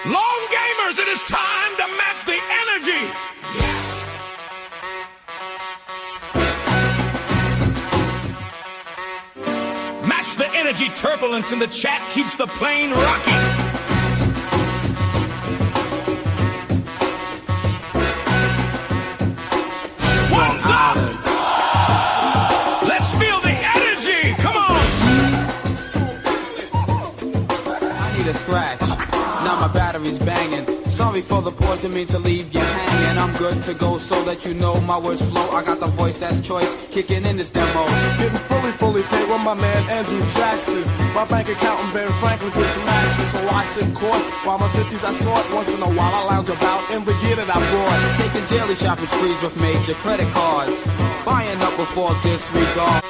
Long gamers, it is time to match the energy. Match the energy. Turbulence in the chat keeps the plane rocking. One's up. Let's feel the energy. Come on. I need a scratch. Now my battery's banging. Sorry for the pause, didn't mean to leave you hanging. I'm good to go so that you know my words flow. I got the voice that's choice, kicking in this demo. Getting fully paid with my man Andrew Jackson. My bank account and Ben Franklin did some action. So I sit in court while my 50s I saw it. Once in a while I lounge about in the gear that I brought. Taking daily shopping sprees with major credit cards. Buying up before disregard.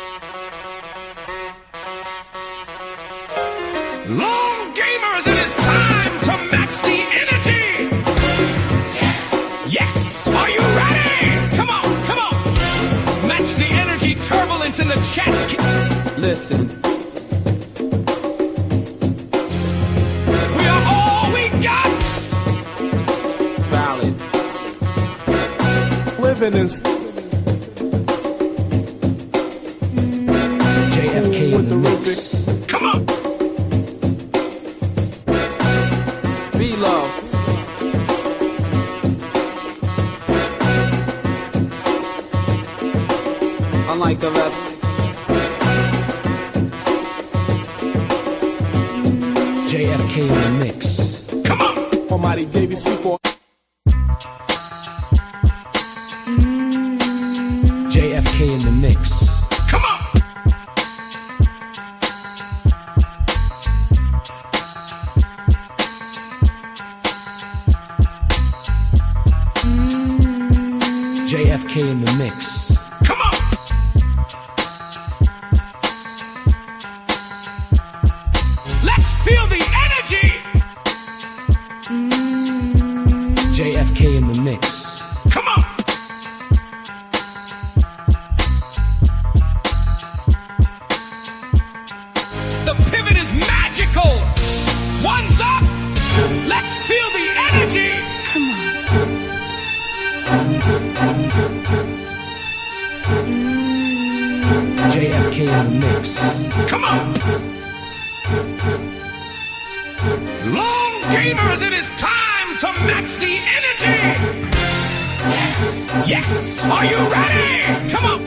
Long gamers, it is time to match the energy. Yes, are you ready? Come on, come on. Match the energy. Turbulence in the chat. Listen. We are all we got. Valid. Living in J.F.K. in the mix. Come on. Be low. Unlike the rest. J.F.K. in the mix. Come on. Almighty JVC for J.F.K. in the mix. Come on. J.F.K. in the mix. Come on. Let's feel the energy. J.F.K. in the mix. Come on. The pivot is magical. One's up. Let's feel the energy. J.F.K. in the mix. Come on. Long gamers, it is time to match the energy. Yes. Are you ready? Come on.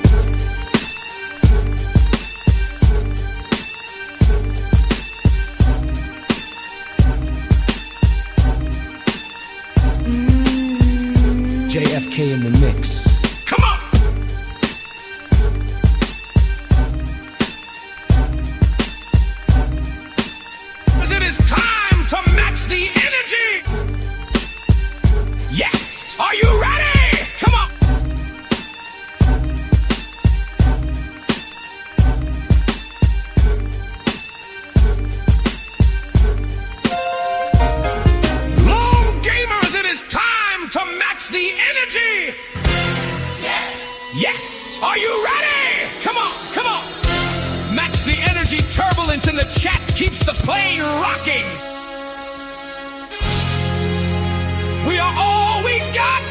J.F.K. in the mix. Come on. It is time to match the energy. Yes. Are you ready? Come on. Long gamers, it is time to match the energy. Yes. Are you ready? Come on, come on. Match the energy. Turbulence in the chat keeps the plane rocking. We are all we got.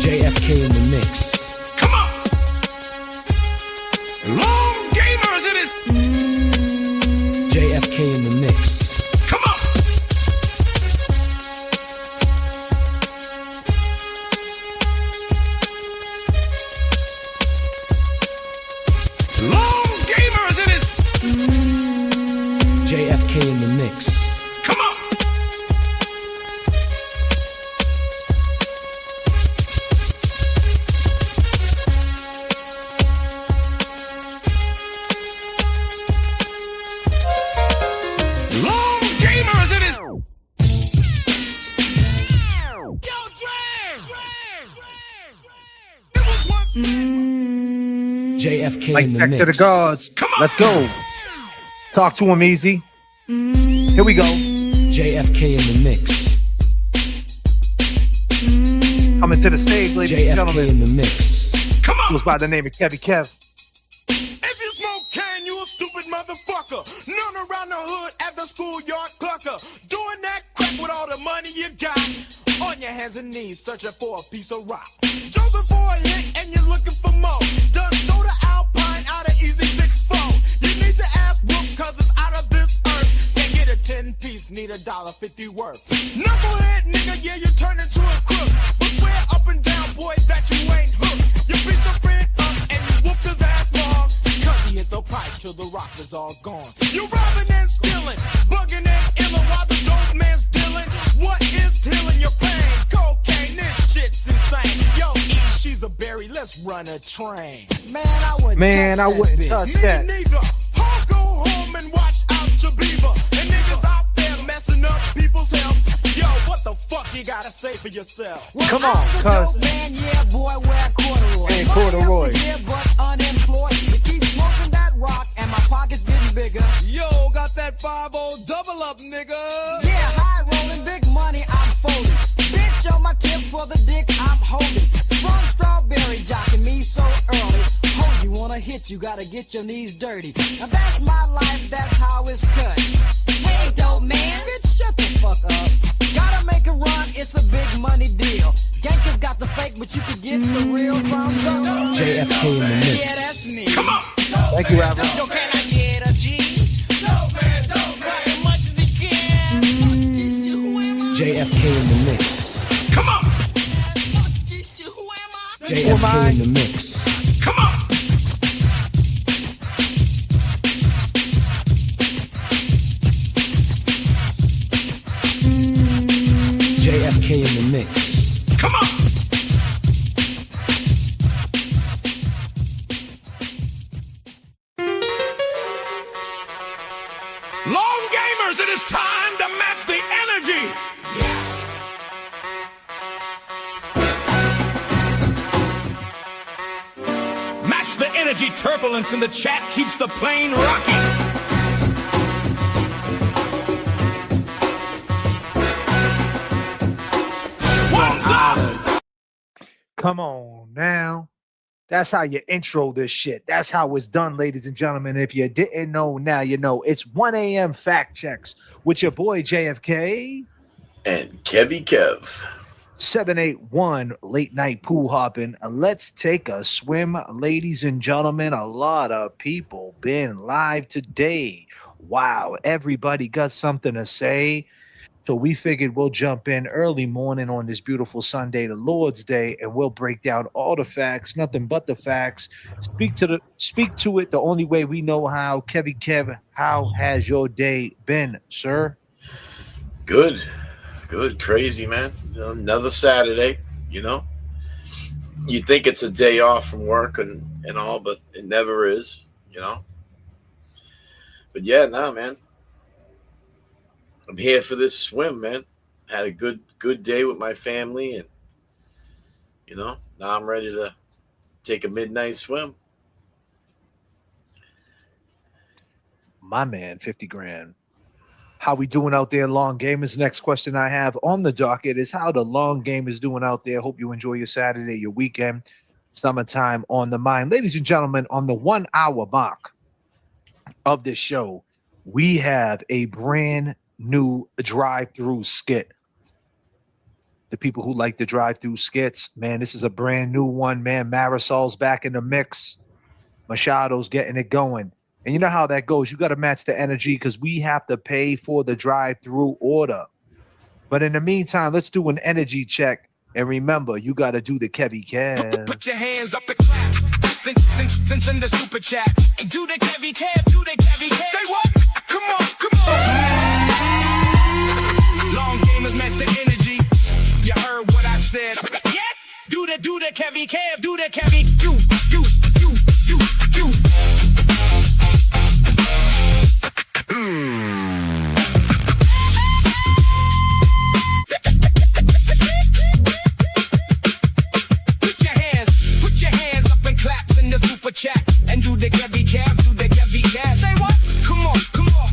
J.F.K. in the mix. Come on. Long gamers, it is. J.F.K. in the mix. Come on. Long gamers, it is. J.F.K. in the mix. Come on. Long gamers, it is. Yo, Dre! It was once. JFK Like in the back mix. to the gods. Let's go. Talk to him, Easy. Here we go. JFK in the mix. Coming to the stage, ladies and JFK gentlemen. in the mix. Come on. Goes by the name of Kevy Kev. If you smoke can, you a stupid motherfucker. Known around the hood as the schoolyard clucker. Doing that crack with all the money you got. On your hands and knees, searching for a piece of rock. Jumping for a hit and you're looking for more. Done stole the Alpine out of Easy 6-4. You need your ass whooped cause it's out of this earth. Can't get a 10-piece, need $1.50 worth. Knucklehead nigga, yeah, you turn into a crook. But swear up and down, boy, that you ain't hooked. You beat your friend up and you whooped his ass long. Cause he hit the pipe till the rock is all gone. You robbing and stealing, bugging and illing while the dope man's dealing. What is healing your pain? Cocaine, this shit's insane. Yo, E, she's a berry, let's run a train. Man, I wouldn't touch Me that. neither. I'll go home and watch out your beaver. And niggas out there messing up people's health. Yo, what the fuck you gotta say for yourself? Come on, cuz. Man, yeah, boy, wear corduroy. Hey, corduroy. Yeah, but unemployed. You keep smoking that rock, and my pocket's getting bigger. Yo, got that 5-0 double up, nigga. Yeah, high rolling, big money, I'm folding. Bitch on my tip for the dick I'm holding. Sprung strawberry jocking me so early. Hold, you wanna hit, you gotta get your knees dirty. Now that's my life, that's how it's cut. Hey, dope man. Bitch, shut the fuck up. Gotta make a run, it's a big money deal. Gankers got the fake, but you can get the real from the JFK in the mix. Yeah, that's me. Come on. Thank you, Ravel. Yo, can I get a G? No, man, don't cry as much as he can. JFK in the mix. Come on. JFK in the mix. Come on. JFK in the mix. Come on. Long gamers, it is time to match the energy. Match the energy. Turbulence in the chat keeps the plane rocking. One's up. Come on now. That's how you intro this shit. That's how it's done, ladies and gentlemen. If you didn't know, now you know. It's 1 a.m. fact checks with your boy JFK. And Kevy Kev. 781 late night pool hopping. Let's take a swim, ladies and gentlemen. A lot of people been live today. Wow, everybody got something to say. So we figured we'll jump in early morning on this beautiful Sunday, the Lord's Day, and we'll break down all the facts, nothing but the facts. Speak to it the only way we know how. Kevy Kev, how has your day been, sir? Good. Crazy, man. Another Saturday, you know. You think it's a day off from work and all, but it never is, you know. But yeah, nah, man. I'm here for this swim, man. Had a good day with my family, and you know, now I'm ready to take a midnight swim. My man, 50 grand. How we doing out there, long gamers? Next question I have on the docket is how the long game is doing out there. Hope you enjoy your Saturday, your weekend. Summertime on the mind. Ladies and gentlemen, on the 1 hour mark of this show, we have a brand new drive-through skit. The people who like the drive-through skits, man, this is a brand new one, man. Marisol's back in the mix. Machado's getting it going. And you know how that goes. You got to match the energy because we have to pay for the drive-through order. But in the meantime, let's do an energy check. And remember, you got to do the Kevy Kev. Put your hands up and clap. Send the super chat. And do the Kevy Kev, do the Kevy Kev. Say what? Come on. Long gamers match the energy. You heard what I said. Yes. Do the Kevy Kev, do the Kevy. You. Put your hands up and clap in the super chat. J.F.K, do the J.F.K. Say what? Come on, come on.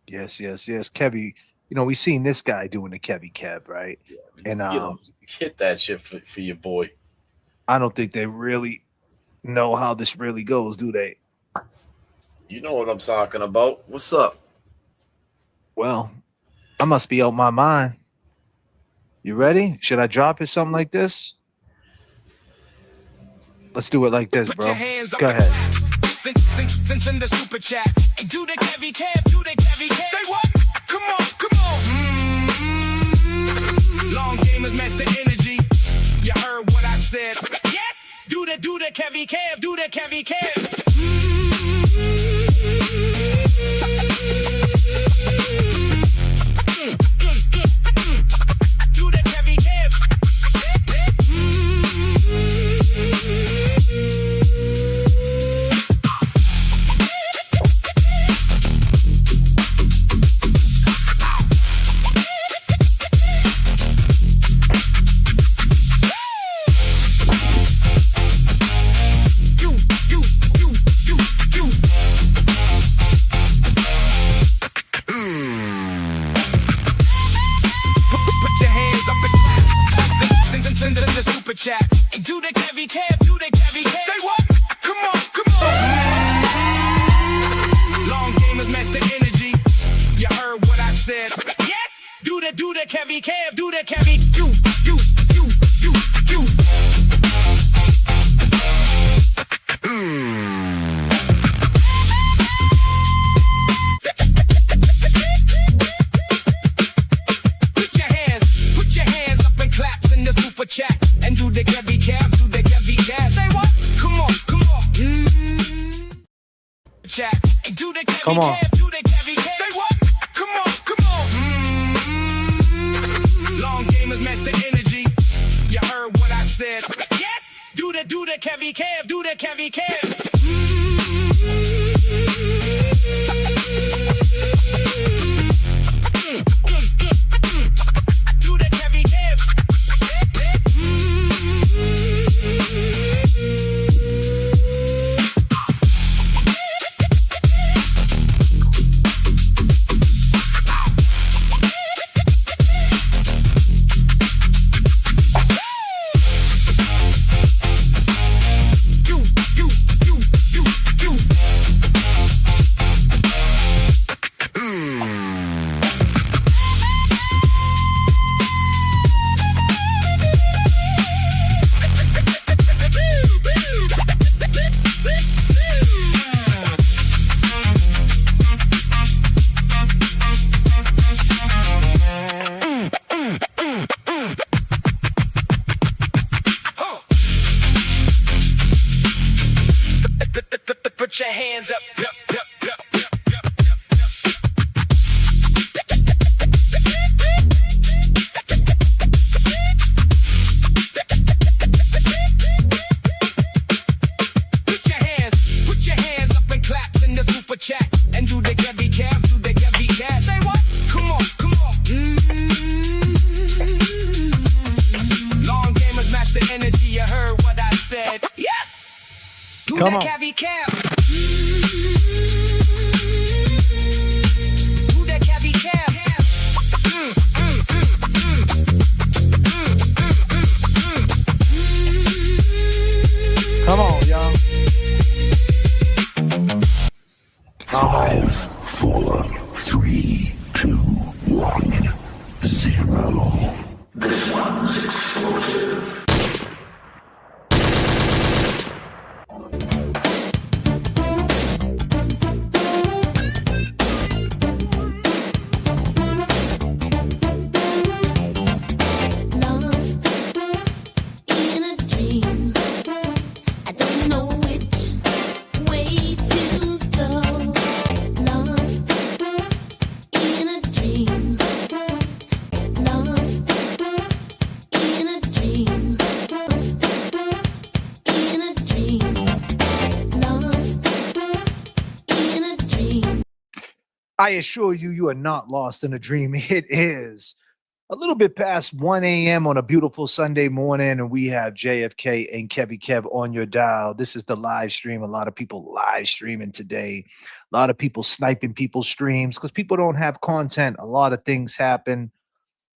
Yes, Kevy. You know, we seen this guy doing the Kevy Kev, right? And You know, hit that shit for your boy. I don't think they really know how this really goes, do they? You know what I'm talking about. What's up? Well, I must be out my mind. You ready? Should I drop it something like this? Let's do it like this, Put bro. your hands up Go and ahead. clap. Send the super chat. And do the Kevy Kev, do the Kevy Kev. Say what? Come on, come on. Long gamers match the energy. You heard what I said. Yes. Do the Kevy Kev, do the Kevy Kev. Do the Kevy Kev. Chat. And do the Kevy Kev, do the Kevy Kev. Say what? Come on, come on. Long gamers match the energy. You heard what I said. Yes. Do the Kevy Kev, do the Kevy. You. Put your hands up and clap in the super chat. And do the Kevy Kev, do the Kevy Kev. Say what? Come on, come on. Chat. And do the Kevy Come on. Kev, do the Kevy Kev. Say what? Come on, come on. Long gamers match the energy. You heard what I said. Yes. Do the Kevy Kev, do the Kevy Kev. Do the Kevy Kev. Put your hands up. Put your hands up and clap in the super chat. And do the Kevy Kev, do the Kevy Kev. Say what? Come on, come on. Long gamers match the energy. You heard what I said. Yes. Do Come the on. Kevy Kev. Do the Kevy Kev. Come on, y'all. 5, 4, 3, 2, 1, 0. This one's explosive. Lost in a dream. I don't know which way to go. Lost in a dream. Lost in a dream. Lost in a dream. Lost in a dream. I assure you, you are not lost in a dream. It is A little bit past 1 a.m. on a beautiful Sunday morning, and we have JFK and Kevy Kev on your dial. This is the live stream. A lot of people live streaming today. A lot of people sniping people's streams because people don't have content. A lot of things happen.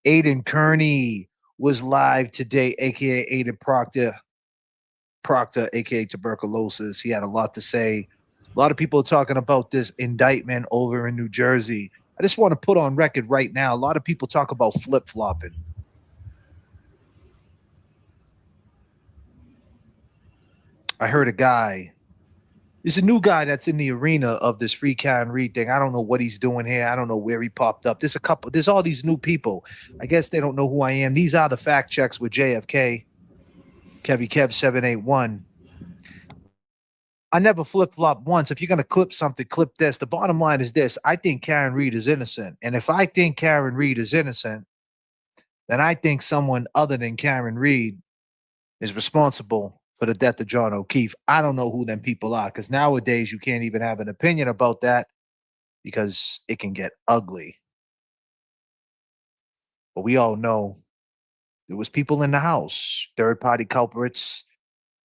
Aiden Kearney was live today, aka Aiden Proctor, aka tuberculosis. He had a lot to say. A lot of people are talking about this indictment over in New Jersey. I just want to put on record right now. A lot of people talk about flip flopping. I heard a guy. There's a new guy that's in the arena of this free Karen Reed thing. I don't know what he's doing here. I don't know where he popped up. There's all these new people. I guess they don't know who I am. These are the fact checks with JFK, Kevy Kev 781. I never flip flop once. If you're going to clip something, clip this. The bottom line is this. I think Karen Reed is innocent. And if I think Karen Reed is innocent, then I think someone other than Karen Reed is responsible for the death of John O'Keefe. I don't know who them people are because nowadays you can't even have an opinion about that because it can get ugly. But we all know there was people in the house, third-party culprits.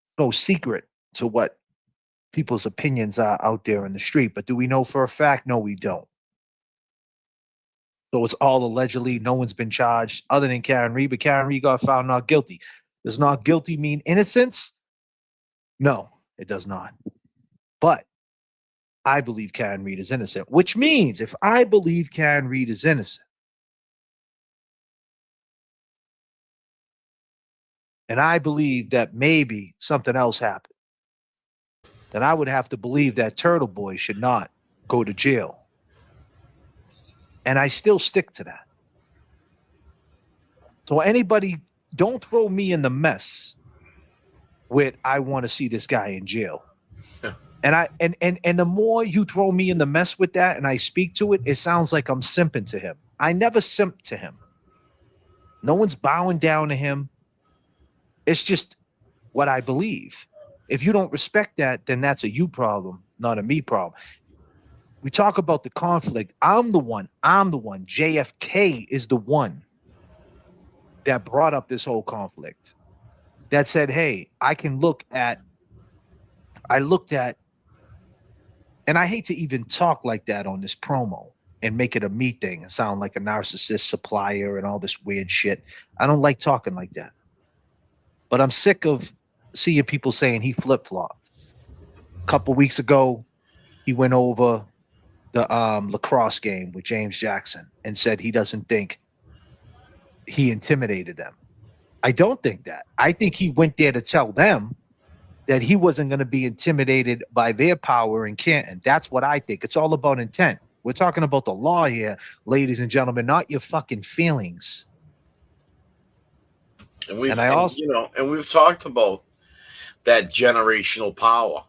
It's no secret to what people's opinions are out there in the street. But do we know for a fact? No, we don't. So it's all allegedly. No one's been charged other than Karen Reed, but Karen Reed got found not guilty. Does not guilty mean innocence? No, it does not. But I believe Karen Reed is innocent, which means if I believe Karen Reed is innocent, and I believe that maybe something else happened, then I would have to believe that Turtle Boy should not go to jail. And I still stick to that. So anybody, don't throw me in the mess with I want to see this guy in jail. And the more you throw me in the mess with that and I speak to it, it sounds like I'm simping to him. I never simp to him. No one's bowing down to him. It's just what I believe. If you don't respect that, then that's a you problem, not a me problem. We talk about the conflict. I'm the one. JFK is the one that brought up this whole conflict. That said, hey, I looked at, and I hate to even talk like that on this promo and make it a me thing and sound like a narcissist supplier and all this weird shit. I don't like talking like that. But I'm sick of seeing people saying he flip-flopped. A couple weeks ago, he went over the lacrosse game with James Jackson and said he doesn't think he intimidated them. I don't think that. I think he went there to tell them that he wasn't going to be intimidated by their power in Canton. That's what I think. It's all about intent. We're talking about the law here, ladies and gentlemen, not your fucking feelings. And we've talked about that generational power,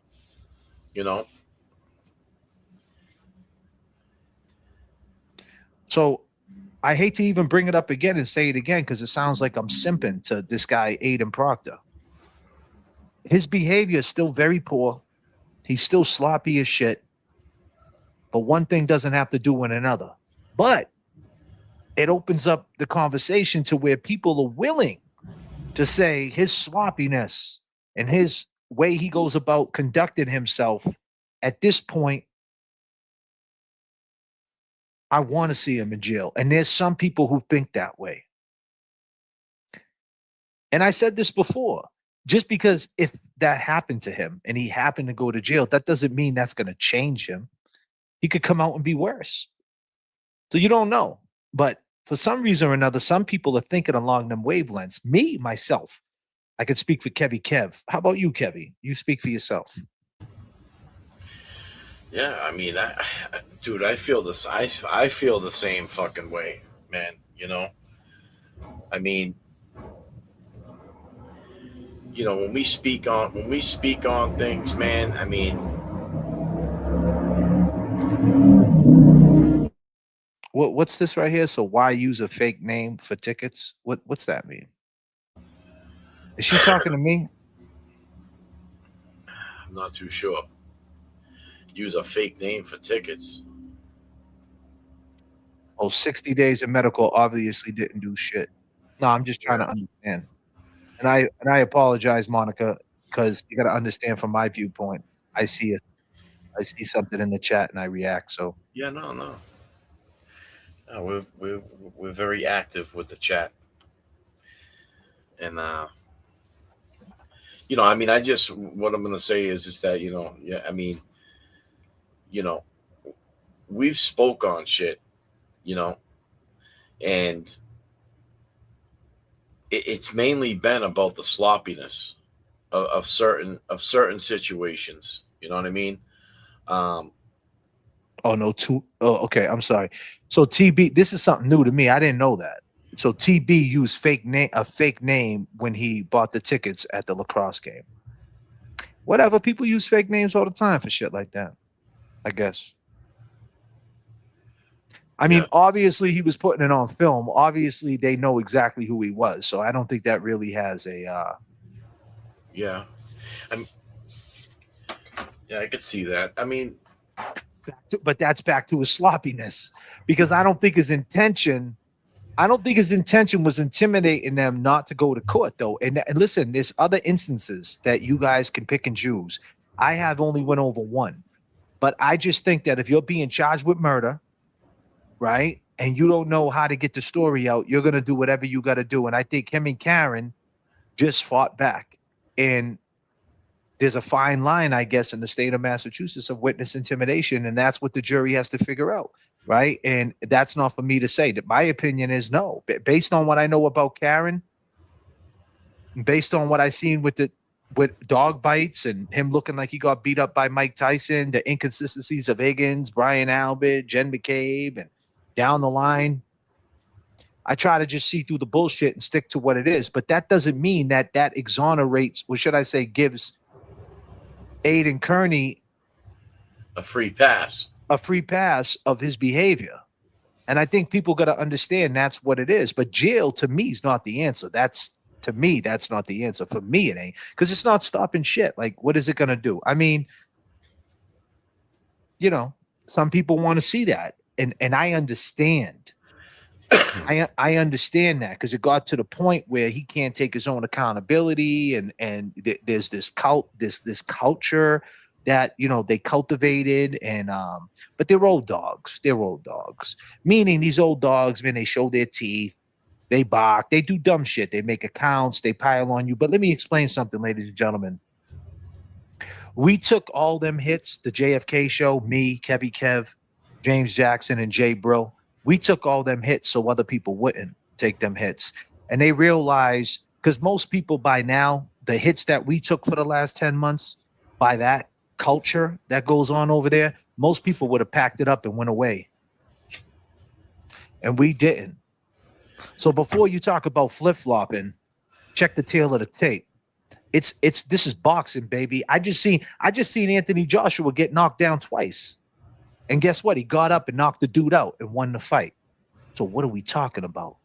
So I hate to even bring it up again and say it again because it sounds like I'm simping to this guy, Aiden Proctor. His behavior is still very poor. He's still sloppy as shit. But one thing doesn't have to do with another. But it opens up the conversation to where people are willing to say his sloppiness and his way he goes about conducting himself at this point, I want to see him in jail. And there's some people who think that way. And I said this before, just because if that happened to him and he happened to go to jail, that doesn't mean that's going to change him. He could come out and be worse. So you don't know. But for some reason or another, some people are thinking along them wavelengths. Me, myself, I could speak for Kevy Kev. How about you, Kevy? You speak for yourself. Yeah, I mean, dude, I feel this. I feel the same fucking way, man. I mean, when we speak on things, man. I mean, What's this right here? So why use a fake name for tickets? What's that mean? Is she talking to me? I'm not too sure. Use a fake name for tickets. Oh, 60 days of medical obviously didn't do shit. No, I'm just trying to understand. And I apologize, Monica, because you got to understand from my viewpoint. I see it. I see something in the chat and I react. So Yeah, no, no. No, we're very active with the chat, and I mean, I just what I'm gonna say is that yeah, I mean, you know, we've spoke on shit, you know, and it's mainly been about the sloppiness of certain situations. You know what I mean? Um, oh no, okay, I'm sorry. So TB, this is something new to me. I didn't know that. So TB used a fake name when he bought the tickets at the lacrosse game. Whatever, people use fake names all the time for shit like that. I guess. I mean, yeah, obviously he was putting it on film. Obviously they know exactly who he was. So I don't think that really has a yeah, I'm, yeah, I could see that. I mean, but that's back to his sloppiness because I don't think his intention was intimidating them not to go to court though. And listen, there's other instances that you guys can pick and choose. I have only went over one, but I just think that if you're being charged with murder, right, and you don't know how to get the story out, you're gonna do whatever you got to do. And I think him and Karen just fought back. And there's a fine line, I guess, in the state of Massachusetts of witness intimidation, and that's what the jury has to figure out, right? And that's not for me to say. That my opinion is no, based on what I know about Karen, based on what I seen with dog bites and him looking like he got beat up by Mike Tyson, the inconsistencies of Higgins, Brian Albert, Jen McCabe, and down the line. I try to just see through the bullshit and stick to what it is, but that doesn't mean that exonerates, or should I say, gives Aiden Kearney a free pass. a free pass of his behavior. And I think people got to understand that's what it is. But jail to me is not the answer. To me, that's not the answer. For me, it ain't because it's not stopping shit. Like, what is it going to do? I mean, some people want to see that. And I understand. I understand that because it got to the point where he can't take his own accountability, and there's this culture that they cultivated, and but they're old dogs. They're old dogs, meaning these old dogs, man, they show their teeth, they bark, they do dumb shit, they make accounts, they pile on you. But let me explain something, ladies and gentlemen. We took all them hits, the JFK show, me, Kevy Kev, James Jackson, and Jay Brill. We took all them hits so other people wouldn't take them hits. And they realize, because most people by now, the hits that we took for the last 10 months, by that culture that goes on over there, most people would have packed it up and went away. And we didn't. So before you talk about flip-flopping, check the tail of the tape. This is boxing, baby. I just seen Anthony Joshua get knocked down twice. And guess what? He got up and knocked the dude out and won the fight. So what are we talking about?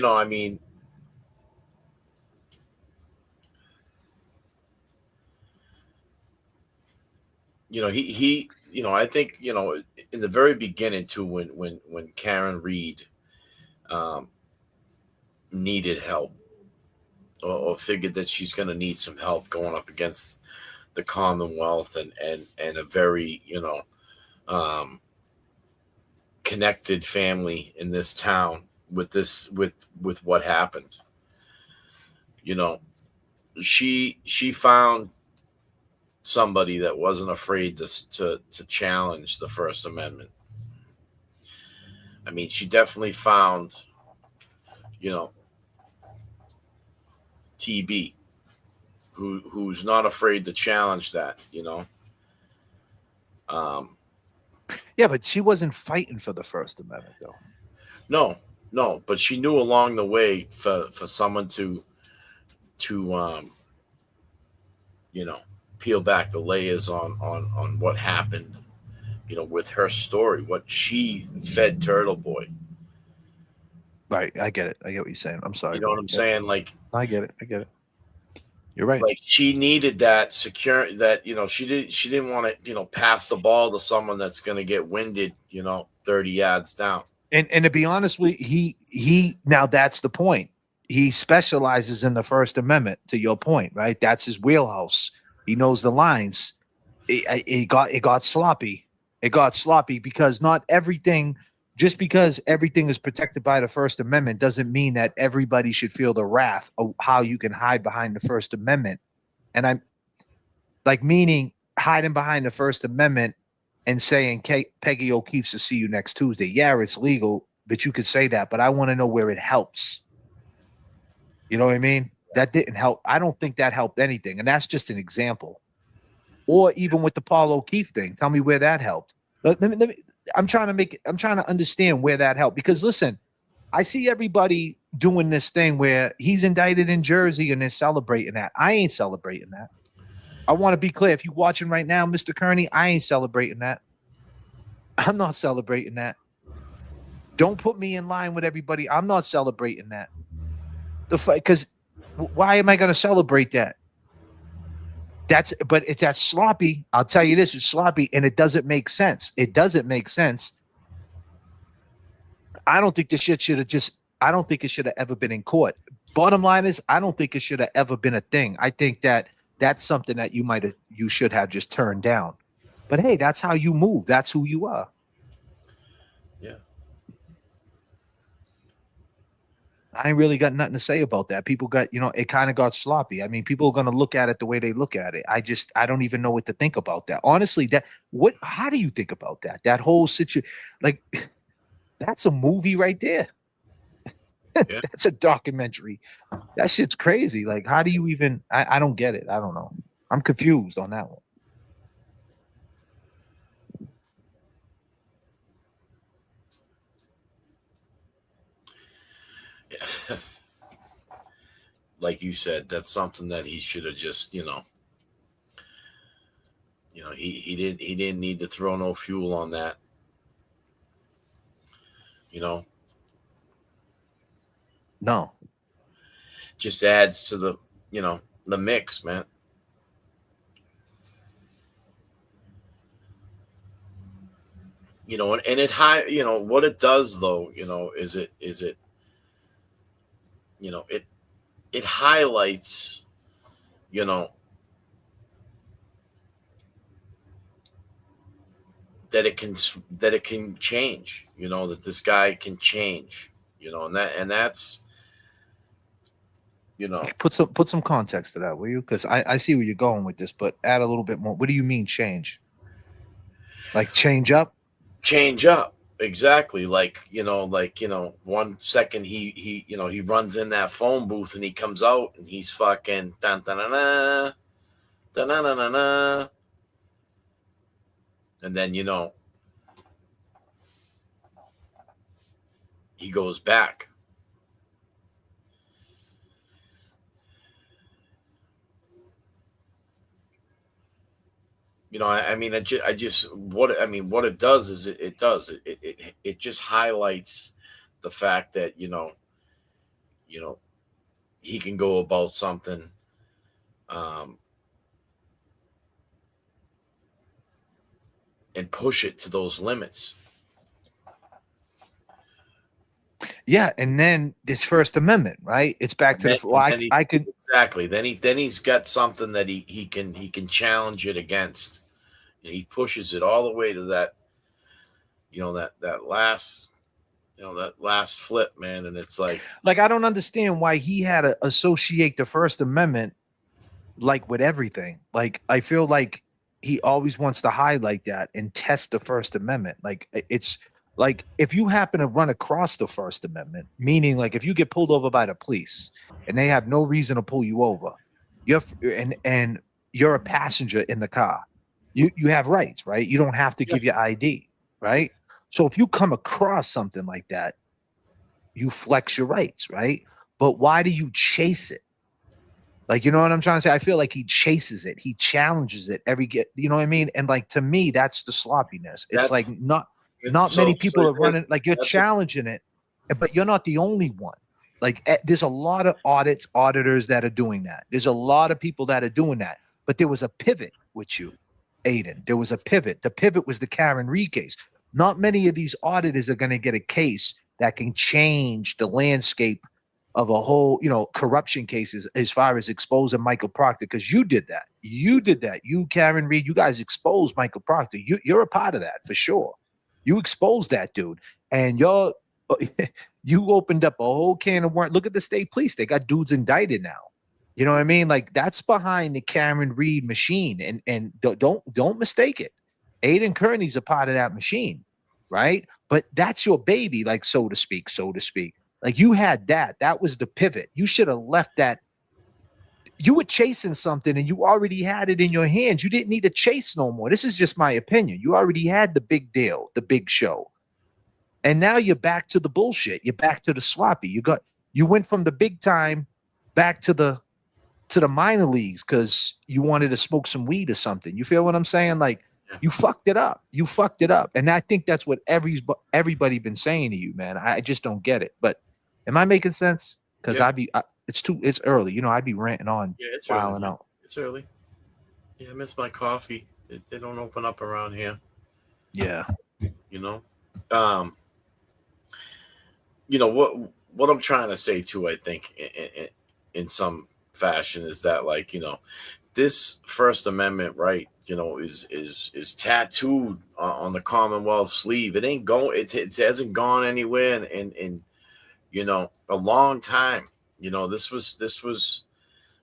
I mean, I think in the very beginning too, when Karen Reed needed help, or figured that she's going to need some help going up against the Commonwealth and a very um, connected family in this town with what happened. She found somebody that wasn't afraid to challenge the First Amendment. I mean, she definitely found, TB, who's not afraid to challenge that. Yeah, but she wasn't fighting for the First Amendment, though. No, but she knew along the way for someone to peel back the layers on what happened with her story, what she fed Turtle Boy. Right. I get it. I get what you're saying. I'm sorry. You know bro. what I'm Yep. saying? Like I get it. I get it. You're right. she needed that secure that, she didn't want to, pass the ball to someone that's going to get winded, 30 yards down. And to be honest with you, he now that's the point. He specializes in the First Amendment, to your point, right? That's his wheelhouse. He knows the lines. It got sloppy. It got sloppy because not everything, just because everything is protected by the First Amendment, doesn't mean that everybody should feel the wrath of how you can hide behind the First Amendment. And I'm like, meaning hiding behind the First Amendment and saying Peggy O'Keefe to see you next Tuesday. Yeah, it's legal, but you could say that. But I want to know where it helps. You know what I mean? That didn't help. I don't think that helped anything. And that's just an example. Or even with the Paul O'Keefe thing. Tell me where that helped. I'm trying to understand where that helped. Because listen, I see everybody doing this thing where he's indicted in Jersey and they're celebrating that. I ain't celebrating that. I want to be clear. If you're watching right now, Mr. Kearney, I ain't celebrating that. I'm not celebrating that. Don't put me in line with everybody. I'm not celebrating that. Because why am I going to celebrate that? That's sloppy. I'll tell you this, it's sloppy, and it doesn't make sense. It doesn't make sense. I don't think this shit should have I don't think it should have ever been in court. Bottom line is, I don't think it should have ever been a thing. I think that's something that you should have just turned down. But hey, that's how you move. That's who you are. Yeah. I ain't really got nothing to say about that. People got, it kind of got sloppy. I mean, people are going to look at it the way they look at it. I don't even know what to think about that. Honestly, how do you think about that? That whole situation, like, that's a movie right there. Yeah. That's a documentary. That shit's crazy. Like, how do you even, I don't get it. I don't know. I'm confused on that one. Yeah. Like you said, that's something that he should have just, he didn't need to throw no fuel on that. No. Just adds to the, the mix, man. And what it does though, is it highlights, that it can change, that this guy can change, and that's, put some context to that, will you? Because I see where you're going with this, but add a little bit more. What do you mean change? Like change up? Change up. Exactly. Like 1 second he runs in that phone booth and he comes out and he's fucking dun dun dun dun dun dun dun dun, and then he goes back. What it does is it just highlights the fact that he can go about something and push it to those limits. Yeah, and then this First Amendment, right? It's back to I could exactly. Then he's got something that he can challenge it against. And he pushes it all the way to that, that last flip, man. And it's like I don't understand why he had to associate the First Amendment like with everything. Like I feel like he always wants to highlight that and test the First Amendment. Like it's like if you happen to run across the First Amendment, meaning like if you get pulled over by the police and they have no reason to pull you over, and you're a passenger in the car, you have rights, right? You don't have to give your ID, right? So if you come across something like that, you flex your rights, right? But why do you chase it? Like, you know what I'm trying to say? I feel like he chases it, he challenges it every get. You know what I mean? And like to me, that's the sloppiness. It's like That's not many people are running. Like you're that's challenging it, but you're not the only one. Like there's a lot of auditors that are doing that. There's a lot of people that are doing that. But there was a pivot with you, Aiden. There was a pivot. The pivot was the Karen Reed case. Not many of these auditors are going to get a case that can change the landscape of a whole, corruption cases as far as exposing Michael Proctor, because you did that. You did that. You, Karen Reed, you guys exposed Michael Proctor. You're a part of that for sure. You exposed that dude, and you opened up a whole can of worms. Look at the state police; they got dudes indicted now. You know what I mean? Like that's behind the Karen Reed machine, and don't mistake it. Aiden Kearney's a part of that machine, right? But that's your baby, like so to speak. Like you had that. That was the pivot. You should have left that. You were chasing something and you already had it in your hands. You didn't need to chase no more. This is just my opinion. You already had the big deal, the big show. And now you're back to the bullshit. You're back to the sloppy. You went from the big time back to the minor leagues because you wanted to smoke some weed or something. You feel what I'm saying? Like you fucked it up. You fucked it up. And I think that's what everybody been saying to you, man. I just don't get it. But am I making sense? Because it's early. I'd be ranting on. Yeah, it's wilding early. out. It's early. Yeah, I miss my coffee. They don't open up around here. Yeah. What I'm trying to say too, I think in some fashion is that this First Amendment right, is tattooed on the Commonwealth sleeve. It ain't going. It hasn't gone anywhere in a long time. This was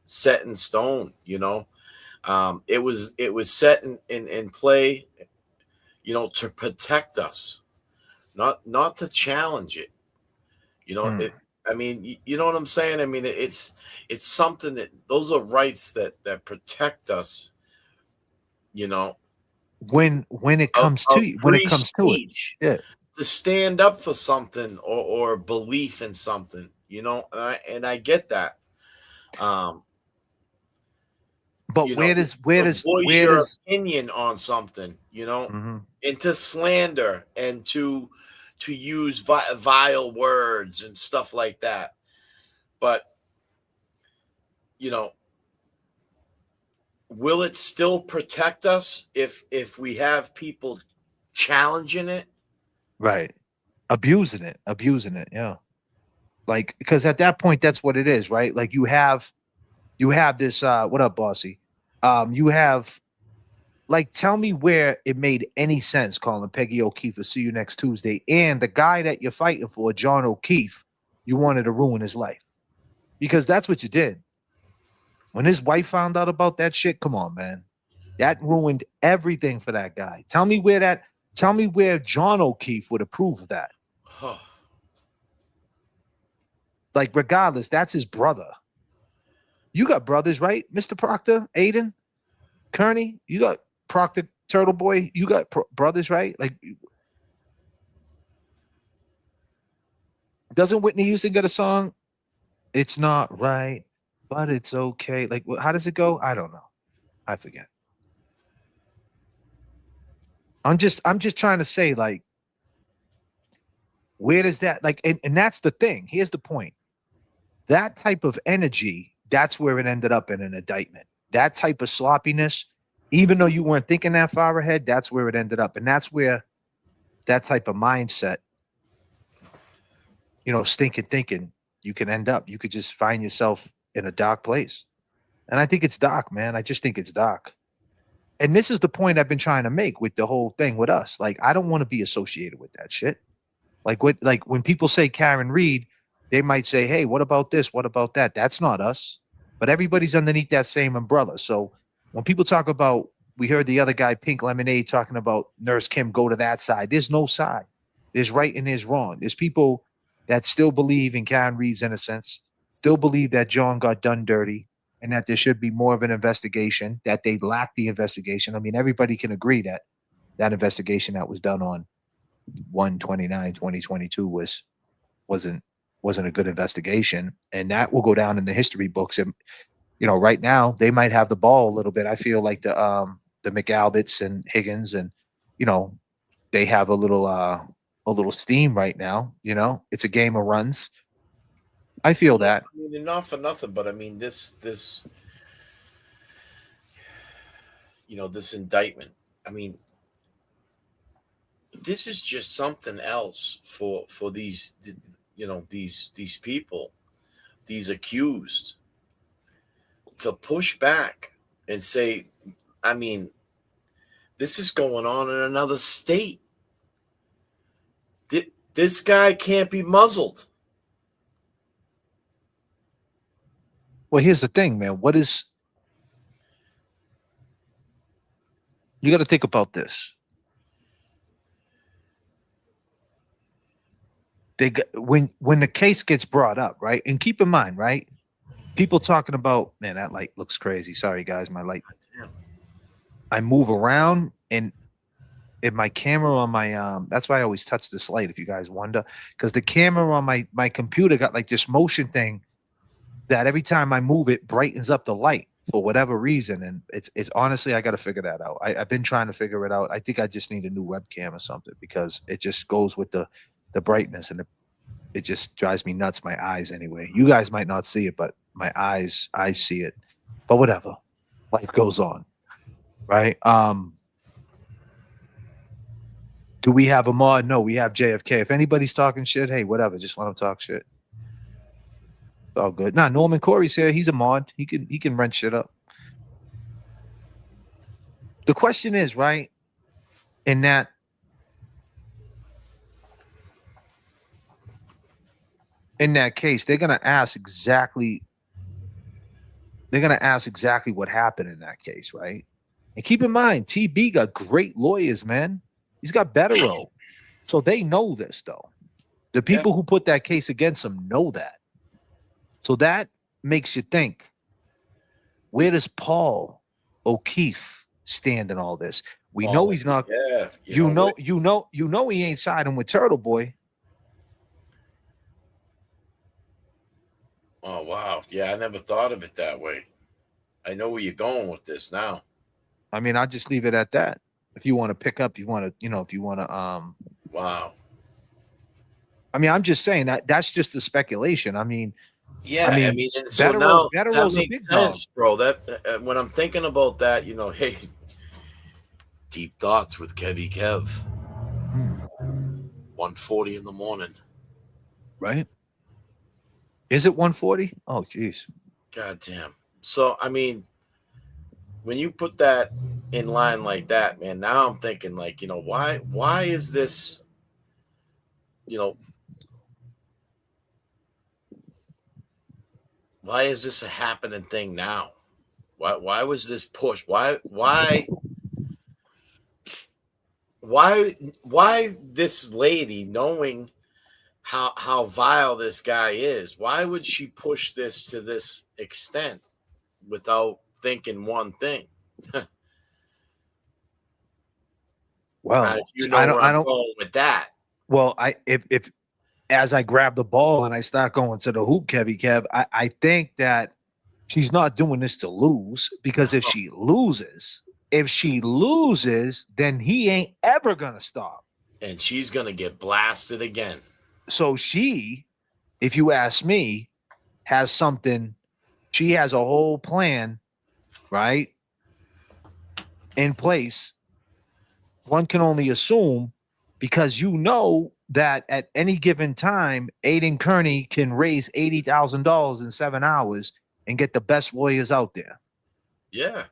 set in stone. It was set in play. To protect us, not to challenge it. I mean, you know what I'm saying? I mean, it's something that those are rights that protect us. When it comes to it, yeah. To stand up for something or belief in something, and I get that. But where does opinion on something, and to slander and to use vile words and stuff like that. But will it still protect us if we have people challenging it? Right. Abusing it. Yeah. Like, because at that point, that's what it is, right? Like you have this, what up, bossy? You have, like, tell me where it made any sense calling Peggy O'Keefe or see you next Tuesday. And the guy that you're fighting for, John O'Keefe, you wanted to ruin his life. Because that's what you did. When his wife found out about that shit, come on, man. That ruined everything for that guy. Tell me where John O'Keefe would approve of that. Like, regardless, that's his brother. You got brothers, right, Mr. Proctor, Aiden, Kearney? You got Proctor, Turtle Boy? You got brothers, right? Like, doesn't Whitney Houston get a song? It's not right, but it's okay. Like, how does it go? I don't know. I forget. I'm just trying to say, like, where does that, like, and that's the thing. Here's the point. That type of energy, that's where it ended up in an indictment. That type of sloppiness, even though you weren't thinking that far ahead, that's where it ended up. And that's where that type of mindset, stinking thinking, you can end up. You could just find yourself in a dark place. And I think it's dark, man. I just think it's dark. And this is the point I've been trying to make with the whole thing with us. Like, I don't want to be associated with that shit. Like when people say Karen Reed, they might say, hey, what about this? What about that? That's not us. But everybody's underneath that same umbrella. So when people talk about, we heard the other guy, Pink Lemonade, talking about Nurse Kim, go to that side. There's no side. There's right and there's wrong. There's people that still believe in Karen Reed's innocence, still believe that John got done dirty, and that there should be more of an investigation, that they lack the investigation. I mean, everybody can agree that that investigation that was done on 1/29/2022 wasn't a good investigation, and that will go down in the history books. And right now they might have the ball a little bit. I feel like the McAlberts and Higgins and they have a little steam right now. It's a game of runs. I feel Yeah, that. I mean, not for nothing, but I mean this this indictment. I mean, this is just something else for these these people, these accused, to push back and say, I mean, this is going on in another state. This guy can't be muzzled. Well, here's the thing, man. You got to think about this. When the case gets brought up, right? And keep in mind, right? People talking about, man, that light looks crazy. Sorry, guys, my light. I move around and my camera on my that's why I always touch this light, if you guys wonder, because the camera on my computer got like this motion thing that every time I move it brightens up the light for whatever reason. And it's honestly, I got to figure that out. I've been trying to figure it out. I think I just need a new webcam or something because it just goes with the brightness and it just drives me nuts. My eyes, anyway. You guys might not see it, but my eyes, I see it. But whatever, life goes on, right? Do we have a mod? No, we have J.F.K. If anybody's talking shit, hey, whatever, just let them talk shit. It's all good. Nah, Norman Corey's here. He's a mod. He can rent shit up. The question is, right, in that case, they're gonna ask exactly what happened in that case, right? And keep in mind, TB got great lawyers, man. He's got Betterow. So they know this, though. The people who put that case against him know that. So that makes you think, where does Paul O'Keefe stand in all this? We know he's not. Yeah, You know he ain't siding with Turtle Boy. Oh wow, yeah, I never thought of it that way. I know where you're going with this now. I mean, I'll just leave it at that. If you want to pick up, if you want to, Wow. I mean, I'm just saying that's just a speculation. I mean, Yeah, I mean, and so now that makes sense, bro. That when I'm thinking about that, hey, deep thoughts with Kev. 1:40 in the morning. Right? Is it 1:40? Oh, geez. God damn. So, I mean, when you put that in line like that, man, now I'm thinking like, why is this, why is this a happening thing now? Why was this pushed? Why this lady, knowing how vile this guy is, why would she push this to this extent without thinking one thing? Well, I don't go with that. Well, if as I grab the ball and I start going to the hoop, Kev, I think that she's not doing this to lose, because if she loses, then he ain't ever gonna stop. And she's gonna get blasted again. So she, if you ask me, has something. She has a whole plan, right, in place. One can only assume, because that at any given time, Aiden Kearney can raise $80,000 in 7 hours and get the best lawyers out there. Yeah.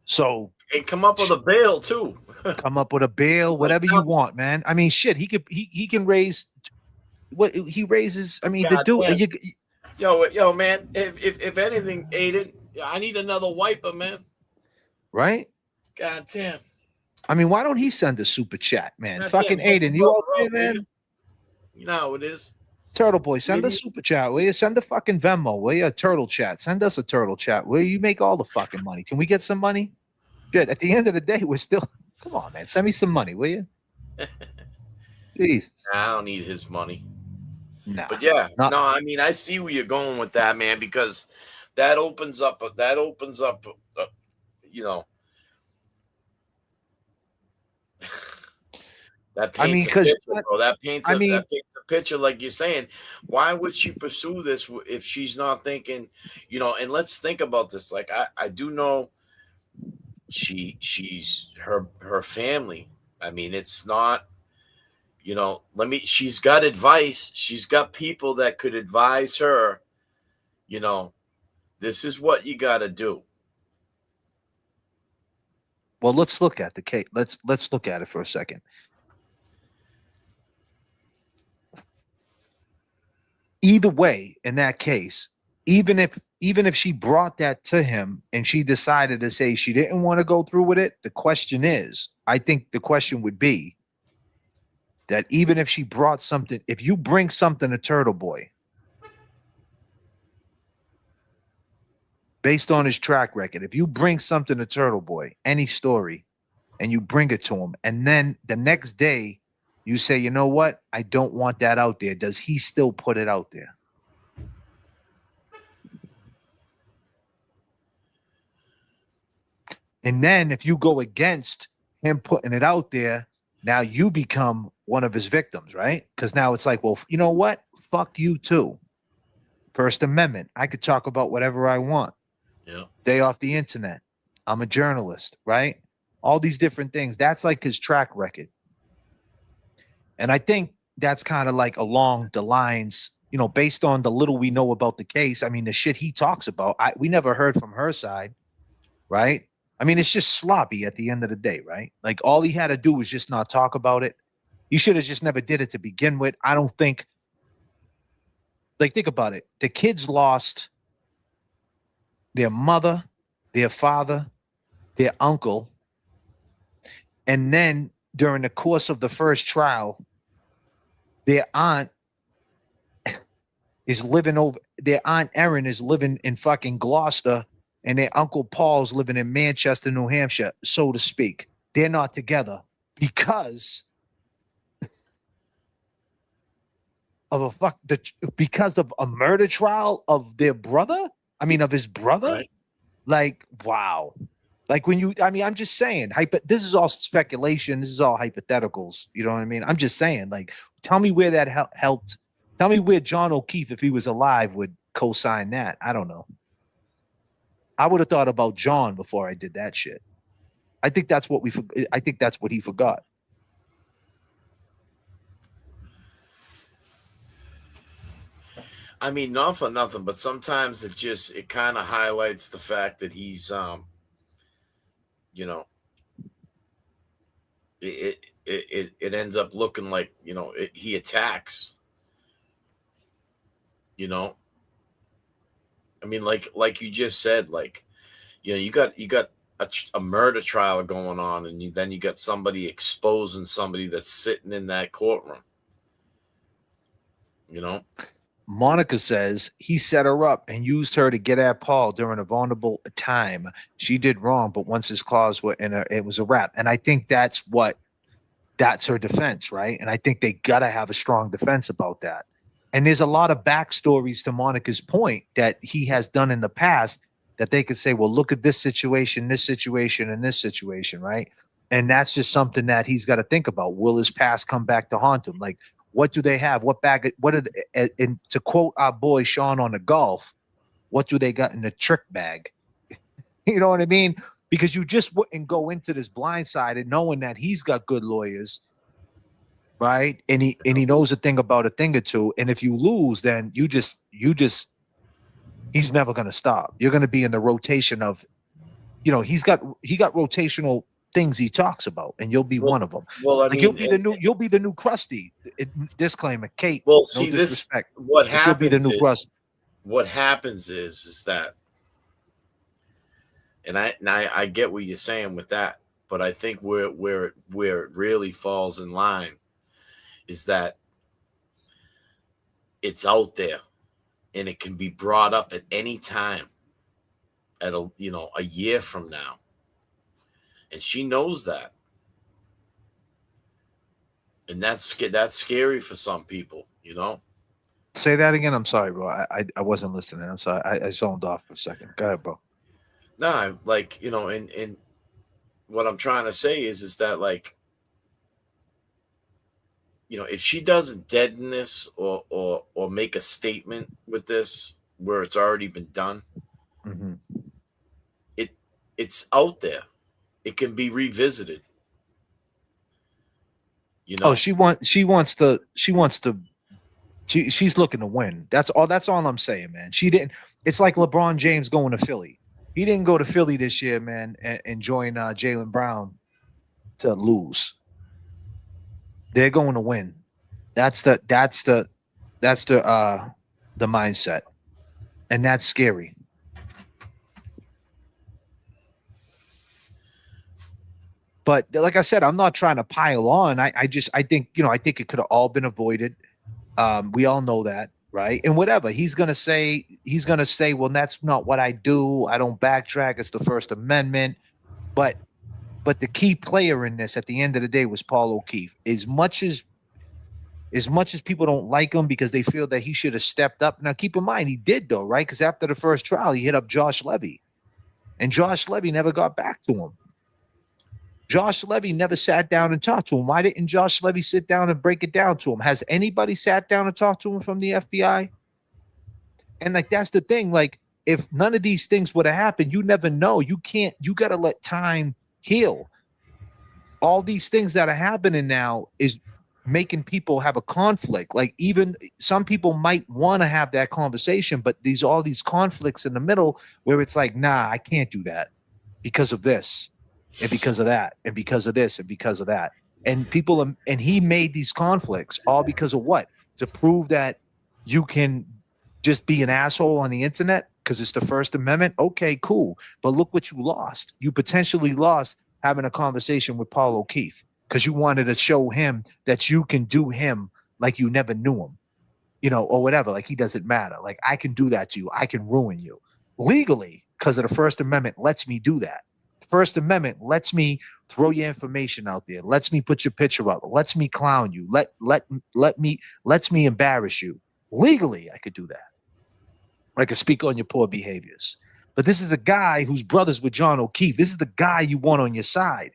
So and come up with a bail too. Come up with a bail, whatever you want, man. I mean, shit, he can raise what he raises. I mean, the dude. Yo, man. If anything, Aiden, I need another wiper, man. Right? God damn. I mean, why don't he send a super chat, man? God Fucking damn, Aiden, you out there, man? You know how it is. Turtle Boy, send a super chat, will you? Send a fucking Venmo, will you? A turtle chat. Send us a turtle chat, will you? Make all the fucking money. Can we get some money? Shit, at the end of the day, we're still. Come on, man. Send me some money, will you? Jeez. I don't need his money. Nah, but yeah, no, I mean, I see where you're going with that, man, because that opens up you know, that I mean, paints a because picture, bro. That paints I a mean, picture, like you're saying. Why would she pursue this if she's not thinking, And let's think about this. Like I do know she's her family. I mean, it's not, she's got advice. She's got people that could advise her, you know, this is what you got to do. well, let's look at the case. Let's look at it for a second. Either way, in that case, even if she brought that to him and she decided to say she didn't want to go through with it, the question is, I think the question would be that even if she brought something, if you bring something to Turtle Boy based on his track record, if you bring something to Turtle Boy, any story, and you bring it to him, and then the next day you say, you know what, I don't want that out there, does he still put it out there? And then if you go against him putting it out there, now you become one of his victims, right? Because now it's like, well, you know what? Fuck you too. First Amendment. I could talk about whatever I want. Yeah. Stay off the internet. I'm a journalist, right? All these different things. That's like his track record. And I think that's kind of like along the lines, based on the little we know about the case. I mean, the shit he talks about, we never heard from her side, right? I mean, it's just sloppy at the end of the day, right? Like all he had to do was just not talk about it. He should have just never did it to begin with. I don't think, like, think about it. The kids lost their mother, their father, their uncle. And then during the course of the first trial, their aunt their aunt Erin is living in fucking Gloucester, and their uncle Paul's living in Manchester, New Hampshire, so to speak. They're not together because because of a murder trial of their brother. I mean, of his brother. Right. Like, wow. Like I'm just saying, this is all speculation. This is all hypotheticals. You know what I mean? I'm just saying, like, tell me where that helped. Tell me where John O'Keefe, if he was alive, would co-sign that. I don't know. I would have thought about John before I did that shit. I think that's what he forgot. I mean, not for nothing, but sometimes it kind of highlights the fact that he's you know, it ends up looking like, he attacks. I mean, like you just said, like, you got a murder trial going on, and then you got somebody exposing somebody that's sitting in that courtroom. Monica says he set her up and used her to get at Paul during a vulnerable time. She did wrong, but once his claws were in her, it was a wrap. And I think that's her defense, right? And I think they gotta have a strong defense about that. And there's a lot of backstories to Monica's point that he has done in the past that they could say, well, look at this situation, and this situation, right? And that's just something that he's got to think about. Will his past come back to haunt him? Like, what do they have? What bag? What are and to quote our boy Sean on the golf, what do they got in the trick bag? You know what I mean? Because you just wouldn't go into this blindsided knowing that he's got good lawyers, right? And he knows a thing about a thing or two. And if you lose, then you just he's never gonna stop. You're gonna be in the rotation of, he got rotational things he talks about, and you'll be one of them. Well, I like mean, you'll be the new Krusty. Disclaimer, Kate. Well, no see, disrespect, what happens? You'll be the new Krusty. What happens is that, and I get what you're saying with that, but I think where it really falls in line is that it's out there, and it can be brought up at any time, at a year from now, and she knows that, and that's scary for some people, Say that again. I'm sorry, bro. I wasn't listening. I'm sorry. I zoned off for a second. Go ahead, bro. No, like, and what I'm trying to say is that, like, if she doesn't deaden this or make a statement with this where it's already been done, Hmm. it it's out there. It can be revisited. You Oh, know, she's looking to win. That's all I'm saying, man. She didn't. It's like LeBron James going to Philly. He didn't go to Philly this year, man, and join Jalen Brown to lose. They're going to win. That's the mindset, and that's scary. But like I said, I'm not trying to pile on. I think I think it could have all been avoided. We all know that, right? And whatever he's gonna say, well, that's not what I do. I don't backtrack. It's the First Amendment. But the key player in this at the end of the day was Paul O'Keefe. As much as people don't like him because they feel that he should have stepped up. Now, keep in mind, he did though, right? Because after the first trial, he hit up Josh Levy, and Josh Levy never got back to him. Josh Levy never sat down and talked to him. Why didn't Josh Levy sit down and break it down to him? Has anybody sat down and talked to him from the FBI? And like that's the thing. Like, if none of these things would have happened, you never know. You gotta let time heal. All these things that are happening now is making people have a conflict. Like, even some people might want to have that conversation, but all these conflicts in the middle where it's like, nah, I can't do that because of this and because of that and because of this and because of that. And he made these conflicts all because of what? To prove that you can just be an asshole on the internet because it's the First Amendment. Okay, cool. But look what you lost. You potentially lost having a conversation with Paul O'Keefe because you wanted to show him that you can do him like you never knew him, or whatever. Like, he doesn't matter. Like, I can do that to you. I can ruin you legally because of the First Amendment lets me do that. The First Amendment lets me throw your information out there, lets me put your picture up, lets me clown you, lets me embarrass you. Legally, I could do that. I could speak on your poor behaviors. But this is a guy who's brothers with John O'Keefe. This is the guy you want on your side.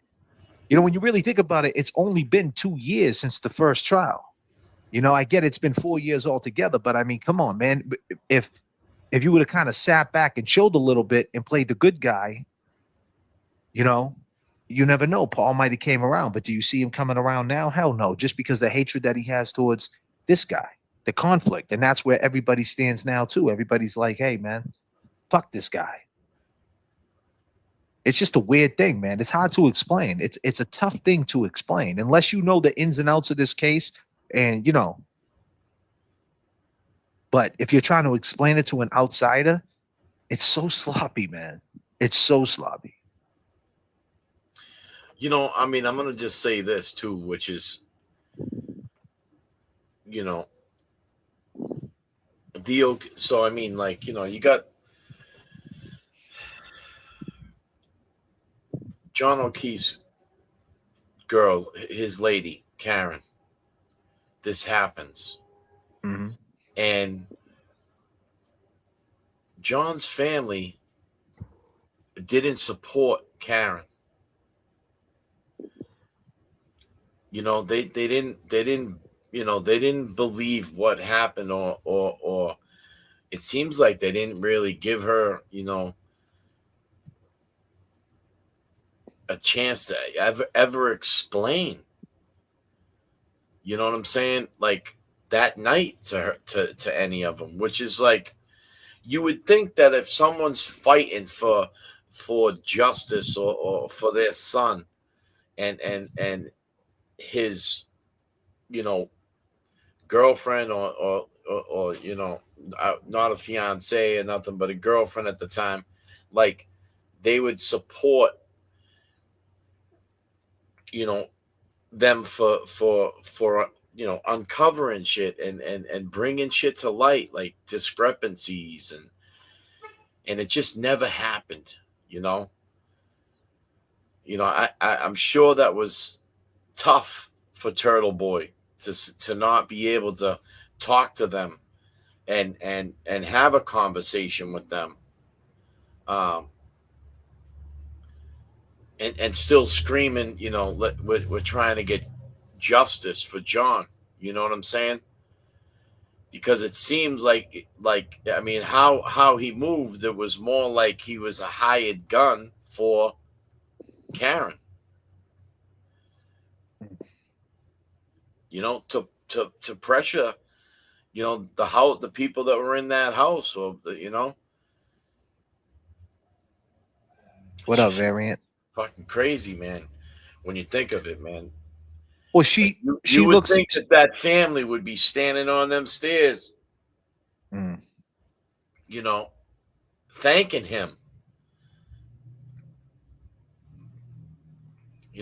When you really think about it, it's only been 2 years since the first trial. I get it's been 4 years altogether, but I mean, come on, man. If you would have kind of sat back and chilled a little bit and played the good guy, you never know. Paul might have came around, but do you see him coming around now? Hell no. Just because the hatred that he has towards this guy, the conflict, and that's where everybody stands now too. Everybody's like, hey, man, fuck this guy. It's just a weird thing, man. It's hard to explain. It's a tough thing to explain unless you know the ins and outs of this case, and But if you're trying to explain it to an outsider, it's so sloppy, man. It's so sloppy. I mean, I'm gonna just say this too, which is, you know, so I mean, like, you got John O'Keefe's girl, his lady, Karen. This happens. Mm-hmm. And John's family didn't support Karen. They didn't believe what happened, or it seems like they didn't really give her, a chance to ever explain. You know what I'm saying? Like, that night to her, to any of them, which is like, you would think that if someone's fighting for justice, or for their son, and his, girlfriend, or not a fiance or nothing, but a girlfriend at the time, like, they would support, them for uncovering shit, and bringing shit to light, like discrepancies, and it just never happened. you know I'm sure that was tough for Turtle Boy to not be able to talk to them and have a conversation with them, um, and still screaming, we're trying to get justice for John. You know what I'm saying? Because it seems like I mean, how he moved, it was more like he was a hired gun for Karen. To pressure, the people that were in that house, or What up, Variant? fucking crazy, man. When you think of it, man. Well, You she would looks. think that family would be standing on them stairs, Mm. thanking him.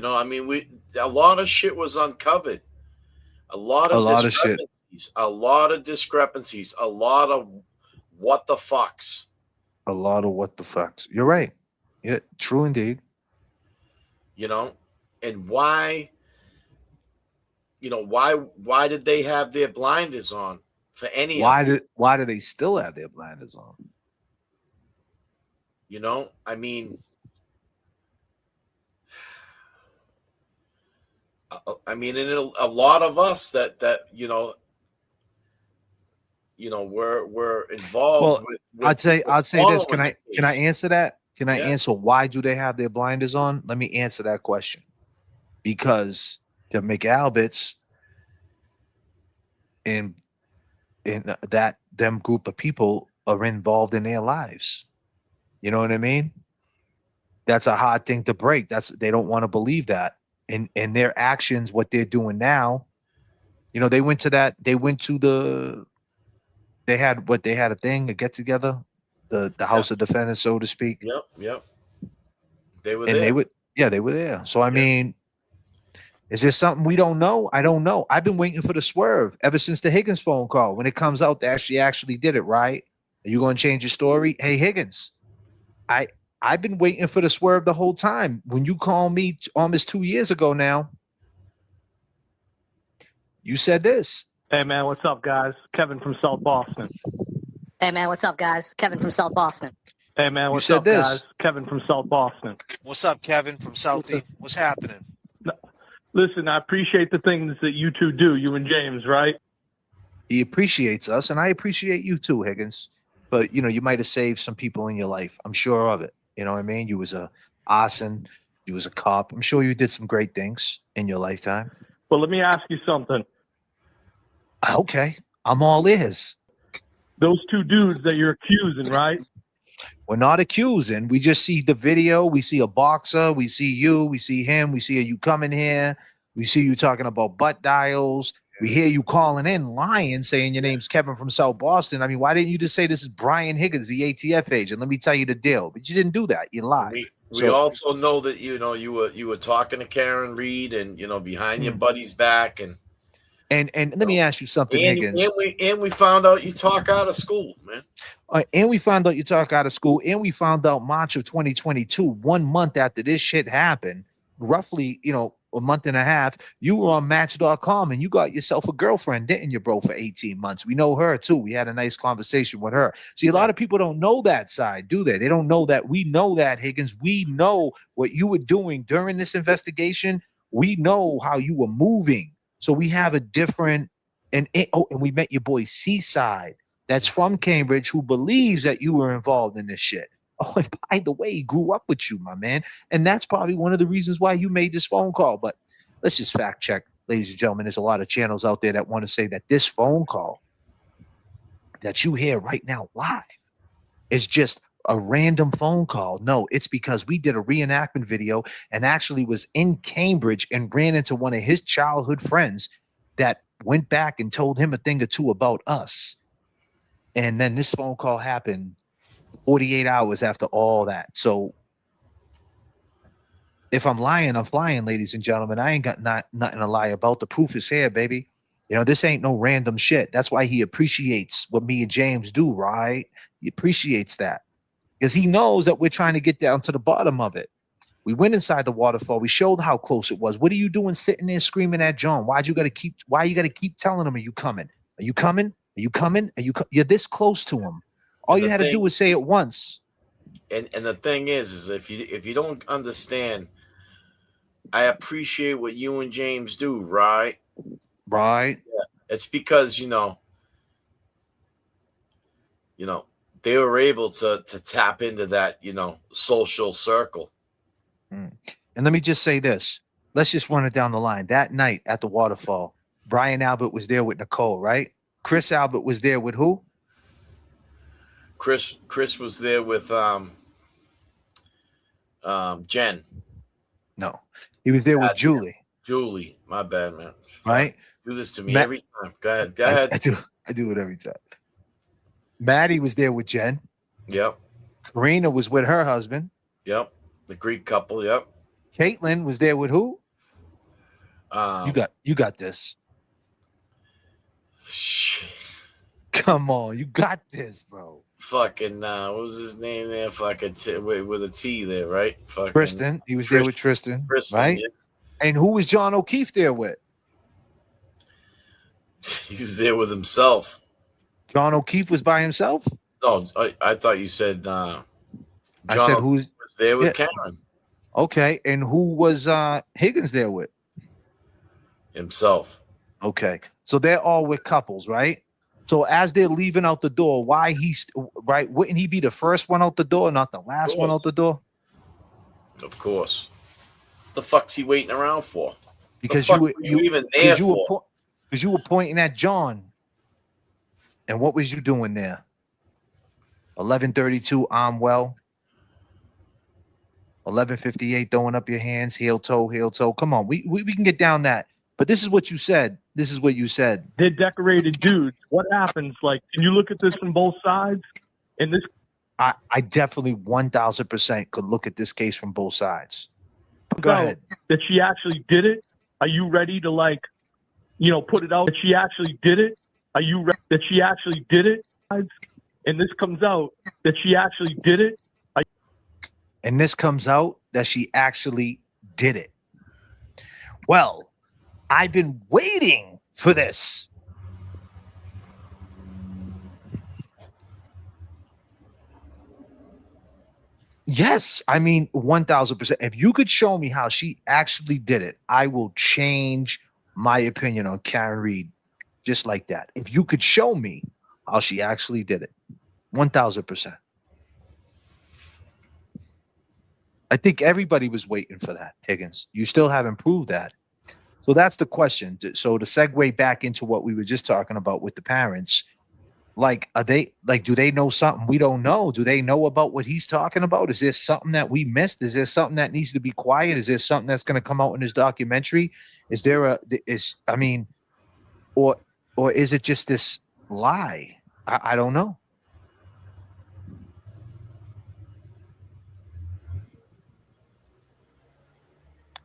I mean, a lot of shit was uncovered. A lot A of lot of shit. discrepancies. A lot of discrepancies. A lot of what the fucks. A lot of what the fucks. You're right. Yeah, true indeed. And why? Why did they have their blinders on for any of it? Why do they still have their blinders on? I mean, and a lot of us that we're involved Well, with I'd say this. Can following the I case. answer that? Can I Yeah. answer why do they have their blinders on? Let me answer that question. Because the McAlberts and that them group of people are involved in their lives. You know what I mean? That's a hard thing to break. They don't want to believe that. And their actions, what they're doing now, they went to they had a thing, a get together, the House of Defenders, so to speak. Yep. They were And there. they were there. So I mean, is there something we don't know? I don't know. I've been waiting for the swerve ever since the Higgins phone call. When it comes out that she actually did it, right? Are you going to change your story? Hey, Higgins, I've been waiting for the swerve the whole time. When you called me almost 2 years ago now, you said this. Hey, man, what's up, guys? Kevin from South Boston. Hey, man, what's up, guys? Kevin from South Boston. Hey, man, You what's said up, this. guys? Kevin from South Boston. What's up, Kevin from Southie? What's happening? Listen, I appreciate the things that you two do, you and James, right? He appreciates us, and I appreciate you too, Higgins. But you might have saved some people in your life. I'm sure of it. You know what I mean? You was a arson, you was a cop. I'm sure you did some great things in your lifetime. Well, let me ask you something. Okay, I'm all ears. Those two dudes that you're accusing, right? We're not accusing. We just see the video. We see a boxer. We see you. We see him. We see you coming here. We see you talking about butt dials. We hear you calling in, lying, saying your name's Kevin from South Boston. I mean, why didn't you just say this is Brian Higgins, the ATF agent? Let me tell you the deal. But you didn't do that. You lied. We also know that you were talking to Karen Reed, and behind your buddy's back, and let me ask you something, Higgins. And we found out you talk out of school, man. And we found out you talk out of school, and we found out March of 2022, 1 month after this shit happened, roughly, a month and a half, you were on Match.com and you got yourself a girlfriend, didn't you, bro, for 18 months? We know her too. We had a nice conversation with her. See, a lot of people don't know that side, do they? They don't know that. We know that, Higgins. We know what you were doing during this investigation. We know how you were moving. So we have a different, and we met your boy Seaside, that's from Cambridge, who believes that you were involved in this shit. Oh, and by the way, he grew up with you, my man. And that's probably one of the reasons why you made this phone call. But let's just fact check, ladies and gentlemen. There's a lot of channels out there that want to say that this phone call that you hear right now live is just a random phone call. No, it's because we did a reenactment video and actually was in Cambridge and ran into one of his childhood friends that went back and told him a thing or two about us. And then this phone call happened 48 hours after all that. So if I'm lying, I'm flying, ladies and gentlemen. I ain't got nothing to lie about. The proof is here, baby. This ain't no random shit. That's why he appreciates what me and James do, right? He appreciates that because he knows that we're trying to get down to the bottom of it. We went inside the waterfall. We showed how close it was. What are you doing sitting there screaming at John? Why you got to keep telling him, are you coming? Are you coming? Are you coming? You're this close to him. All And you the had to thing- do was say it once. And the thing is if you don't understand, I appreciate what you and James do, right? Right. It's because they were able to tap into that social circle. And let me just say this. Let's just run it down the line. That night at the waterfall, Brian Albert was there with Nicole, right? Chris Albert was there with who? Chris was there with Jen. No. He was there with God, Julie. Julie, my bad, man. Right? Do this to me Matt- every time. Go ahead. I do it every time. Maddie was there with Jen. Yep. Karina was with her husband. Yep. The Greek couple. Yep. Caitlin was there with who? Um, You got this. Come on, you got this, bro. Fucking what was his name there? Fucking with a T there, right? Fucking Tristan. He was there with Tristan. Right? Yeah. And who was John O'Keefe there with? He was there with himself. John O'Keefe was by himself? No, I thought you said John I said who's was there with Karen okay. And who was Higgins there with? himself. Okay. So they're all with couples, right? So as they're leaving out the door, why he's right? Wouldn't he be the first one out the door, not the last one out the door? Of course. What the fuck's he waiting around for? Because you even there for? Because you were pointing at John. And what was you doing there? 11:32, I'm well. 11:58, throwing up your hands, heel toe. Come on, we can get down that. But this is what you said. This is what you said. They're decorated dudes. What happens? Like, can you look at this from both sides? And this, I definitely 1,000% could look at this case from both sides. Go ahead. That she actually did it. Are you ready to put it out that she actually did it? Are you ready that she actually did it? And this comes out that she actually did it. And this comes out that she actually did it. Well, I've been waiting for this. Yes, I mean 1,000%. If you could show me how she actually did it, I will change my opinion on Karen Reed just like that. If you could show me how she actually did it, 1,000%. I think everybody was waiting for that, Higgins. You still haven't proved that. So that's the question. So to segue back into what we were just talking about with the parents, do they know something we don't know? Do they know about what he's talking about? Is there something that we missed? Is there something that needs to be quiet? Is there something that's going to come out in his documentary? Or is it just this lie? I don't know.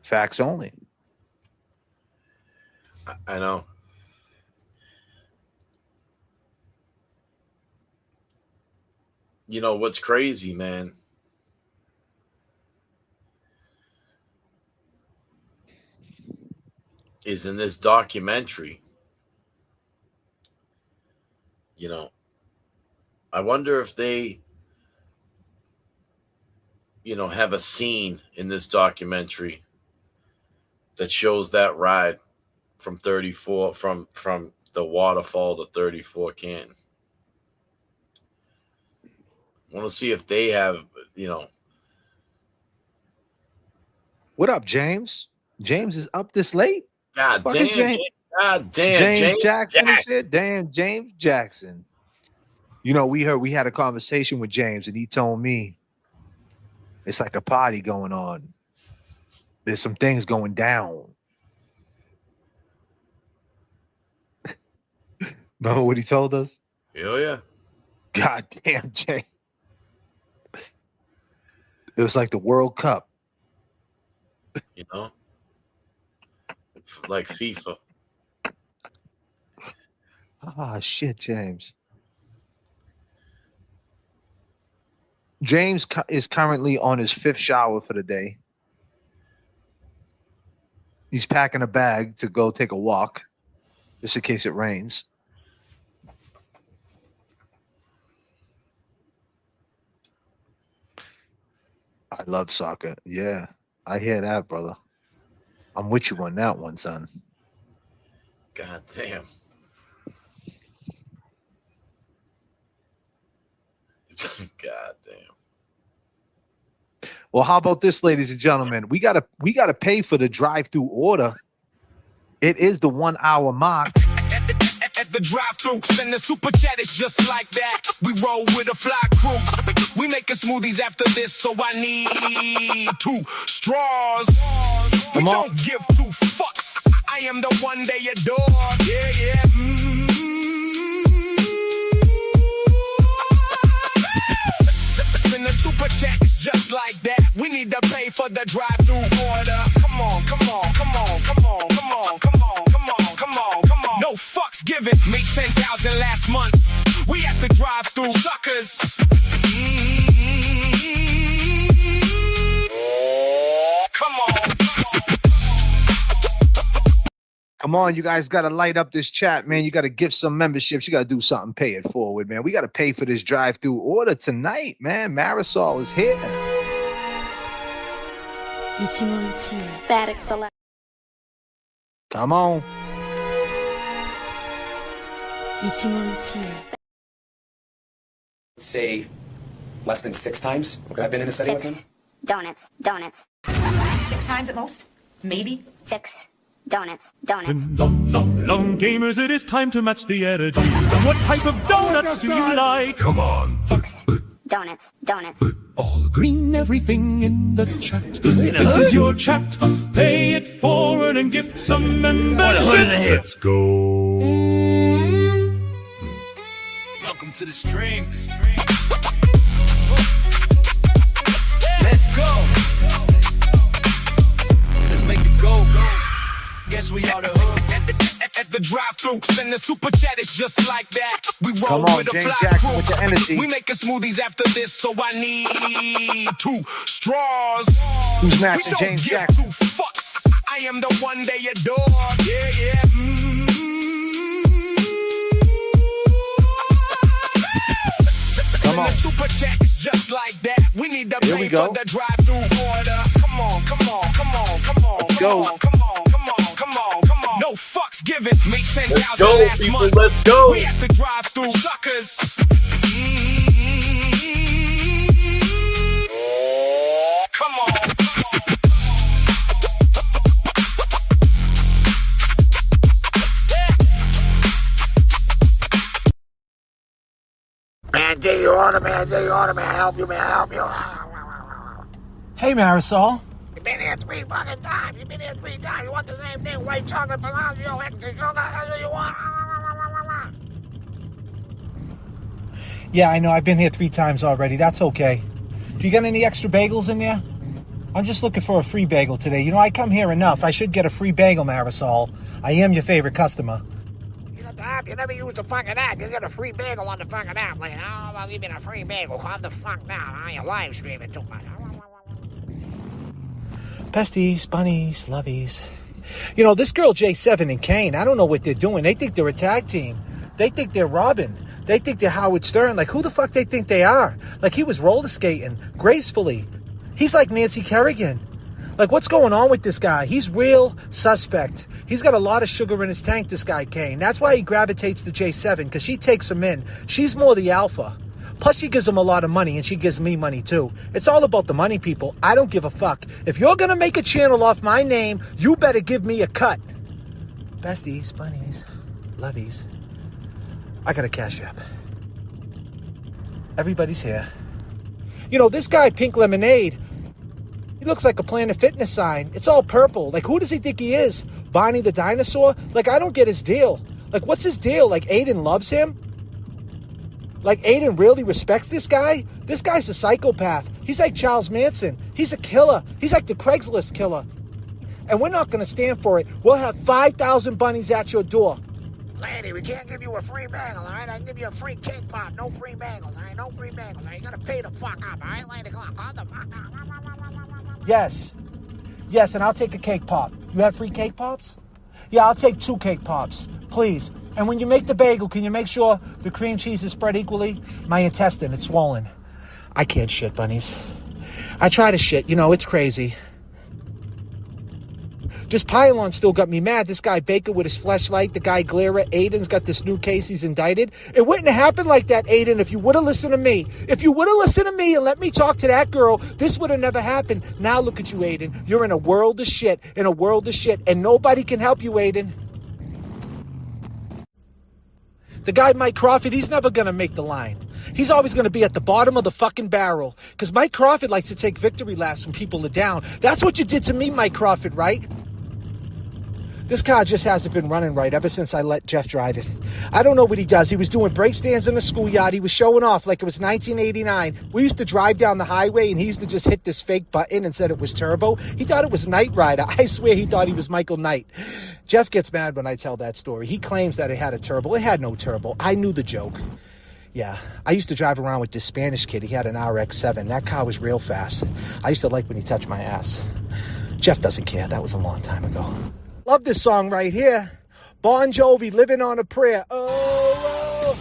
Facts only. I know. You know what's crazy, man? Is in this documentary, I wonder if they, have a scene in this documentary that shows that ride from 34 from the waterfall to 34 Canton. I want to see if they have, What up, James? James is up this late? God Fuck damn, is James? God damn, James Jackson and shit. Damn, James Jackson. We had a conversation with James, and he told me it's like a party going on. There's some things going down. Remember what he told us? Hell yeah. God damn, James. It was like the World Cup. Like FIFA. Shit, James. James is currently on his 5th shower for the day. He's packing a bag to go take a walk, just in case it rains. I love soccer. Yeah, I hear that, brother. I'm with you on that one, son. God damn. God damn. Well, how about this, ladies and gentlemen? We gotta pay for the drive-through order. It is the 1 hour mark. At the drive-thru, send the super chat, it's just like that. We roll with a fly crew. We making smoothies after this, so I need 2 straws. We don't give 2 fucks. I am the one they adore. Yeah, yeah. Send the super chat, it's just like that. We need to pay for the drive-thru order. Come on, come on, come on, come on, come on, come on, come on, come on, come on. No fucks given. Made 10,000 last month. We at the drive-thru suckers. Come on. Come on, you guys got to light up this chat, man. You got to give some memberships. You got to do something, pay it forward, man. We got to pay for this drive-through order tonight, man. Marisol is here. Static select. Come on. Say less than 6 times. Okay, I've been in a setting with him. Donuts. 6 times at most? Maybe? 6 donuts. Long gamers, it is time to match the energy. What type of donuts do you like? Come on. Donuts. All green, everything in the chat. This is your chat. Pay it forward and gift some memberships. Let's go. Welcome to the stream. Let's go. Let's make it go. Guess we are the hood. At the drive-thru, send the super chat, it's just like that. We roll with a James fly Jackson crew. with the energy. We making smoothies after this, so I need 2 straws. Who's matching we don't James give Jackson? 2 fucks. I am the one they adore. Yeah, yeah. Come on. The super chat, it's just like that. We need to Here we pay go. for the drive-thru order. Come on, come on, come on, come on, Let's come go. on, come on, come on, come on, come on. No fucks given. Made 10,000 Let's go, last people, month. let's go. We at the drive-thru suckers. Come on. Man, do you order, man? Do you order, man? I help you, man? I help you. Hey, Marisol. You've been here 3 fucking times. You've been here 3 times. You want the same thing? White chocolate, Palazzo, extra sugar. That's what you want. Yeah, I know. I've been here 3 times already. That's okay. Do you got any extra bagels in there? I'm just looking for a free bagel today. You know, I come here enough. I should get a free bagel, Marisol. I am your favorite customer. You know the app? You never use the fucking app. You get a free bagel on the fucking app. Like, oh, I'll give you a free bagel. Calm the fuck down. Huh? You're live streaming too much. Besties, bunnies, lovies. You know, this girl J7 and Kane, I don't know what they're doing. They think they're a tag team. They think they're Robin. They think they're Howard Stern. Like, who the fuck they think they are? Like, he was roller skating gracefully. He's like Nancy Kerrigan. Like, what's going on with this guy? He's real suspect. He's got a lot of sugar in his tank, this guy Kane. That's why he gravitates to J7, because she takes him in. She's more the alpha. Plus, she gives him a lot of money, and she gives me money, too. It's all about the money, people. I don't give a fuck. If you're going to make a channel off my name, you better give me a cut. Besties, bunnies, lovies. I got a cash app. Everybody's here. You know, this guy, Pink Lemonade, he looks like a Planet Fitness sign. It's all purple. Like, who does he think he is? Barney the dinosaur? Like, I don't get his deal. Like, what's his deal? Like, Aiden loves him? Like, Aiden really respects this guy? This guy's a psychopath. He's like Charles Manson. He's a killer. He's like the Craigslist killer. And we're not going to stand for it. We'll have 5,000 bunnies at your door. Lady, we can't give you a free bagel, all right? I can give you a free cake pop. No free bagels, all right? No free bagels, all right? You got to pay the fuck up, all right, lady? Come on, calm the fuck up. Yes. Yes, and I'll take a cake pop. You have free cake pops? Yeah, I'll take 2 cake pops, please. And when you make the bagel, can you make sure the cream cheese is spread equally? My intestine, it's swollen. I can't shit, bunnies. I try to shit, you know, it's crazy. This pylon still got me mad. This guy Baker with his fleshlight, the guy Glera, Aiden's got this new case he's indicted. It wouldn't have happened like that, Aiden, if you would have listened to me. If you would have listened to me and let me talk to that girl, this would have never happened. Now look at you, Aiden. You're in a world of shit, and nobody can help you, Aiden. The guy Mike Crawford, he's never going to make the line. He's always going to be at the bottom of the fucking barrel. Because Mike Crawford likes to take victory laps when people are down. That's what you did to me, Mike Crawford, right? This car just hasn't been running right ever since I let Jeff drive it. I don't know what he does. He was doing brake stands in the schoolyard. He was showing off like it was 1989. We used to drive down the highway and he used to just hit this fake button and said it was turbo. He thought it was Knight Rider. I swear he thought he was Michael Knight. Jeff gets mad when I tell that story. He claims that it had a turbo. It had no turbo. I knew the joke. Yeah, I used to drive around with this Spanish kid. He had an RX-7. That car was real fast. I used to like when he touched my ass. Jeff doesn't care. That was a long time ago. Love this song right here. Bon Jovi, Living on a Prayer. Oh,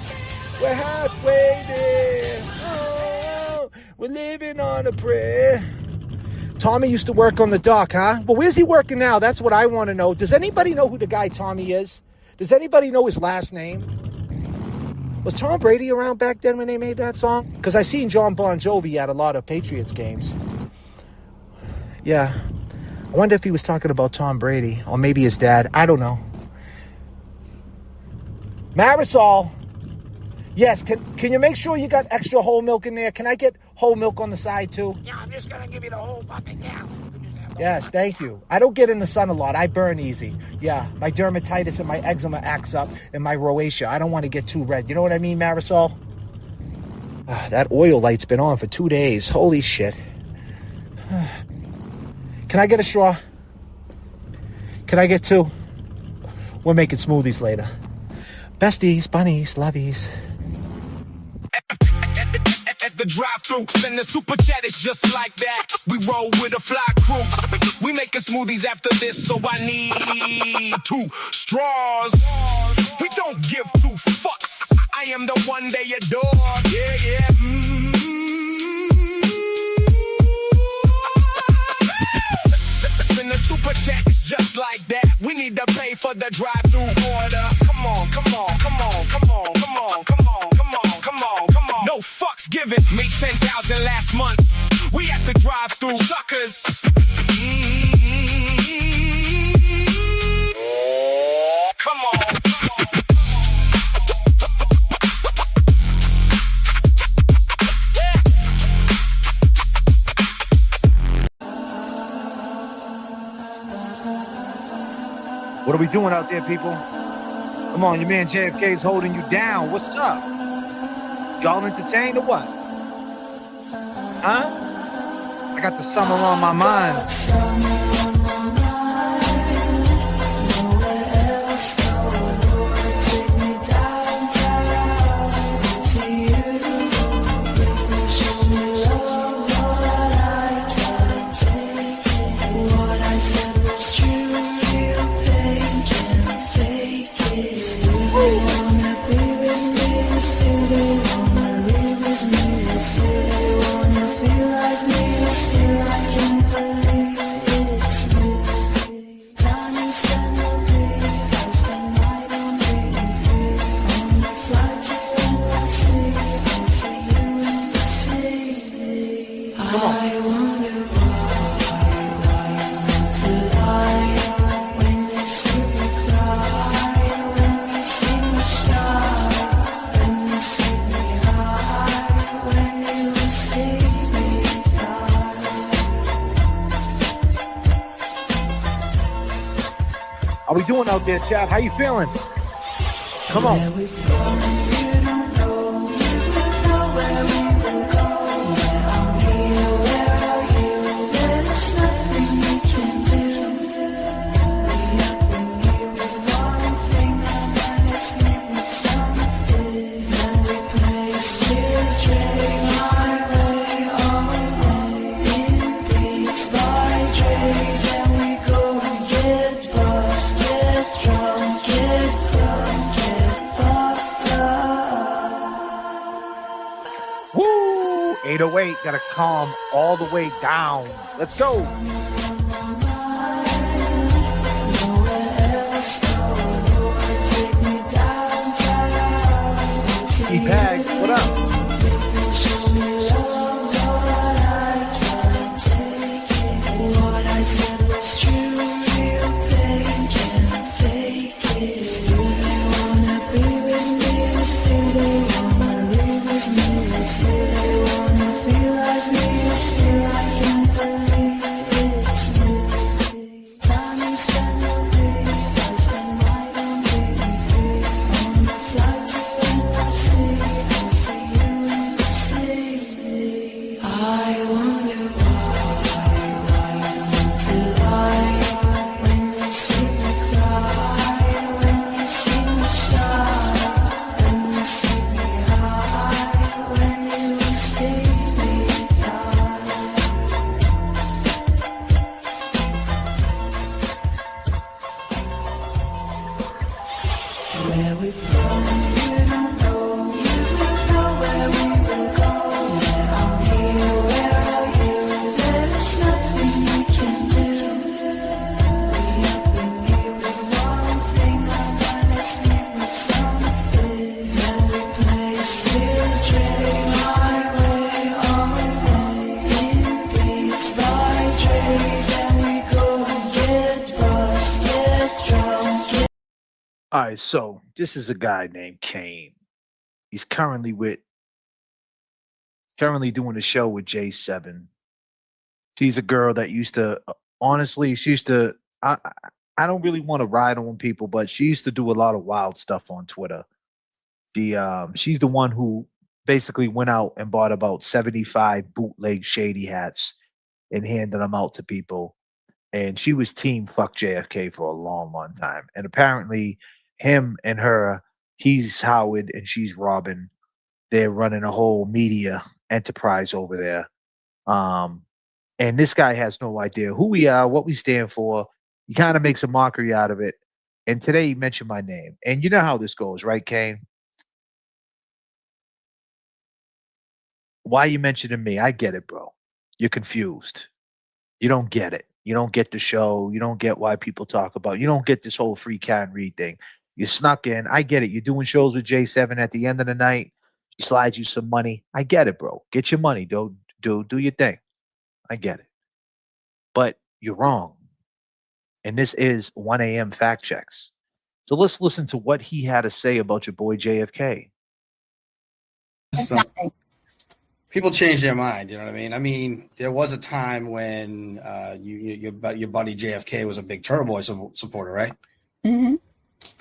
we're halfway there. Oh, we're living on a prayer. Tommy used to work on the dock, huh? Well, where's he working now? That's what I want to know. Does anybody know who the guy Tommy is? Does anybody know his last name? Was Tom Brady around back then when they made that song? Because I seen John Bon Jovi at a lot of Patriots games. Yeah. I wonder if he was talking about Tom Brady or maybe his dad. I don't know. Marisol. Yes, can you make sure you got extra whole milk in there? Can I get whole milk on the side too? Yeah, I'm just going to give you the whole fucking gallon. Yes, thank you. I don't get in the sun a lot. I burn easy. Yeah, my dermatitis and my eczema acts up and my rosacea. I don't want to get too red. You know what I mean, Marisol? That oil light's been on for 2 days. Holy shit. Can I get a straw? Can I get 2? We're making smoothies later. Besties, bunnies, lovies. At the drive-thru, send the super chat, it's just like that. We roll with a fly crew. We making smoothies after this, so I need 2 straws. We don't give 2 fucks. I am the one they adore. Yeah, yeah. Send the super chat, it's just like that. We need to pay for the drive-thru order. Come on, come on, come on, come on, come on, come on, come on, come on, come on. No fucks given. Made 10,000 last month. We at the drive-thru, suckers. Come on. What are we doing out there, people? Come on, your man J.F.K is holding you down. What's up? Y'all entertained or what? Huh? I got the summer on my mind. How we doing out there, chat? How you feeling? Come on. 808, gotta calm all the way down. Let's go. E-Pag, what up? All right, so this is a guy named Kane. He's currently doing a show with J7. She's a girl that used to, honestly, she used to, I don't really want to ride on people, but she used to do a lot of wild stuff on Twitter. She's the one who basically went out and bought about 75 bootleg shady hats and handed them out to people. And she was team fuck JFK for a long, long time. And apparently him and her, he's Howard and she's Robin. They're running a whole media enterprise over there. And this guy has no idea who we are, what we stand for. He kind of makes a mockery out of it. And today he mentioned my name. And you know how this goes, right, Kane? Why you mentioning me? I get it, bro. You're confused. You don't get it. You don't get the show. You don't get why people talk about. You don't get this whole free can read thing. You snuck in. I get it. You're doing shows with J7 at the end of the night. He slides you some money. I get it, bro. Get your money, dude. Do your thing. I get it. But you're wrong. And this is 1 a.m. fact checks. So let's listen to what he had to say about your boy JFK. People change their mind, you know what I mean? I mean, there was a time when your buddy JFK was a big Turbo Boy supporter, right? Mm-hmm.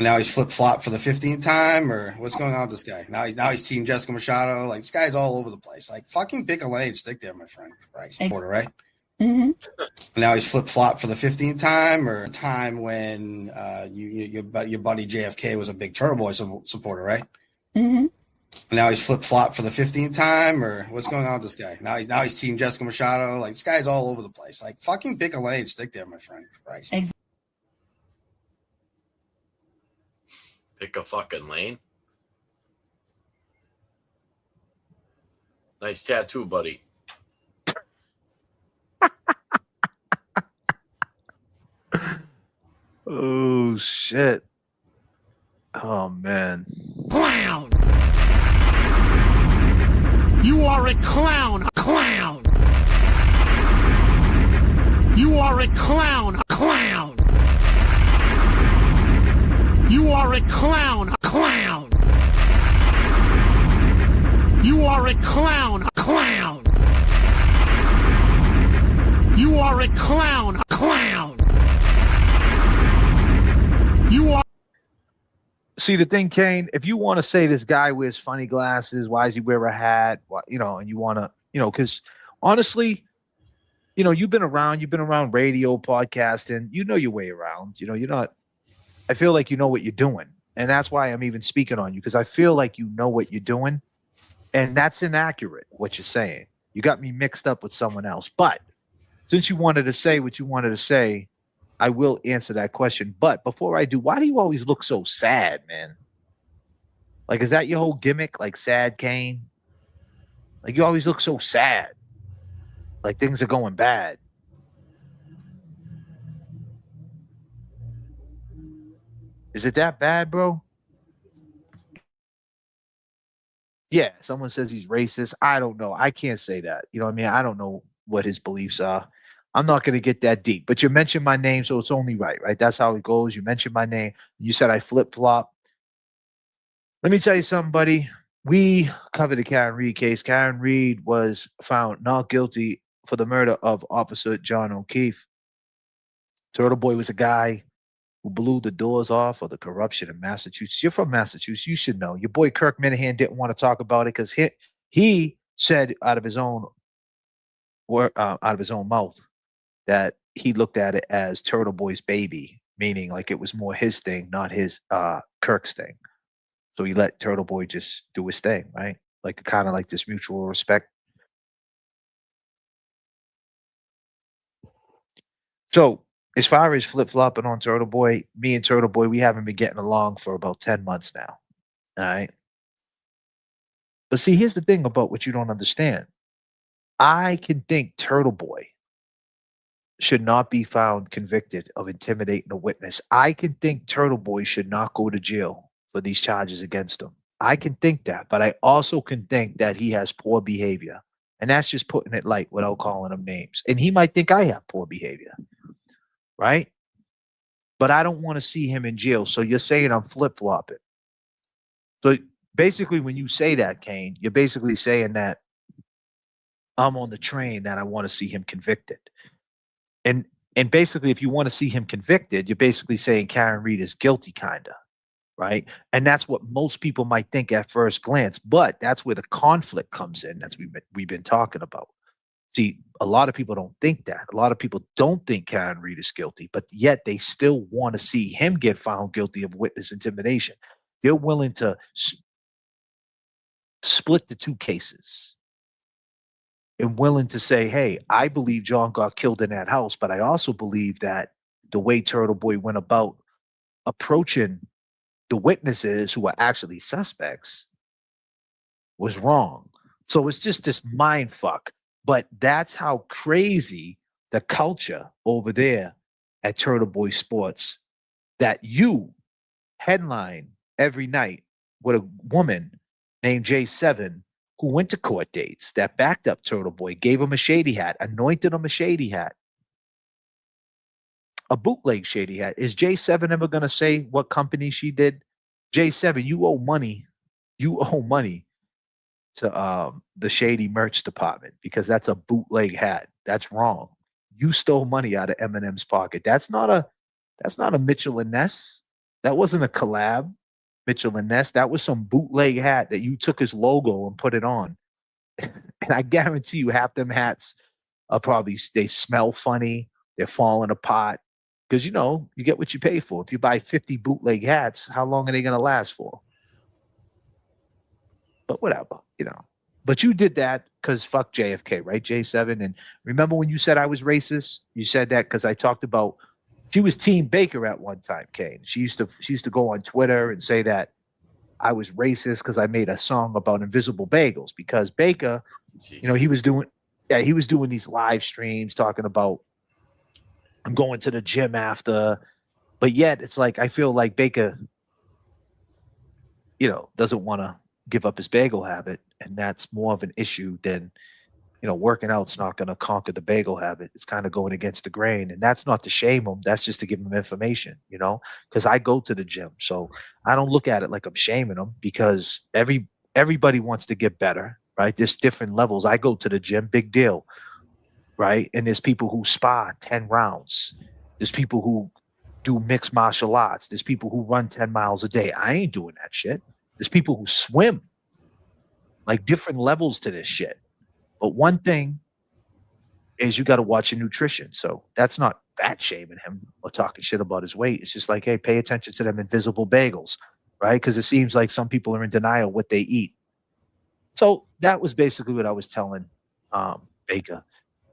Now he's flip-flop for the 15th time, or what's going on with this guy? Now he's Team Jessica Machado. Like, this guy's all over the place. Like, fucking pick a lane, stick there, my friend. Right? Supporter, right? Mm-hmm. Now he's flip-flop for the 15th time, or a time when your buddy JFK was a big Turbo Boy supporter, right? Mm-hmm. Now he's flip-flop for the 15th time, or what's going on with this guy? Now he's Team Jessica Machado. Like, this guy's all over the place. Like, fucking pick a lane, stick there, my friend. Right? Exactly. Pick a fucking lane. Nice tattoo, buddy. Oh, shit. Oh, man. Clown! You are a clown! A clown! You are a clown! A clown! You are a clown! A clown! You are a clown! A clown! You are a clown! A clown! You are. See, the thing, Kane, if you want to say this guy wears funny glasses, why does he wear a hat? Why, and you want to, because honestly, you've been around radio, podcasting, you know your way around. You're not, I feel like you know what you're doing. And that's why I'm even speaking on you, because I feel like you know what you're doing. And that's inaccurate, what you're saying. You got me mixed up with someone else. But since you wanted to say what you wanted to say, I will answer that question. But before I do, why do you always look so sad, man? Like, is that your whole gimmick? Like, sad Kane? Like you always look so sad. Like things are going bad. Is it that bad, bro? Yeah, someone says he's racist. I don't know. I can't say that. You know what I mean? I don't know what his beliefs are. I'm not going to get that deep. But you mentioned my name, so it's only right, right? That's how it goes. You mentioned my name. You said I flip flop. Let me tell you something, buddy. We covered the Karen Reed case. Karen Reed was found not guilty for the murder of Officer John O'Keefe. Turtle Boy was a guy who blew the doors off of the corruption in Massachusetts. You're from Massachusetts. You should know. Your boy Kirk Minahan didn't want to talk about it because he said out of his own mouth that he looked at it as Turtle Boy's baby, meaning like it was more his thing, not his Kirk's thing. So he let Turtle Boy just do his thing, right? Like kind of like this mutual respect. So as far as flip flopping on Turtle Boy, me and Turtle Boy, we haven't been getting along for about 10 months now. All right. But see, here's the thing about what you don't understand. I can think Turtle Boy should not be found convicted of intimidating a witness. I can think Turtle Boy should not go to jail for these charges against him. I can think that, but I also can think that he has poor behavior. And that's just putting it light without calling him names. And he might think I have poor behavior, right? But I don't want to see him in jail. So you're saying I'm flip flopping. So basically, when you say that, Kane, you're basically saying that I'm on the train that I want to see him convicted. And basically, if you want to see him convicted, you're basically saying Karen Reed is guilty, kind of, right? And that's what most people might think at first glance. But that's where the conflict comes in. That's what we've been talking about. See, a lot of people don't think that. A lot of people don't think Karen Reed is guilty, but yet they still want to see him get found guilty of witness intimidation. They're willing to split the two cases and willing to say, hey, I believe John got killed in that house, but I also believe that the way Turtle Boy went about approaching the witnesses who are actually suspects was wrong. So it's just this mind fuck. But that's how crazy the culture over there at Turtle Boy Sports that you headline every night with a woman named J7 who went to court dates that backed up Turtle Boy, gave him a shady hat, anointed him a shady hat, a bootleg shady hat. Is J7 ever going to say what company she did? J7, you owe money. You owe money to the shady merch department because that's a bootleg hat. That's wrong. You stole money out of Eminem's pocket. That's not a Mitchell and Ness. That wasn't a collab. Mitchell and Ness. That was some bootleg hat that you took his logo and put it on. And I guarantee you half them hats are probably, they smell funny. They're falling apart. Because, you know, you get what you pay for. If you buy 50 bootleg hats, how long are they going to last for? But whatever, you know. But you did that because fuck JFK, right? J7. And remember when you said I was racist? You said that because I talked about, she was Team Baker at one time, Kane. She used to go on Twitter and say that I was racist because I made a song about invisible bagels because Baker, you know, he was doing these live streams talking about I'm going to the gym after, but yet it's like I feel like Baker, you know, doesn't want to give up his bagel habit, and that's more of an issue than, you know, working out's not going to conquer the bagel habit. It's kind of going against the grain, and that's not to shame him. That's just to give him information, you know, because I go to the gym, so I don't look at it like I'm shaming him because everybody wants to get better, right? There's different levels. I go to the gym, big deal, right? And there's people who spar 10 rounds. There's people who do mixed martial arts. There's people who run 10 miles a day. I ain't doing that shit. There's people who swim, like different levels to this shit. But one thing is you got to watch your nutrition. So that's not fat shaming him or talking shit about his weight. It's just like, hey, pay attention to them invisible bagels, right? Because it seems like some people are in denial what they eat. So that was basically what I was telling Baker.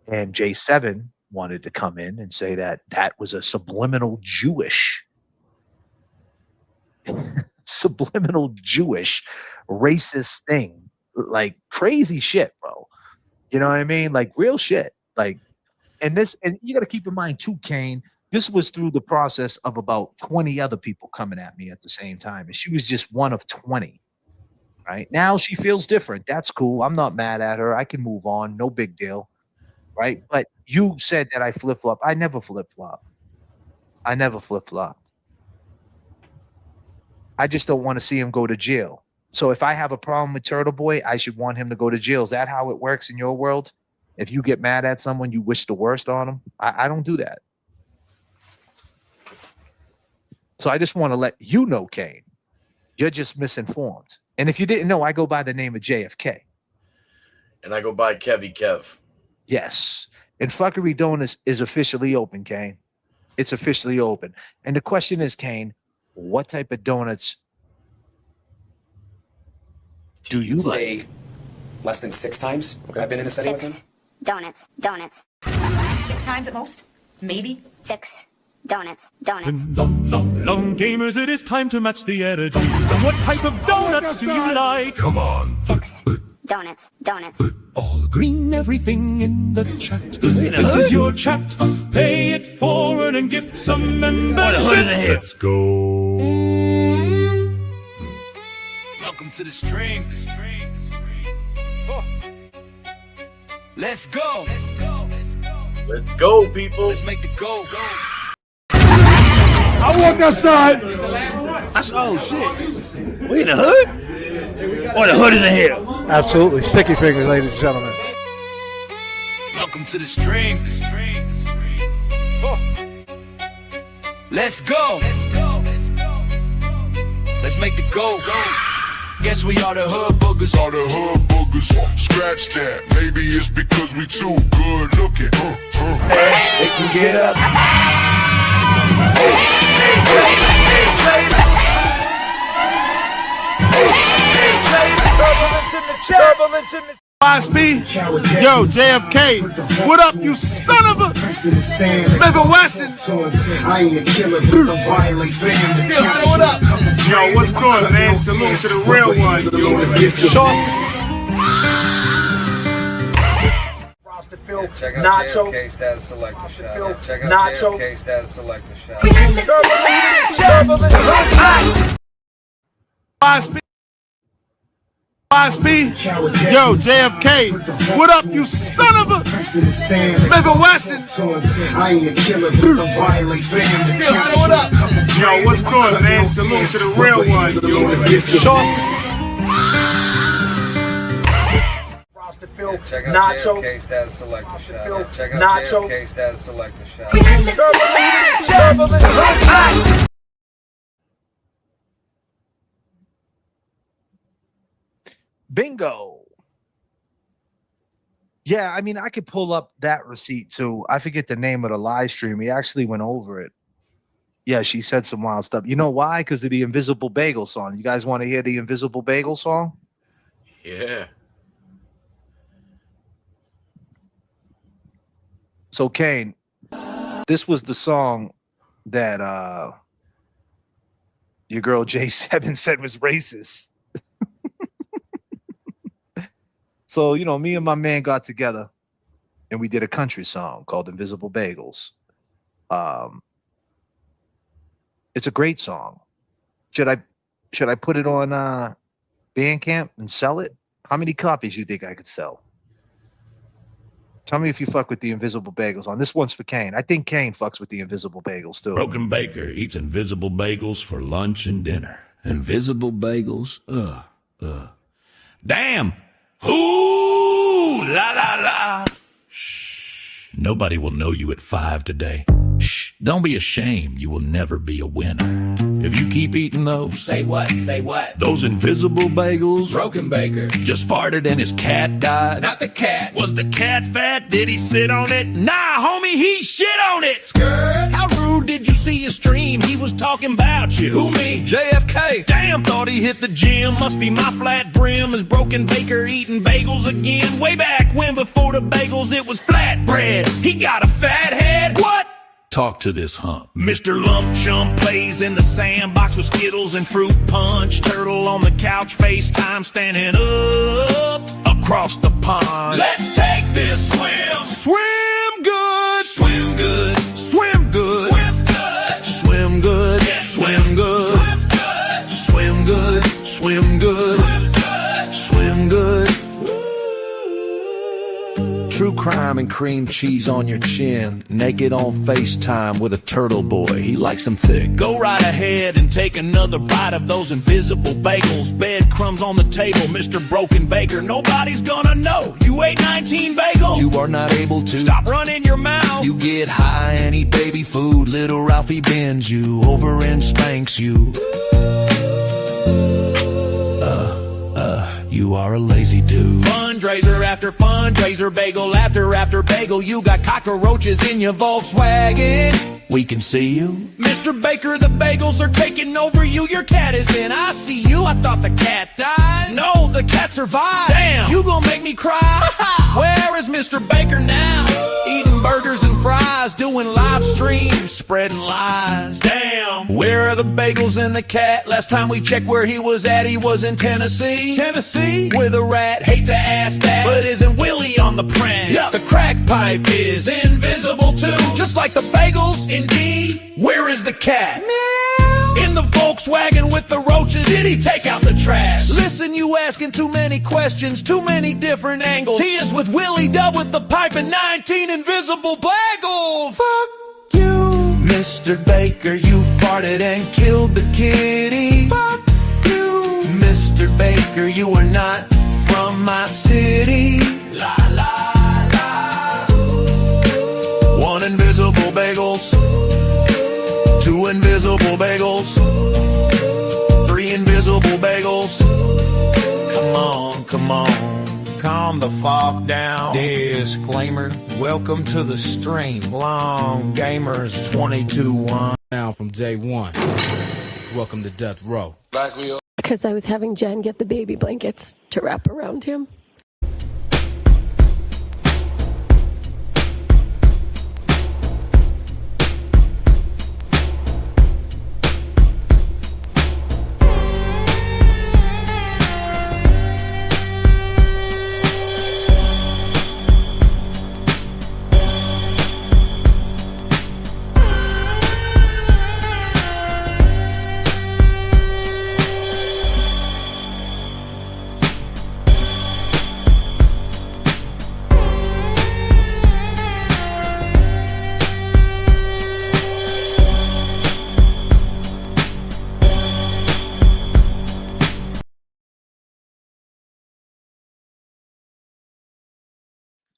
And J7 wanted to come in and say that that was a subliminal Jewish racist thing like crazy shit, bro. You know what I mean? Like real shit. Like, and you got to keep in mind too, Kane. This was through the process of about 20 other people coming at me at the same time, and she was just one of 20. Right now, she feels different. That's cool. I'm not mad at her. I can move on. No big deal. Right? But you said that I flip flop. I never flip flop. I never flip flopped. I just don't want to see him go to jail. So if I have a problem with Turtle Boy, I should want him to go to jail. Is that how it works in your world? If you get mad at someone, you wish the worst on them? I don't do that. So I just want to let you know, Kane, you're just misinformed. And if you didn't know, I go by the name of J.F.K. And I go by Kevy Kev. Yes. And Fuckery Donuts is officially open, Kane. It's officially open. And the question is, Kane, what type of donuts do you say like? Less than 6 times I've been in a setting with him? Donuts. 6 times at most? Maybe? 6 donuts. Long gamers, it is time to match the energy. What type of donuts do you like? Come on. 6 donuts. All green, everything in the chat. This is your chat. Pay it forward and gift some membership. Let's go. Welcome to the stream. Let's go. Let's go, people. Let's make the go. I want that side. Oh shit. We in the hood? Or the hood is in here? Absolutely. Sticky fingers, ladies and gentlemen. Welcome to the stream. Let's go. Let's make the go. Guess we are the hood boogers. Scratch that. Maybe it's because we too good looking. They can get up. Turbulence in the Yo, J.F.K. What up, you son of a Smith & Wesson? I ain't a killer, but a violent fan. What up? Yo, what's good, man? Salute to the real one. Check out J.F.K. status selector shot. Check out J.F.K. status selector shot. Yo, J.F.K. What up, you son of a Smith & Wesson? I ain't a killer, but a violent fan. What up? Yo, what's good, man? Salute to the real one. Check out J.F.K. status selector shot. Check out J.F.K. status selector shot. Bingo. Yeah, I mean, I could pull up that receipt too. I forget the name of the live stream. We actually went over it. Yeah, she said some wild stuff. You know why? Because of the Invisible Bagel song. You guys want to hear the Invisible Bagel song? Yeah. So, Kane, this was the song that your girl J7 said was racist. So, you know, me and my man got together and we did a country song called Invisible Bagels. It's a great song. Should I put it on Bandcamp and sell it? How many copies do you think I could sell? Tell me if you fuck with the Invisible Bagels on. This one's for Kane. I think Kane fucks with the Invisible Bagels too. Broken Baker eats invisible bagels for lunch and dinner. Invisible bagels? Damn! Ooh, la la la. Shh. Nobody will know you at 5 today. Shh. Don't be ashamed. You will never be a winner. If you keep eating those. Say what? Say what? Those invisible bagels. Broken Baker Just farted and his cat died. Not the cat. Was the cat fat? Did he sit on it? Nah, homie, he shit on it. Skirt. How rude did you see his stream? He was talking about you. Who, me? J.F.K. Damn, thought he hit the gym. Must be my flat brim. Is Broken Baker eating bagels again? Way back when before the bagels it was flatbread. He got a fat head. What? Talk to this hump. Mr. Lump Chump plays in the sandbox with Skittles and fruit punch. Turtle on the couch, FaceTime standing up across the pond. Let's take this swim. Swim good. Swim good. Swim good. Swim good. Swim good. Swim good. Swim good. Swim good. Swim good. True crime and cream cheese on your chin. Naked on FaceTime with a turtle boy. He likes them thick. Go right ahead and take another bite of those invisible bagels. Breadcrumbs on the table, Mr. Broken Baker. Nobody's gonna know you ate 19 bagels. You are not able to stop running your mouth. You get high and eat baby food. Little Ralphie bends you over and spanks you. You are a lazy dude. Fundraiser after fundraiser, bagel after bagel. You got cockroaches in your Volkswagen. We can see you. Mr. Baker, the bagels are taking over you. Your cat is in. I see you. I thought the cat died. No, the cat survived. Damn, you gonna make me cry. Where is Mr. Baker now? Eating burgers and fries, doing live streams, spreading lies. Damn, where are the bagels and the cat? Last time we checked where he was at, he was in Tennessee. Tennessee? With a rat, hate to ask that, but isn't Willie on the print? Yeah. The crack pipe is invisible too, just like the bagels, indeed. Where is the cat? In the Volkswagen with the roaches, did he take out the trash? Listen, you asking too many questions, too many different angles. He is with Willie Dub with the pipe and 19 invisible bagels. Fuck you, Mr. Baker, you farted and killed the kitty. Fuck you, Mr. Baker, you are not from my city. La la la. One invisible bagels. Two invisible bagels. Three invisible bagels. Come on, calm the fog down. Disclaimer, welcome to the stream. Long Gamers 22-1. Now from day one, welcome to Death Row. Because I was having Jen get the baby blankets to wrap around him.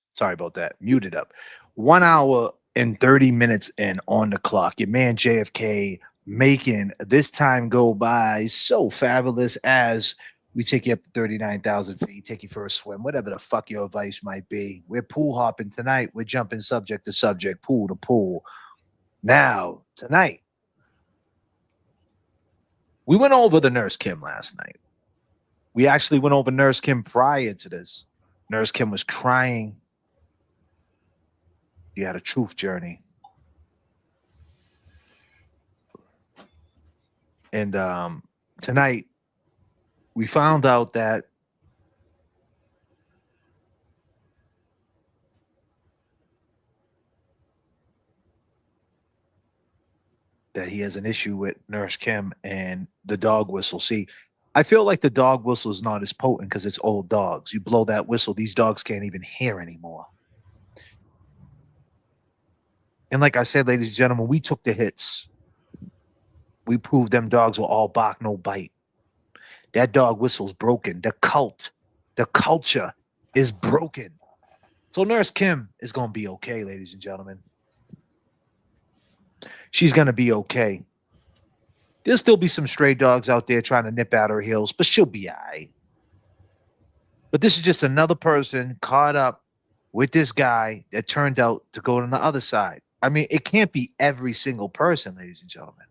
Sorry about that. Muted up. 1 hour and 30 minutes in on the clock. Your man JFK making this time go by so fabulous as we take you up to 39,000 feet, take you for a swim, whatever the fuck your advice might be. We're pool hopping tonight. We're jumping subject to subject, pool to pool. Now, tonight, we went over the Nurse Kim last night. We actually went over Nurse Kim prior to this. Nurse Kim was crying. You had a truth journey. And tonight, we found out that he has an issue with Nurse Kim and the dog whistle. See, I feel like the dog whistle is not as potent because it's old dogs. You blow that whistle, these dogs can't even hear anymore. And like I said, ladies and gentlemen, we took the hits. We proved them dogs were all bark, no bite. That dog whistle's broken. The culture is broken. So Nurse Kim is going to be okay, ladies and gentlemen. She's going to be okay. There'll still be some stray dogs out there trying to nip at her heels, but she'll be all right. But this is just another person caught up with this guy that turned out to go on the other side. I mean, it can't be every single person, ladies and gentlemen.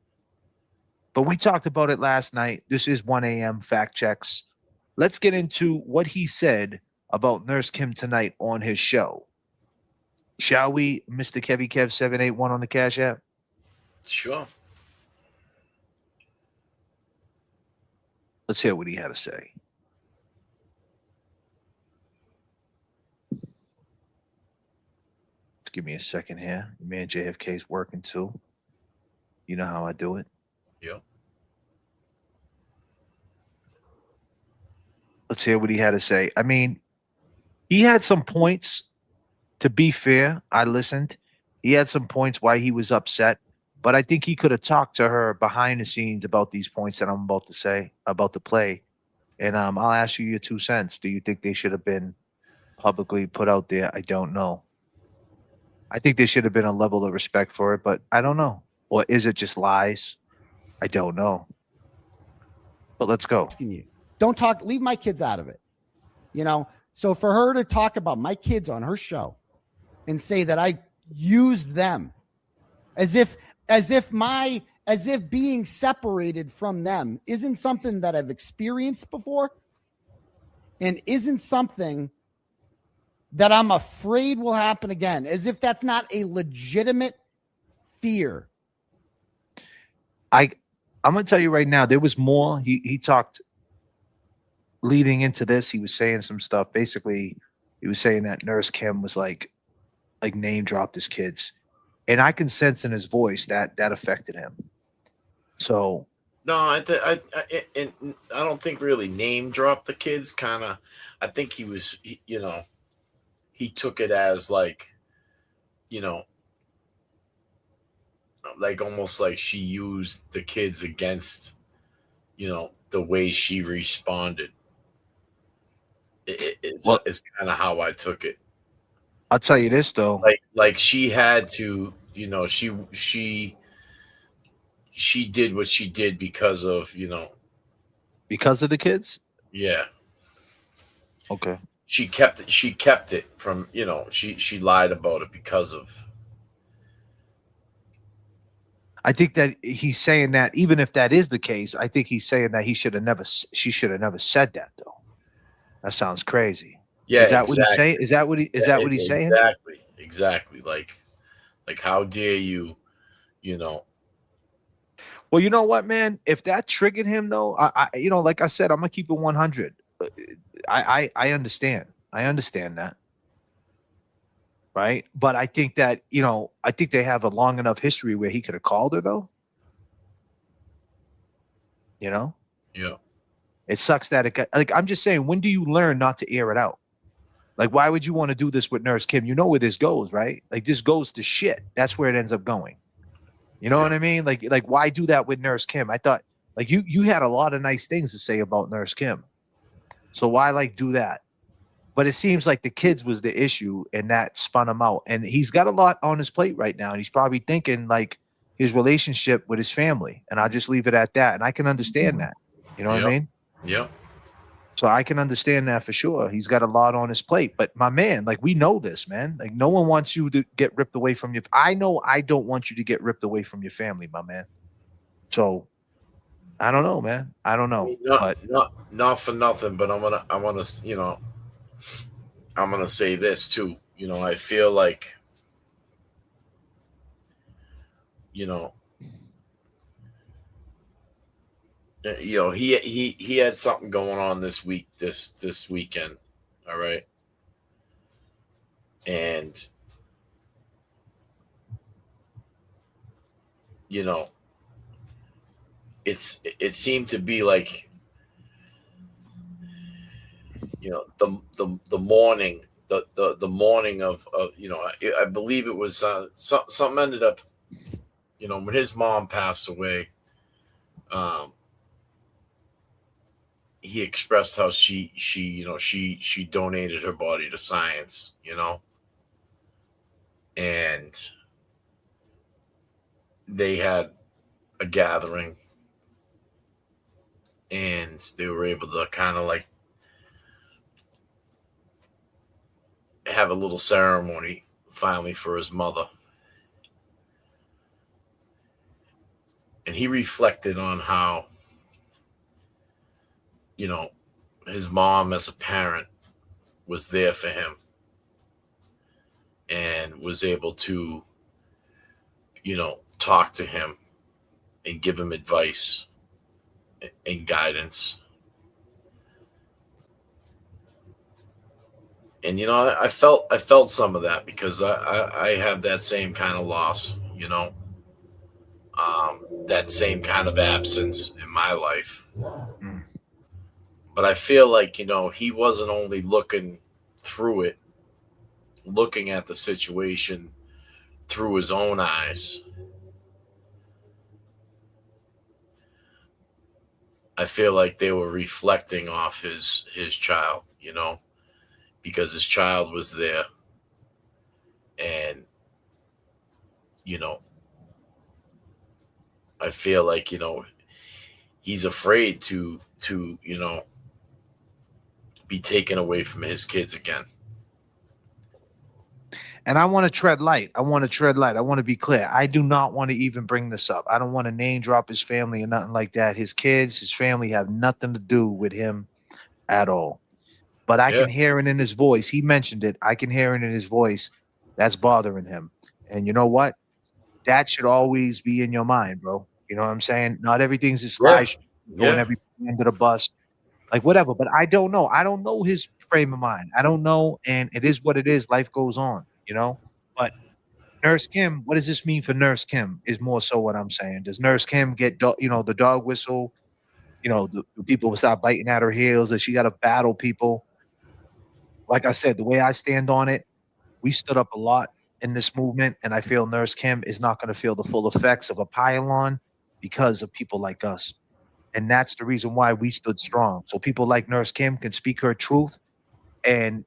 But we talked about it last night. This is 1 a.m. fact checks. Let's get into what he said about Nurse Kim tonight on his show. Shall we, Mr. Kevy Kev 781 on the Cash App? Sure. Let's hear what he had to say. Just give me a second here. Man, JFK's working too. You know how I do it. Yeah. Let's hear what he had to say. I mean, he had some points. To be fair, I listened. He had some points why he was upset, but I think he could have talked to her behind the scenes about these points that I'm about to say about the play. And I'll ask you your 2 cents. Do you think they should have been publicly put out there? I don't know. I think there should have been a level of respect for it, but I don't know. Or is it just lies? I don't know. But let's go. Asking you, don't talk. Leave my kids out of it. You know. So for her to talk about my kids on her show and say that I used them as if being separated from them isn't something that I've experienced before and isn't something that I'm afraid will happen again, as if that's not a legitimate fear. I'm going to tell you right now, there was more. He talked leading into this. He was saying some stuff. Basically, he was saying that Nurse Kim was like name dropped his kids. And I can sense in his voice that affected him. So no, I don't think really name dropped the kids. Kind of, I think he was, you know, he took it as like, you know, like almost like she used the kids against, you know, the way she responded. It's kind of how I took it. I'll tell you this though, like she had to, you know, she did what she did because of, you know, because of the kids. Yeah. Okay. She kept it from, you know, she lied about it because of. I think that he's saying that even if that is the case, I think he's saying that she should have never said that though. That sounds crazy. Yeah, is that exactly. what he's saying? Is that what he's saying? Exactly. Like how dare you, you know? Well, you know what, man? If that triggered him, though, I you know, like I said, I'm gonna keep it 100. I understand. I understand that, right? But I think that, you know, I think they have a long enough history where he could have called her, though. You know? Yeah. It sucks that it got, like, I'm just saying, when do you learn not to air it out? Like, why would you want to do this with Nurse Kim? You know where this goes, right? Like, this goes to shit. That's where it ends up going. You know what I mean? Like, why do that with Nurse Kim? I thought, like, you had a lot of nice things to say about Nurse Kim. So why, like, do that? But it seems like the kids was the issue, and that spun him out. And he's got a lot on his plate right now, and he's probably thinking, like, his relationship with his family. And I'll just leave it at that. And I can understand that. You know what I mean? Yeah. So I can understand that for sure. He's got a lot on his plate. But my man, like, we know this, man. Like, no one wants you to get ripped away from your. I know I don't want you to get ripped away from your family, my man. So I don't know, man. I don't know. Not for nothing, but I wanna, you know, I'm gonna say this too. You know, I feel like, you know, he had something going on this weekend. All right. And, you know, it seemed to be like, you know, the morning, the morning of, you know, I believe it was something ended up, you know, when his mom passed away. He expressed how she you know, she donated her body to science, you know, and they had a gathering, and they were able to kind of like have a little ceremony finally for his mother. And he reflected on how, you know, his mom as a parent was there for him. and was able to, talk to him and give him advice and guidance. And I felt some of that because I have that same kind of loss, that same kind of absence in my life. But I feel like, he wasn't only looking through it, looking at the situation through his own eyes. I feel like they were reflecting off his child, because his child was there, and I feel like he's afraid to be taken away from his kids again. And I want to tread light. I want to be clear. I do not want to even bring this up. I don't want to name drop his family or nothing like that. His kids, his family have nothing to do with him at all. But I can hear it in his voice. He mentioned it. I can hear it in his voice. That's bothering him. And you know what? That should always be in your mind, bro. You know what I'm saying? Not everything's just live going every end of the bus, like whatever. But I don't know. I don't know his frame of mind. I don't know. And it is what it is. Life goes on, But Nurse Kim, what does this mean for Nurse Kim? Is more so what I'm saying. Does Nurse Kim get, the dog whistle? The people will stop biting at her heels. That she got to battle people. Like I said, the way I stand on it, we stood up a lot in this movement, and I feel Nurse Kim is not going to feel the full effects of a pile-on because of people like us. And that's the reason why we stood strong. So people like Nurse Kim can speak her truth, and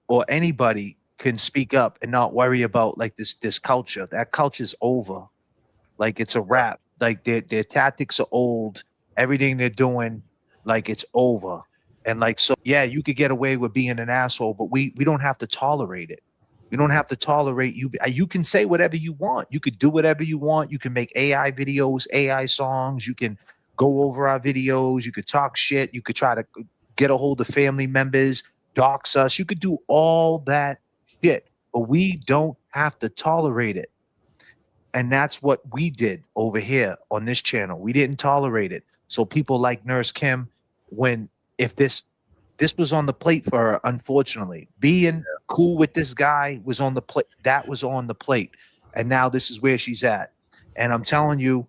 or anybody can speak up and not worry about like this culture. That culture's over. Like it's a wrap. Like their tactics are old. Everything they're doing, like it's over. And like so, yeah, you could get away with being an asshole, but we don't have to tolerate it. We don't have to tolerate you. You can say whatever you want. You could do whatever you want. You can make AI videos, AI songs. You can go over our videos. You could talk shit. You could try to get a hold of family members, dox us. You could do all that shit, but we don't have to tolerate it. And that's what we did over here on this channel. We didn't tolerate it. So people like Nurse Kim, if this was on the plate for her, unfortunately, being cool with this guy was on the plate. That was on the plate. And now this is where she's at. And I'm telling you,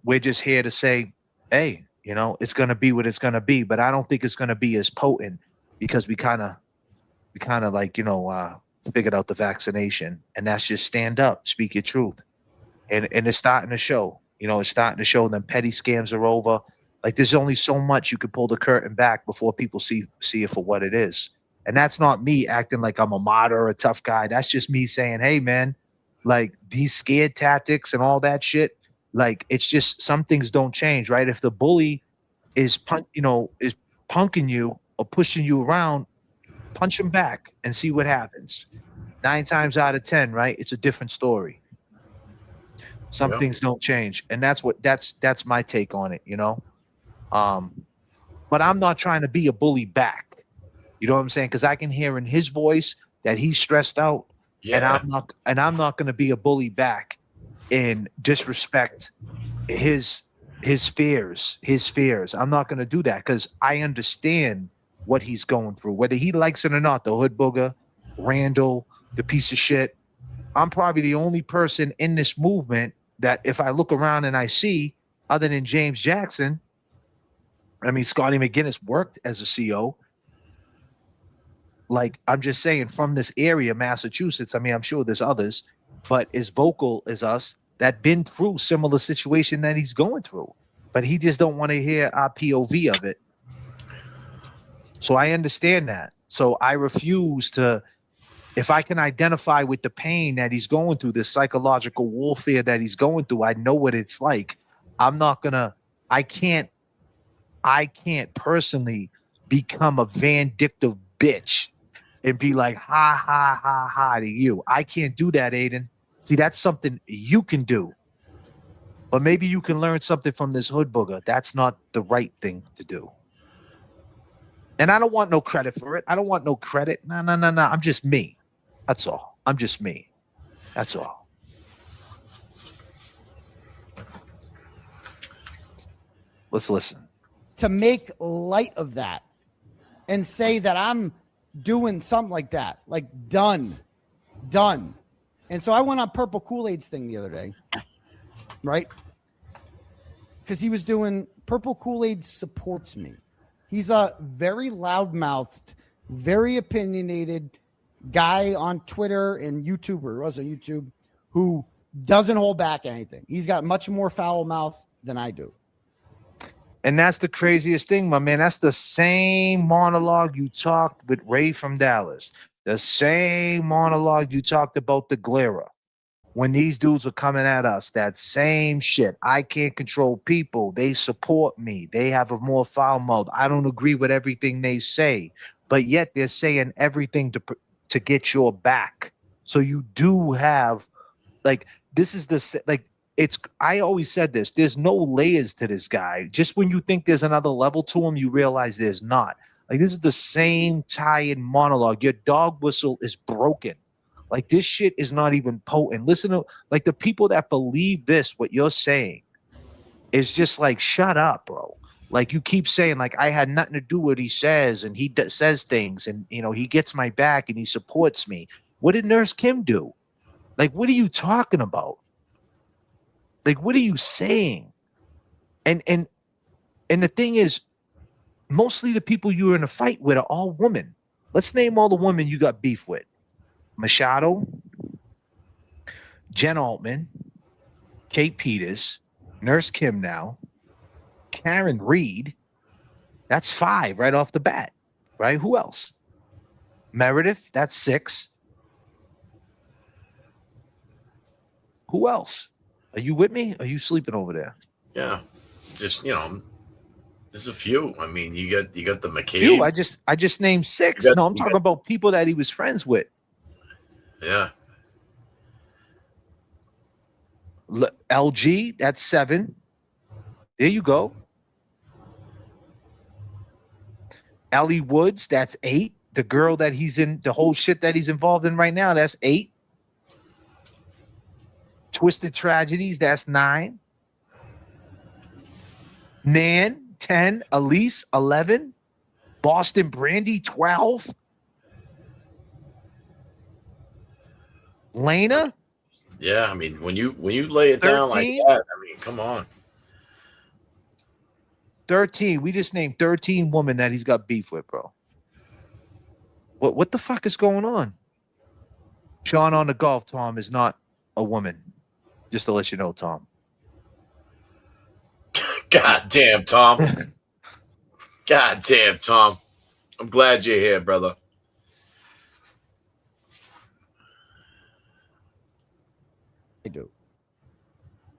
we're just here to say, hey, it's going to be what it's going to be. But I don't think it's going to be as potent because we kind of like, figured out the vaccination, and that's just stand up, speak your truth. And it's starting to show, it's starting to show them petty scams are over. Like there's only so much you could pull the curtain back before people see it for what it is. And that's not me acting like I'm a martyr or a tough guy. That's just me saying, hey man, like these scared tactics and all that shit, like it's just some things don't change, right? If the bully is punking you or pushing you around, punch him back and see what happens. 9 times out of 10, right? It's a different story. Some things don't change, and that's my take on it, But I'm not trying to be a bully back. You know what I'm saying? Because I can hear in his voice that he's stressed out, and I'm not going to be a bully back and disrespect his fears. I'm not going to do that because I understand what he's going through, whether he likes it or not. The hood booger, Randall, the piece of shit. I'm probably the only person in this movement that if I look around and I see, other than James Jackson, I mean, Scotty McGinnis worked as a CO. Like, I'm just saying from this area, Massachusetts, I mean, I'm sure there's others, but as vocal as us that been through similar situation that he's going through, but he just don't want to hear our POV of it. So I understand that. So I refuse to, if I can identify with the pain that he's going through, this psychological warfare that he's going through, I know what it's like. I can't personally become a vindictive bitch and be like, ha, ha, ha, ha to you. I can't do that, Aiden. See, that's something you can do. But maybe you can learn something from this hood booger. That's not the right thing to do. And I don't want no credit for it. I don't want no credit. No. I'm just me. That's all. I'm just me. That's all. Let's listen. To make light of that and say that I'm doing something like that, like done. And so I went on Purple Kool-Aid's thing the other day, right? Because he was doing Purple Kool-Aid supports me. He's a very loudmouthed, very opinionated guy on Twitter and YouTube, or was on YouTube, who doesn't hold back anything. He's got much more foul mouth than I do. And that's the craziest thing, my man. That's the same monologue you talked with Ray from Dallas. The same monologue you talked about the Glera. When these dudes were coming at us, that same shit. I can't control people. They support me. They have a more foul mouth. I don't agree with everything they say, but yet they're saying everything to get your back. So you do have, like, this is the, like, it's, I always said this, there's no layers to this guy. Just when you think there's another level to him, you realize there's not. Like, this is the same tired monologue. Your dog whistle is broken. Like, this shit is not even potent. Listen to, like, the people that believe this, what you're saying, is just like, shut up, bro. Like, you keep saying, like, I had nothing to do with what he says, and he says things, and, you know, he gets my back, and he supports me. What did Nurse Kim do? Like, what are you talking about? Like, what are you saying? And the thing is, mostly the people you were in a fight with are all women. Let's name all the women you got beef with. Machado, Jen Altman, Kate Peters, Nurse Kim now, Karen Reed. That's 5 right off the bat, right? Who else? Meredith, that's 6. Who else? Are you with me? Are you sleeping over there? Yeah, just, you know, there's a few. I mean, you got the McCabe. Few. I just named 6. No, I'm talking about people that he was friends with. Yeah. LG, that's 7. There you go. Ellie Woods, that's 8. The girl that he's in, the whole shit that he's involved in right now, that's 8. Twisted Tragedies, that's 9. Nan, 10. Elise, 11. Boston Brandy, 12. Lena? Yeah, I mean, when you lay it 13? down like that, I mean, come on. 13. We just named 13 women that he's got beef with, bro. What the fuck is going on? Sean on the golf, Tom, is not a woman. Just to let you know, Tom. God damn, Tom. God damn, Tom. I'm glad you're here, brother. I do.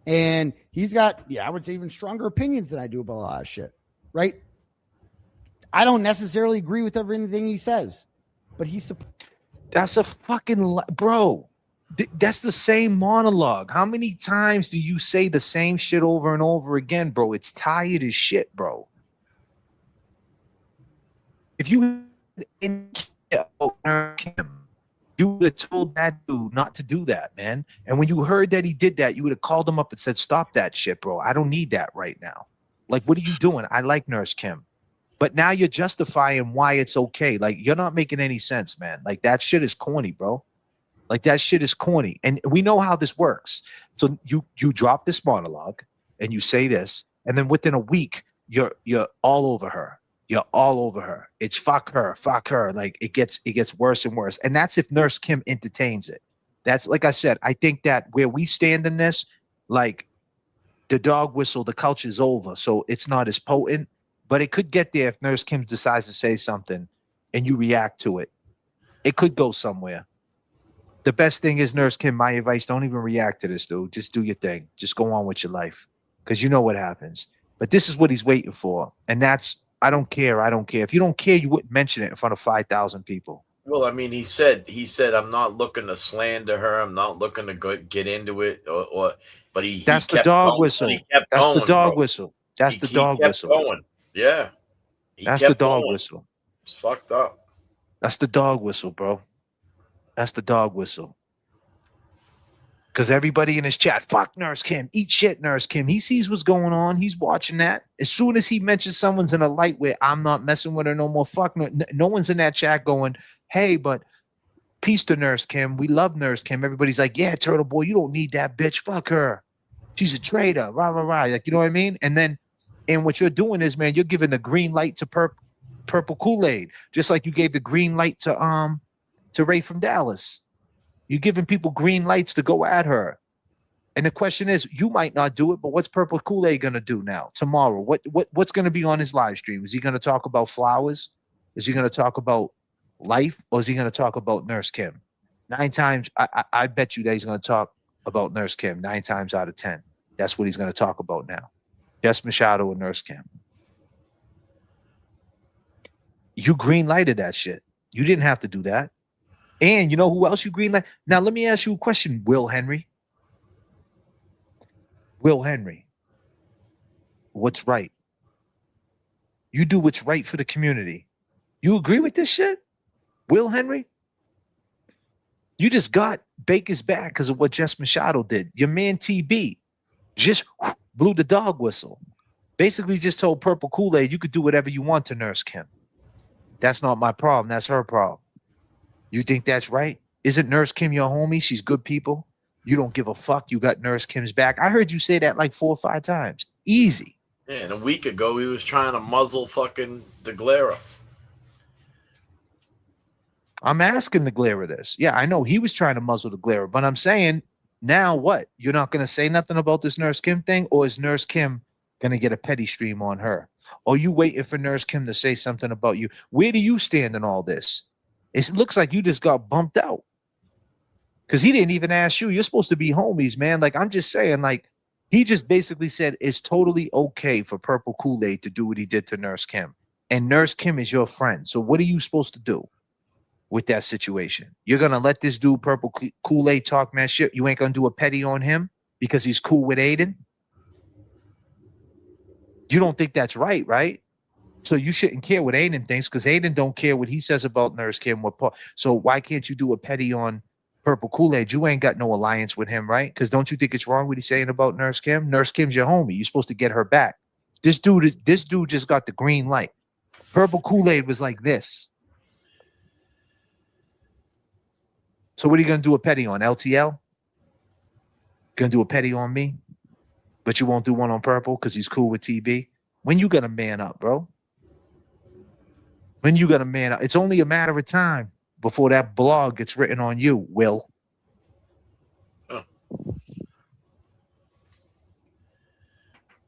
And he's got, I would say even stronger opinions than I do about a lot of shit, right? I don't necessarily agree with everything he says, but that's a fucking, bro. That's the same monologue. How many times do you say the same shit over and over again, bro? It's tired as shit, bro. If you you would have told that dude not to do that, man. And when you heard that he did that, you would have called him up and said, stop that shit, bro. I don't need that right now. Like, what are you doing? I like Nurse Kim. But now you're justifying why it's okay. Like, you're not making any sense, man. Like, that shit is corny, bro. Like, that shit is corny. And we know how this works. So you drop this monologue and you say this, and then within a week, you're all over her. You're all over her. It's fuck her. Like, it gets worse and worse. And that's if Nurse Kim entertains it. That's, like I said, I think that where we stand in this, like, the dog whistle, the culture is over. So it's not as potent, but it could get there if Nurse Kim decides to say something and you react to it. It could go somewhere. The best thing is, Nurse Kim, my advice, don't even react to this, dude. Just do your thing. Just go on with your life, because you know what happens. But this is what he's waiting for. And that's, I don't care. If you don't care, you wouldn't mention it in front of 5,000 people. Well, I mean, he said, I'm not looking to slander her. I'm not looking to get into it. But that's the dog whistle. That's the dog whistle. That's the dog whistle. Going. Yeah. That's the dog whistle. It's fucked up. That's the dog whistle, bro. That's the dog whistle. Because everybody in his chat, fuck Nurse Kim, eat shit, Nurse Kim. He sees what's going on. He's watching that. As soon as he mentions someone's in a light where I'm not messing with her no more, fuck no one's in that chat going, hey, but peace to Nurse Kim. We love Nurse Kim. Everybody's like, yeah, Turtle Boy, you don't need that bitch. Fuck her. She's a traitor. Rah, rah, rah. Like, you know what I mean? And what you're doing is, man, you're giving the green light to Purple Kool-Aid, just like you gave the green light to Ray from Dallas. You're giving people green lights to go at her. And the question is, you might not do it, but what's Purple Kool-Aid going to do now, tomorrow? What's going to be on his live stream? Is he going to talk about flowers? Is he going to talk about life? Or is he going to talk about Nurse Kim? 9 times, I bet you that he's going to talk about Nurse Kim 9 times out of 10. That's what he's going to talk about now. Jess Machado and Nurse Kim. You green lighted that shit. You didn't have to do that. And you know who else you green light? Now, let me ask you a question, Will Henry. Will Henry. What's right? You do what's right for the community. You agree with this shit? Will Henry? You just got Baker's back because of what Jess Machado did. Your man TB just blew the dog whistle. Basically just told Purple Kool-Aid you could do whatever you want to Nurse Kim. That's not my problem. That's her problem. You think that's right? Isn't Nurse Kim your homie? She's good people. You don't give a fuck. You got Nurse Kim's back. I heard you say that like 4 or 5 times. Easy. Yeah, and a week ago, he was trying to muzzle fucking DeGlera. I'm asking DeGlera this. Yeah, I know he was trying to muzzle DeGlera, but I'm saying now what? You're not going to say nothing about this Nurse Kim thing? Or is Nurse Kim going to get a petty stream on her? Or you waiting for Nurse Kim to say something about you? Where do you stand in all this? It looks like you just got bumped out. Because he didn't even ask you. You're supposed to be homies, man. Like, I'm just saying, like, he just basically said it's totally okay for Purple Kool-Aid to do what he did to Nurse Kim. And Nurse Kim is your friend. So what are you supposed to do with that situation? You're going to let this dude Purple Kool-Aid talk man shit? You ain't going to do a petty on him because he's cool with Aiden? You don't think that's right, right? So you shouldn't care what Aiden thinks because Aiden don't care what he says about Nurse Kim. So why can't you do a petty on Purple Kool-Aid? You ain't got no alliance with him, right? Because don't you think it's wrong what he's saying about Nurse Kim? Nurse Kim's your homie. You're supposed to get her back. This dude just got the green light. Purple Kool-Aid was like this. So what are you going to do a petty on? LTL? Going to do a petty on me? But you won't do one on Purple because he's cool with TB? When you going to man up, bro? When you got a man up? It's only a matter of time before that blog gets written on you, Will. Oh.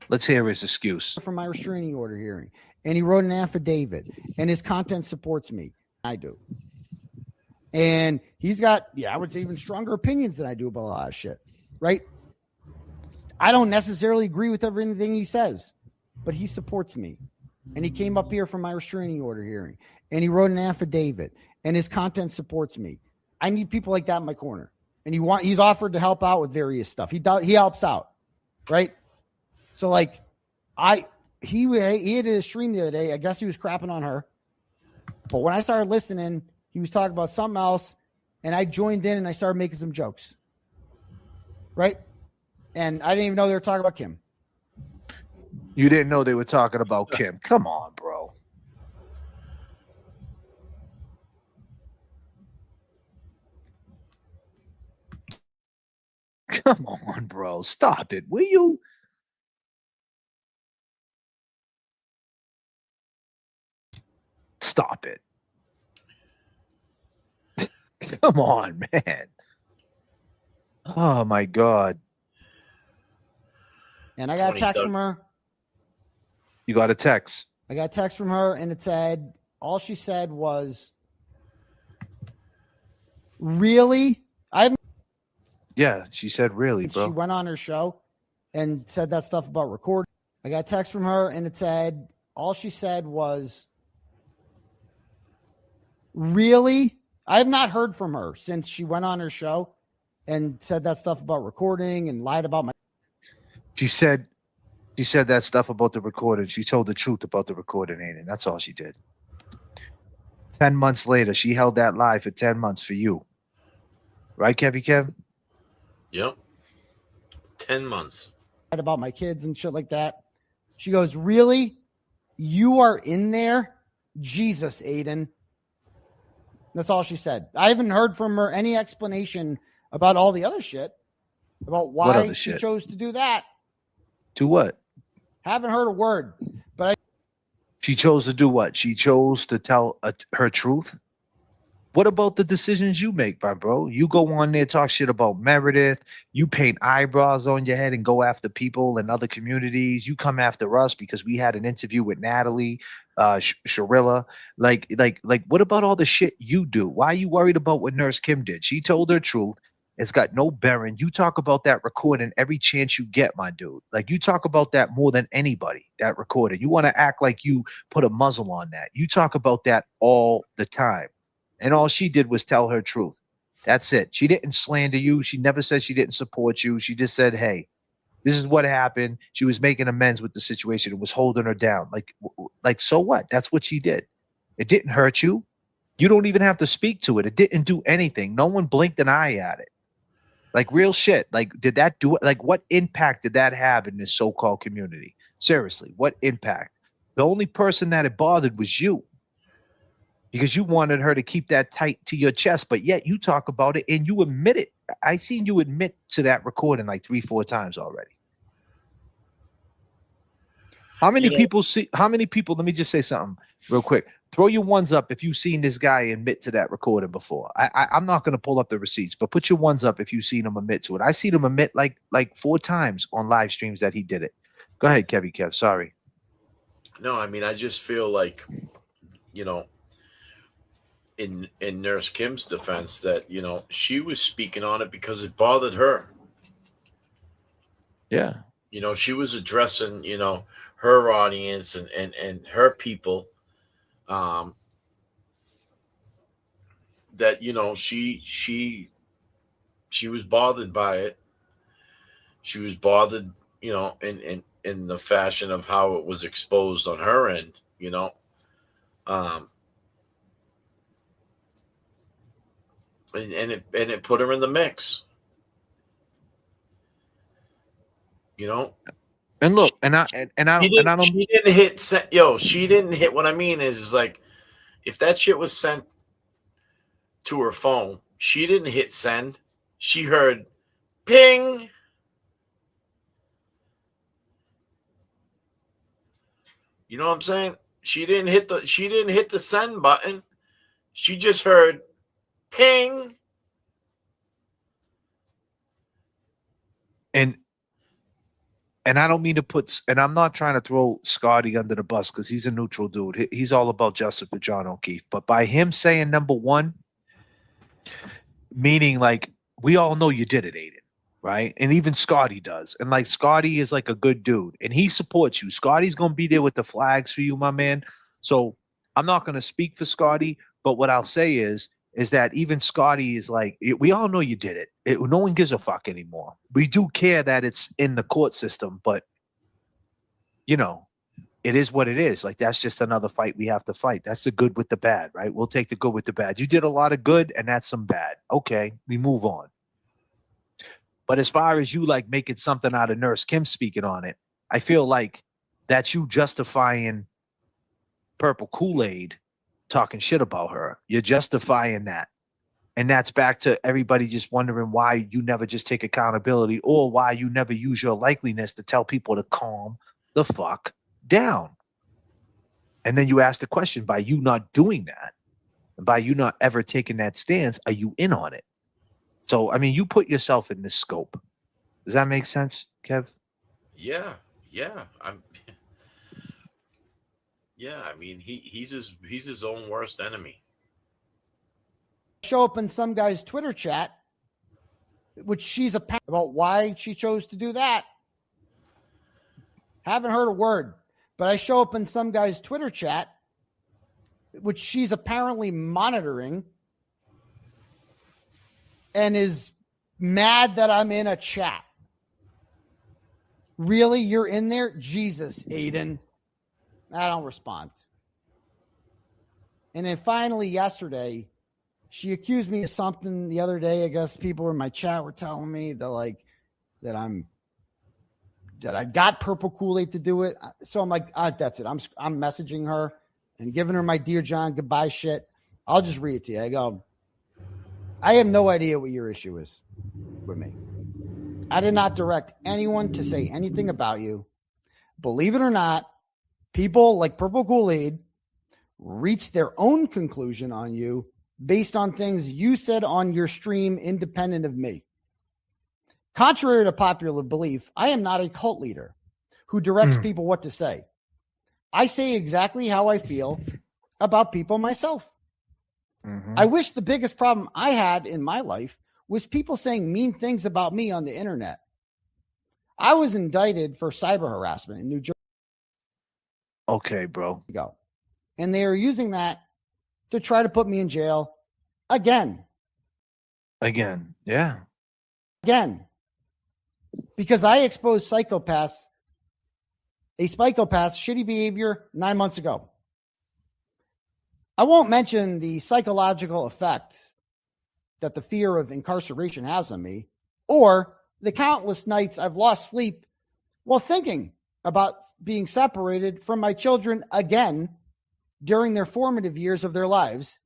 Let's hear his excuse. From my restraining order hearing. And he wrote an affidavit. And his content supports me. I do. And he's got, I would say even stronger opinions than I do about a lot of shit. Right? I don't necessarily agree with everything he says. But he supports me. And he came up here from my restraining order hearing. And he wrote an affidavit. And his content supports me. I need people like that in my corner. And he's offered to help out with various stuff. He helps out. Right? So like he had a stream the other day. I guess he was crapping on her. But when I started listening, he was talking about something else. And I joined in and I started making some jokes. Right? And I didn't even know they were talking about Kim. You didn't know they were talking about Kim. Come on, bro. Come on, bro. Stop it. Will you? Stop it. Come on, man. Oh, my God. And I got a text from her. You got a text? I got a text from her, and it said, all she said was, really? Yeah, she said, really, bro. She went on her show and said that stuff about recording. I got a text from her, and it said, all she said was, really? I have not heard from her since she went on her show and said that stuff about recording and lied about my. She said that stuff about the recording. She told the truth about the recording, Aiden. That's all she did. 10 months later, she held that lie for 10 months for you. Right, Kevy Kev? Yep. 10 months. About my kids and shit like that. She goes, really? You are in there? Jesus, Aiden. That's all she said. I haven't heard from her any explanation about all the other shit, about why she chose to do that. Do what? Haven't heard a word. But She chose to do what? She chose to tell her truth? What about the decisions you make, my bro? You go on there, talk shit about Meredith. You paint eyebrows on your head and go after people in other communities. You come after us because we had an interview with Natalie, Sharilla. Like, what about all the shit you do? Why are you worried about what Nurse Kim did? She told her truth. It's got no bearing. You talk about that recording every chance you get, my dude. Like, you talk about that more than anybody, that recording. You want to act like you put a muzzle on that. You talk about that all the time. And all she did was tell her truth. That's it. She didn't slander you. She never said she didn't support you. She just said, hey, this is what happened. She was making amends with the situation. It was holding her down. Like, so what? That's what she did. It didn't hurt you. You don't even have to speak to it. It didn't do anything. No one blinked an eye at it. Like, real shit. Like, did that do it? Like, what impact did that have in this so-called community? Seriously, what impact? The only person that it bothered was you. Because you wanted her to keep that tight to your chest, but yet you talk about it and you admit it. I seen you admit to that recording like 3-4 times already. How many people see? How many people? Let me just say something real quick. Throw your ones up if you've seen this guy admit to that recording before. I'm not going to pull up the receipts, but put your ones up if you've seen him admit to it. I seen him admit like 4 times on live streams that he did it. Go ahead, Kevy Kev. Sorry. No, I mean, I just feel like, in Nurse Kim's defense, that she was speaking on it because it bothered her. Yeah. She was addressing her audience and her people, that she was bothered by it. She was bothered in the fashion of how it was exposed on her end. And it put her in the mix. And look, she didn't hit. She didn't hit. What I mean is like, if that shit was sent to her phone, she didn't hit send. She heard ping. You know what I'm saying? She didn't hit the send button. She just heard ping. And I don't mean to and I'm not trying to throw Scotty under the bus because he's a neutral dude. He's all about justice for John O'Keefe. But by him saying number one, meaning like, we all know you did it, Aiden, right? And even Scotty does. And like, Scotty is like a good dude and he supports you. Scotty's going to be there with the flags for you, my man. So I'm not going to speak for Scotty, but what I'll say is that even Scotty is like, we all know you did it. No one gives a fuck anymore. We do care that it's in the court system, but it is what it is. Like, that's just another fight we have to fight. That's the good with the bad, right? We'll take the good with the bad. You did a lot of good and that's some bad. Okay, we move on. But as far as you like making something out of Nurse Kim speaking on it, I feel like that's you justifying Purple Kool-Aid talking shit about her. You're justifying that. And that's back to everybody just wondering why you never just take accountability or why you never use your likeliness to tell people to calm the fuck down. And then you ask the question, by you not doing that, and by you not ever taking that stance, are you in on it? So, I mean, you put yourself in this scope. Does that make sense, Kev? Yeah. I mean, he's his own worst enemy. Show up in some guy's Twitter chat, which she's about why she chose to do that. Haven't heard a word, but I show up in some guy's Twitter chat, which she's apparently monitoring, and is mad that I'm in a chat. Really? You're in there? Jesus, Aiden. I don't respond. And then finally yesterday, She accused me of something the other day. I guess people in my chat were telling me that that I got purple Kool-Aid to do it. So I'm like, that's it. I'm messaging her and giving her my Dear John goodbye shit. I'll just read it to you. I go, I have no idea what your issue is with me. I did not direct anyone to say anything about you. Believe it or not, people like Purple Kool-Aid reach their own conclusion on you based on things you said on your stream independent of me. Contrary to popular belief, I am not a cult leader who directs people what to say. I say exactly how I feel about people myself. I wish the biggest problem I had in my life was people saying mean things about me on the internet. I was indicted for cyber harassment in New Jersey. Okay, bro. Go. And they are using that to try to put me in jail again. Yeah. Again. Because I exposed a psychopath's shitty behavior 9 months ago. I won't mention the psychological effect that the fear of incarceration has on me, or the countless nights I've lost sleep while thinking about being separated from my children again during their formative years of their lives,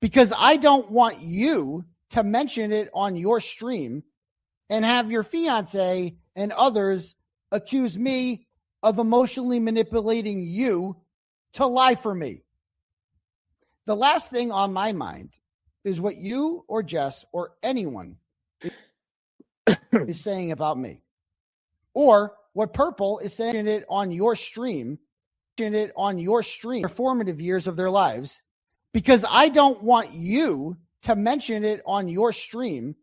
because I don't want you to mention it on your stream and have your fiance and others accuse me of emotionally manipulating you to lie for me. The last thing on my mind is what you or Jess or anyone is saying about me, or what Purple is saying it on your stream, their formative years of their lives, because I don't want you to mention it on your stream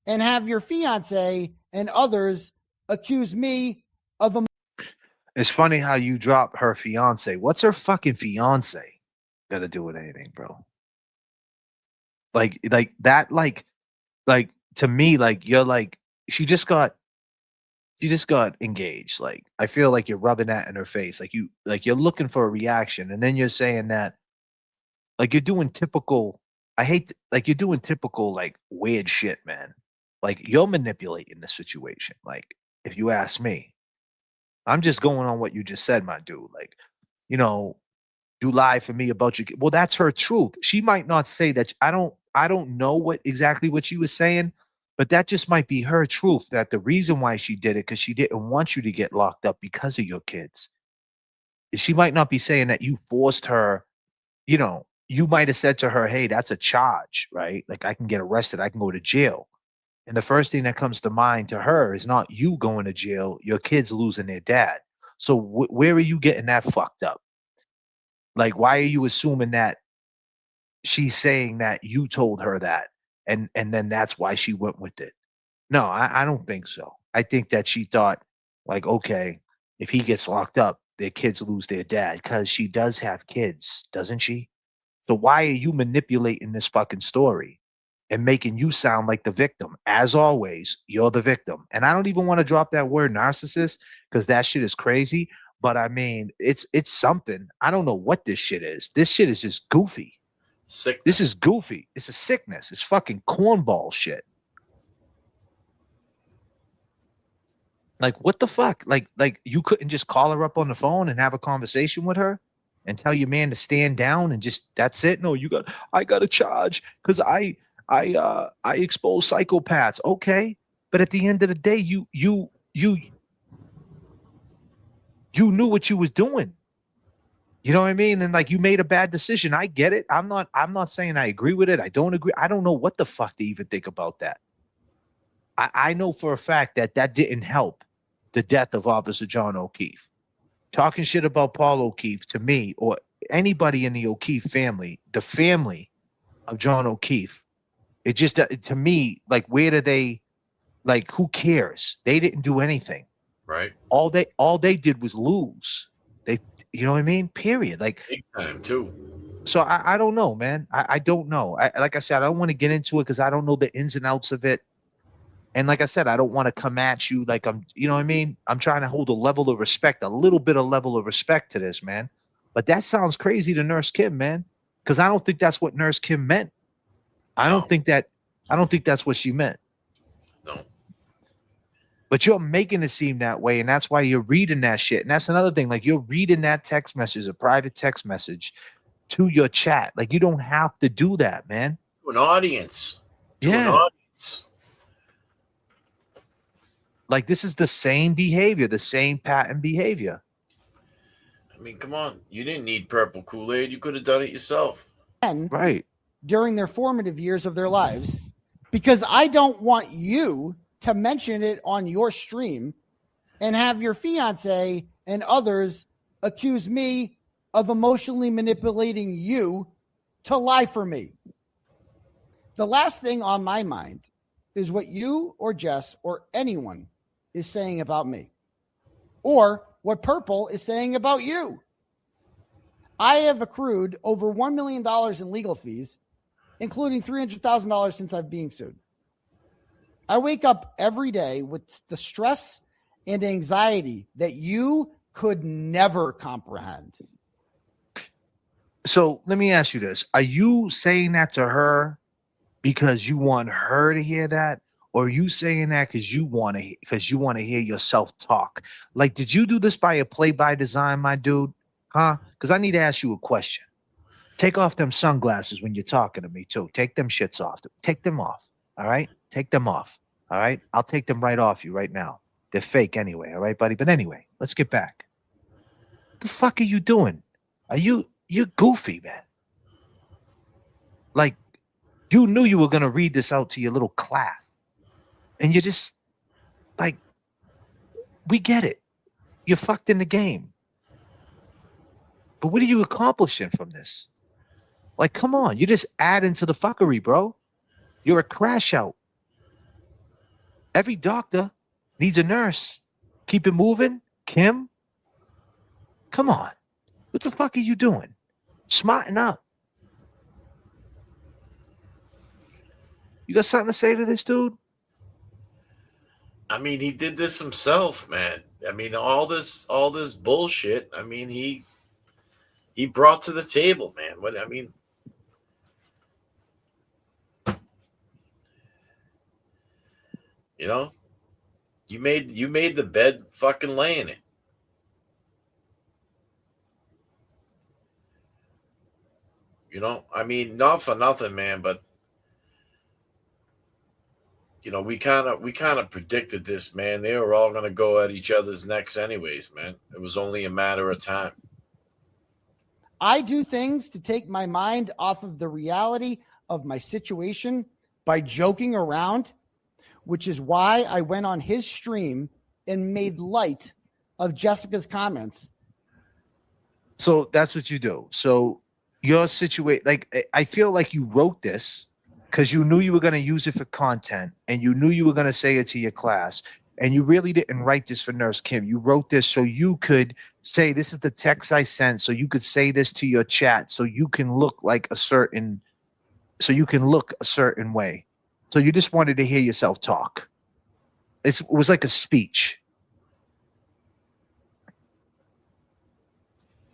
and have your fiance and others accuse me of. It's funny how you drop her fiance. What's her fucking fiance got to do with anything, bro? Like that, like to me, like you're like she just got engaged. Like I feel like you're rubbing that in her face. Like you're looking for a reaction, and then you're saying that like you're doing typical. Like you're doing typical like weird shit, man. Like you're manipulating the situation. Like if you ask me, I'm just going on what you just said, my dude. Like, you know, you lie for me about your. Well, that's her truth. She might not say that. I don't know exactly what she was saying, but that just might be her truth. That the reason why she did it because she didn't want you to get locked up because of your kids. She might not be saying that you forced her. You know, you might have said to her, "Hey, that's a charge, right? Like I can get arrested. I can go to jail." And the first thing that comes to mind to her is not you going to jail, your kids losing their dad. So where are you getting that fucked up? Like, why are you assuming that she's saying that you told her that, and then that's why she went with it? No, I don't think so. I think that she thought, like, okay, if he gets locked up, their kids lose their dad, because she does have kids, doesn't she? So why are you manipulating this fucking story and making you sound like the victim? As always, you're the victim. And I don't even want to drop that word narcissist because that shit is crazy. But I mean, it's something. I don't know what this shit is. This shit is just goofy. Sick. This is goofy. It's a sickness. It's fucking cornball shit. Like, what the fuck? Like you couldn't just call her up on the phone and have a conversation with her and tell your man to stand down and just that's it? No, I got to charge because I expose psychopaths. Okay, but at the end of the day, you knew what you was doing. You know what I mean? And like you made a bad decision. I get it. I'm not saying I agree with it. I don't agree. I don't know what the fuck to even think about that. I know for a fact that didn't help the death of Officer John O'Keefe. Talking shit about Paul O'Keefe to me or anybody in the O'Keefe family, the family of John O'Keefe, it just to me, like, where do they, like, who cares? They didn't do anything. Right. All they did was lose. They, you know what I mean? Period. Like big time too. So I don't know, man. I don't know. Like I said, I don't want to get into it because I don't know the ins and outs of it. And like I said, I don't want to come at you like I'm, you know what I mean? I'm trying to hold a level of respect, a little bit of level of respect to this, man. But that sounds crazy to Nurse Kim, man, because I don't think that's what Nurse Kim meant. I don't think that's what she meant. No. But you're making it seem that way, and that's why you're reading that shit. And that's another thing. Like, you're reading that text message, a private text message, to your chat. Like, you don't have to do that, man. To an audience. Like, this is the same behavior, the same pattern behavior. I mean, come on. You didn't need purple Kool-Aid. You could have done it yourself. Right. During their formative years of their lives, because I don't want you to mention it on your stream and have your fiance and others accuse me of emotionally manipulating you to lie for me. The last thing on my mind is what you or Jess or anyone is saying about me, or what Purple is saying about you. I have accrued over $1 million in legal fees, including $300,000 since I've been sued. I wake up every day with the stress and anxiety that you could never comprehend. So let me ask you this. Are you saying that to her because you want her to hear that? Or are you saying that because you want to hear yourself talk? Like, did you do this by a play by design, my dude? Huh? Because I need to ask you a question. Take off them sunglasses when you're talking to me, too. Take them shits off. Take them off. All right? Take them off. All right? I'll take them right off you right now. They're fake anyway. All right, buddy? But anyway, let's get back. What the fuck are you doing? You're goofy, man. Like, you knew you were going to read this out to your little class. And you're just like, we get it. You're fucked in the game. But what are you accomplishing from this? Like, come on. You just add into the fuckery, bro. You're a crash out. Every doctor needs a nurse. Keep it moving. Kim, come on. What the fuck are you doing? Smarten up. You got something to say to this dude? I mean, he did this himself, man. I mean, all this bullshit. I mean, he brought to the table, man. What I mean, you know, you made the bed, fucking lay in it. You know, I mean, not for nothing, man, but you know, we kind of predicted this, man. They were all going to go at each other's necks anyways, man. It was only a matter of time. I do things to take my mind off of the reality of my situation by joking around, which is why I went on his stream and made light of Jessica's comments. So that's what you do. So your situation, like, I feel like you wrote this because you knew you were going to use it for content and you knew you were going to say it to your class. And you really didn't write this for Nurse Kim. You wrote this so you could say, this is the text I sent. So you could say this to your chat. So you can look like a certain way. So you just wanted to hear yourself talk. It was like a speech.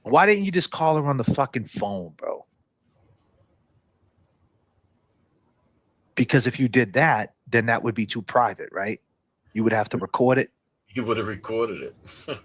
Why didn't you just call her on the fucking phone, bro? Because if you did that, then that would be too private, right? You would have to record it. You would have recorded it.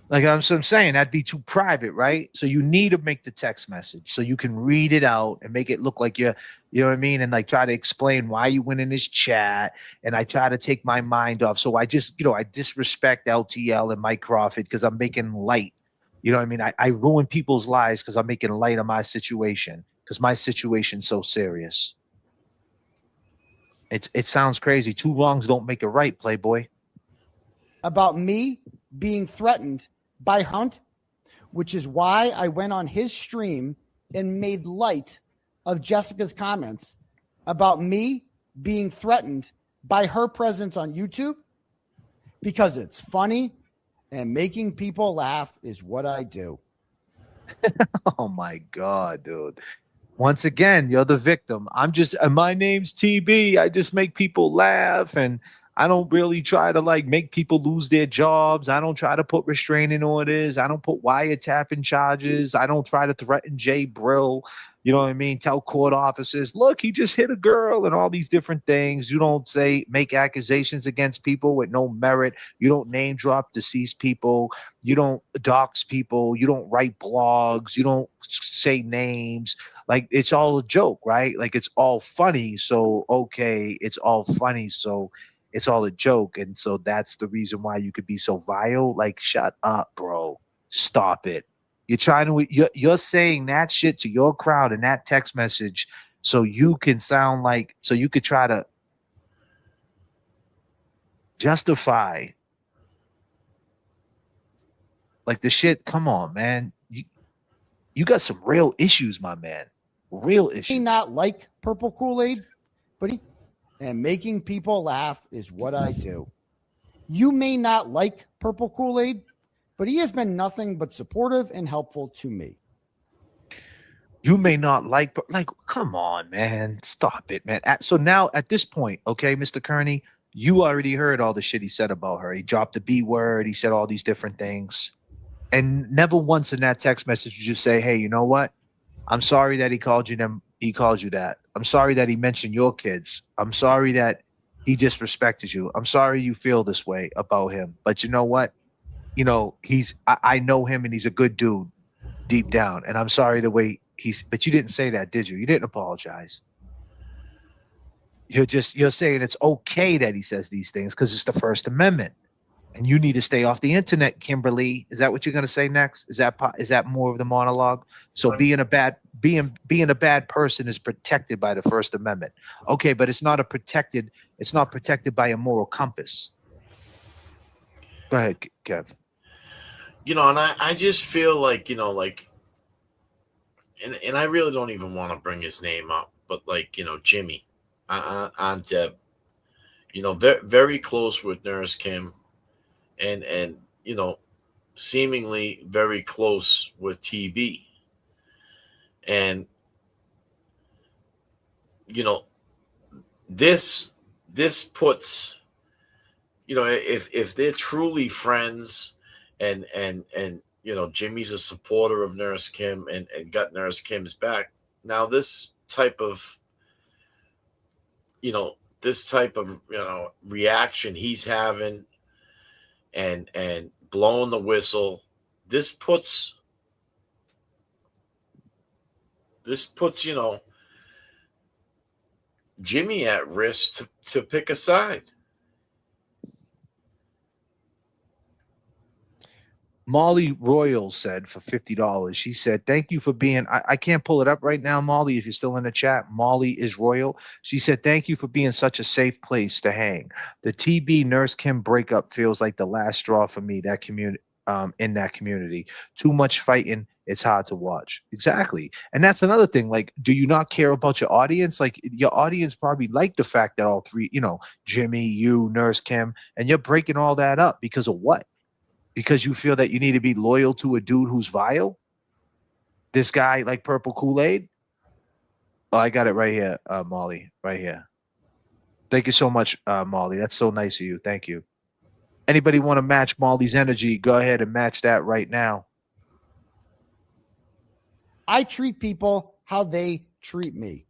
Like I'm saying, that'd be too private, right? So you need to make the text message so you can read it out and make it look like you know what I mean? And like try to explain why you went in this chat. And I try to take my mind off. So I disrespect LTL and Mike Crawford because I'm making light. You know what I mean? I ruin people's lives because I'm making light of my situation because my situation's so serious. It sounds crazy. Two wrongs don't make a right, Playboy. About me being threatened by Hunt, which is why I went on his stream and made light of Jessica's comments about me being threatened by her presence on YouTube because it's funny and making people laugh is what I do. Oh my God, dude. Once again, you're the victim. My name's TB. I just make people laugh and I don't really try to like make people lose their jobs. I don't try to put restraining orders. I don't put wiretapping charges. I don't try to threaten Jay Brill. You know what I mean? Tell court officers, look, he just hit a girl and all these different things. You don't say make accusations against people with no merit. You don't name drop deceased people. You don't dox people. You don't write blogs. You don't say names. Like it's all a joke, right? Like it's all funny. So, okay, it's all funny. So it's all a joke. And so that's the reason why you could be so vile. Like, shut up, bro. Stop it. You're trying to, you're saying that shit to your crowd in that text message so you can sound like, so you could try to justify like the shit. Come on, man. You got some real issues, my man. Real issues. May not like purple Kool-Aid, but and making people laugh is what I do. You may not like purple Kool-Aid, but he has been nothing but supportive and helpful to me. You may not like, but like, come on, man. Stop it, man. So now at this point, okay, Mr. Kearney, you already heard all the shit he said about her. He dropped the B word. He said all these different things. And never once in that text message did you say, hey, you know what? I'm sorry that he called you them. He called you that. I'm sorry that he mentioned your kids. I'm sorry that he disrespected you. I'm sorry you feel this way about him. But you know what? You know, I know him and he's a good dude deep down. And I'm sorry the way but you didn't say that, did you? You didn't apologize. You're saying it's okay that he says these things because it's the First Amendment. And you need to stay off the internet, Kimberly. Is that what you're going to say next? Is that more of the monologue? So being a bad person is protected by the First Amendment. Okay, but it's not protected by a moral compass. Go ahead, Kev. You know, and I just feel like, you know, like, and I really don't even want to bring his name up, but like, you know, Jimmy on Deb, you know, very, very close with Nurse Kim. And you know, seemingly very close with TB. And you know, this puts, you know, if they're truly friends and you know, Jimmy's a supporter of Nurse Kim and got Nurse Kim's back. Now this type of reaction he's having and blowing the whistle, this puts, you know, Jimmy at risk to pick a side. Molly Royal said for $50. She said, thank you for being, I can't pull it up right now, Molly, if you're still in the chat. Molly is Royal. She said, thank you for being such a safe place to hang. The TB Nurse Kim breakup feels like the last straw for me, that community, in that community. Too much fighting. It's hard to watch. Exactly. And that's another thing. Like, do you not care about your audience? Like, your audience probably like the fact that all three, you know, Jimmy, you, Nurse Kim, and you're breaking all that up because of what? Because you feel that you need to be loyal to a dude who's vile? This guy like purple Kool-Aid? Oh, I got it right here, Molly, right here. Thank you so much, Molly. That's so nice of you. Thank you. Anybody want to match Molly's energy? Go ahead and match that right now. I treat people how they treat me.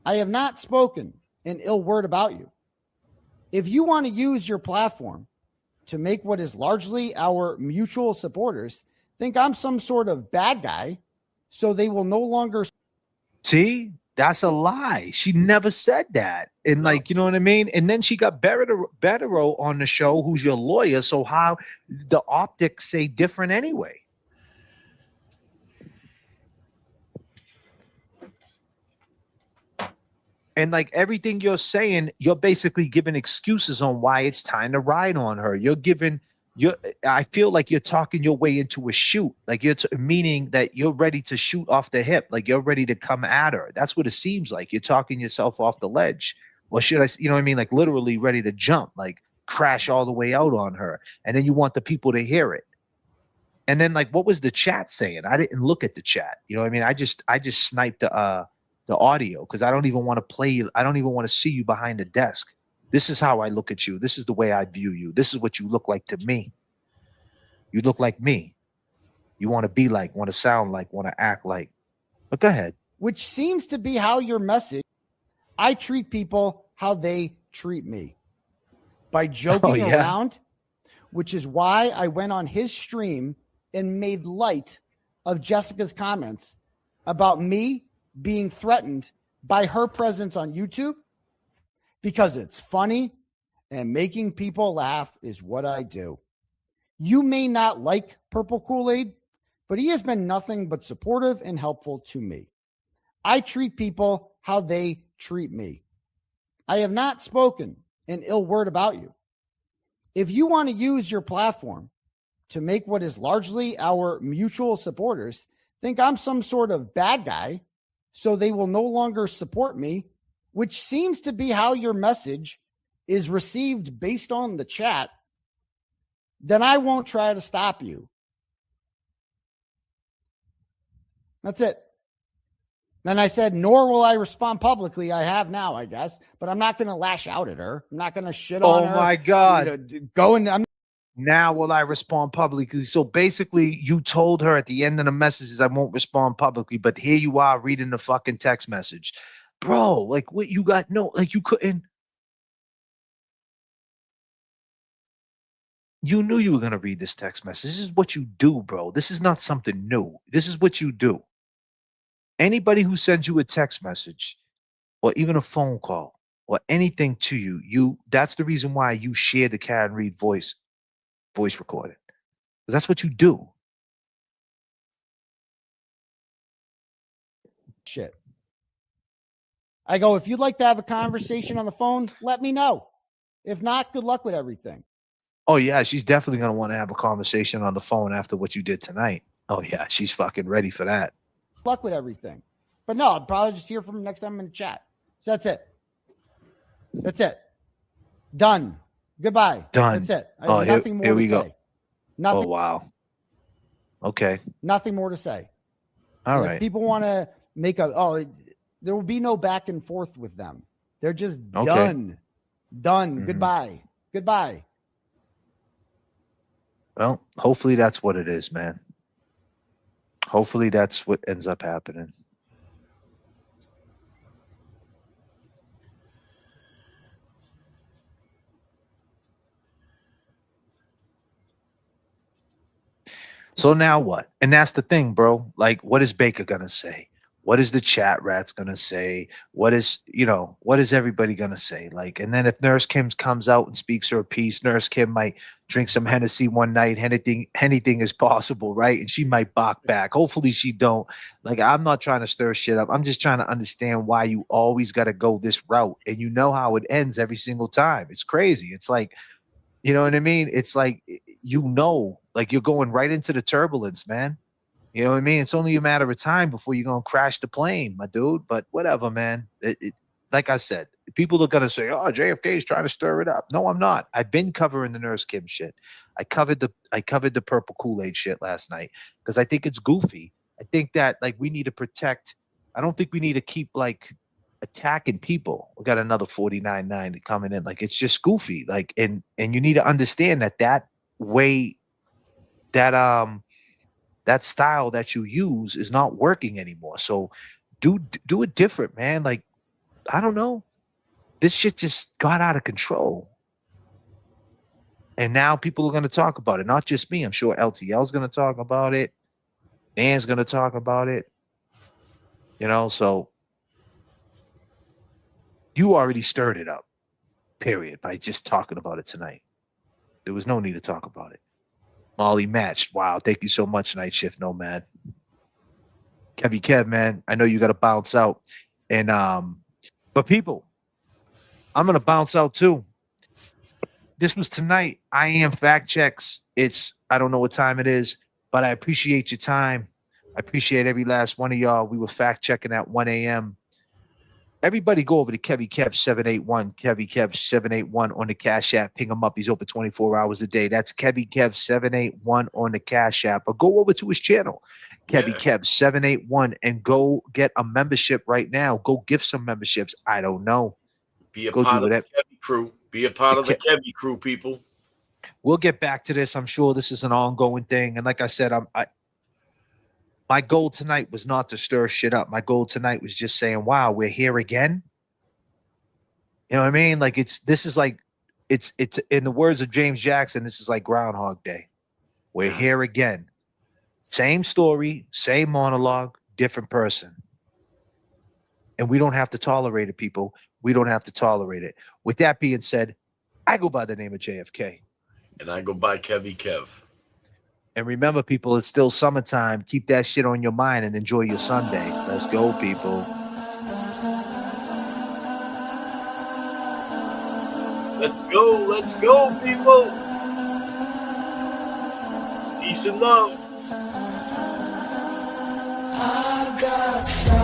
I have not spoken an ill word about you. If you want to use your platform to make what is largely our mutual supporters think I'm some sort of bad guy, so they will no longer. See, that's a lie. She never said that. And like, you know what I mean? And then she got Bettero on the show, who's your lawyer. So how the optics say different anyway? And like everything you're saying, you're basically giving excuses on why it's time to ride on her. I feel like you're talking your way into a shoot, like meaning that you're ready to shoot off the hip, like you're ready to come at her. That's what it seems like. You're talking yourself off the ledge. Or should I, you know what I mean? Like literally ready to jump, like crash all the way out on her. And then you want the people to hear it. And then like, what was the chat saying? I didn't look at the chat. You know what I mean? I just sniped the audio because I don't even want to play you. I don't even want to see you behind the desk. This is how I look at you. This is the way I view you. This is what you look like to me. You look like me. You want to be like, want to sound like, want to act like. But go ahead. Which seems to be how your message. I treat people how they treat me. By joking around, which is why I went on his stream and made light of Jessica's comments about me being threatened by her presence on YouTube, because it's funny and making people laugh is what I do. You may not like Purple Kool-Aid, but he has been nothing but supportive and helpful to me. I treat people how they treat me. I have not spoken an ill word about you. If you want to use your platform to make what is largely our mutual supporters think I'm some sort of bad guy, so they will no longer support me, which seems to be how your message is received based on the chat, then I won't try to stop you. That's it. Then I said, nor will I respond publicly. I have now, I guess, but I'm not going to lash out at her. I'm not going to shit on her. Oh my God. I'm now will I respond publicly? So basically, you told her at the end of the messages, I won't respond publicly, but here you are reading the fucking text message. Bro, like what you got? No, like you couldn't. You knew you were going to read this text message. This is what you do, bro. This is not something new. This is what you do. Anybody who sends you a text message or even a phone call or anything to you, that's the reason why you share the Karen Reed voice recording. Because that's what you do. Shit. I go, if you'd like to have a conversation on the phone, let me know. If not, good luck with everything. Oh, yeah, she's definitely going to want to have a conversation on the phone after what you did tonight. Oh, yeah, she's fucking ready for that. Luck with everything. But no, I'll probably just hear from him next time in the chat. So that's it. That's it. Done. Goodbye. Done. That's it. I have nothing more to say. Go. Nothing. Oh, wow. Okay. Nothing more to say. All right. If people want to make there will be no back and forth with them. They're just done. Done. Mm-hmm. Goodbye. Goodbye. Well, hopefully that's what it is, man. Hopefully that's what ends up happening. So now what? And that's the thing, bro. Like, what is Baker going to say? What is the chat rats going to say? What is everybody going to say? Like, and then if Nurse Kim comes out and speaks her piece, Nurse Kim might drink some Hennessy one night. Anything is possible, right? And she might balk back. Hopefully she don't. Like, I'm not trying to stir shit up. I'm just trying to understand why you always got to go this route. And you know how it ends every single time. It's crazy. It's like, you know what I mean? It's like, like you're going right into the turbulence, man. You know what I mean? It's only a matter of time before you're going to crash the plane, my dude. But whatever, man. Like I said, people are going to say, oh, JFK is trying to stir it up. No, I'm not. I've been covering the Nurse Kim shit. I covered the Purple Kool-Aid shit last night because I think it's goofy. I think that, like, we need to protect. I don't think we need to keep, like, attacking people. We got another 49.90 coming in. Like, it's just goofy. Like, and you need to understand that way, that style that you use is not working anymore. So do it different, man. Like, I don't know. This shit just got out of control. And now people are going to talk about it. Not just me. I'm sure LTL is going to talk about it. Dan's going to talk about it. You know, so you already stirred it up, period, by just talking about it tonight. There was no need to talk about it. Molly matched. Wow. Thank you so much, Night Shift Nomad. Kev, man, I know you got to bounce out. And, but people, I'm going to bounce out too. This was tonight. I am Fact Checks. I don't know what time it is, but I appreciate your time. I appreciate every last one of y'all. We were fact checking at 1 a.m. Everybody go over to KevyKev781, KevyKev781 on the Cash App. Ping him up. He's open 24 hours a day. That's KevyKev781 on the Cash App. Or go over to his channel, KevyKev781, and go get a membership right now. Go give some memberships. I don't know. Be a part of the Kevy crew. Be a part of the Kevy crew, people. We'll get back to this. I'm sure this is an ongoing thing. And like I said, my goal tonight was not to stir shit up. My goal tonight was just saying, wow, we're here again. You know what I mean? Like it's in the words of James Jackson, this is like Groundhog Day. We're here again. Same story, same monologue, different person. And we don't have to tolerate it, people. We don't have to tolerate it. With that being said, I go by the name of J.F.K. And I go by Kevy Kev. And remember, people, it's still summertime. Keep that shit on your mind and enjoy your Sunday. Let's go, people. Let's go, people. Peace and love. I got some.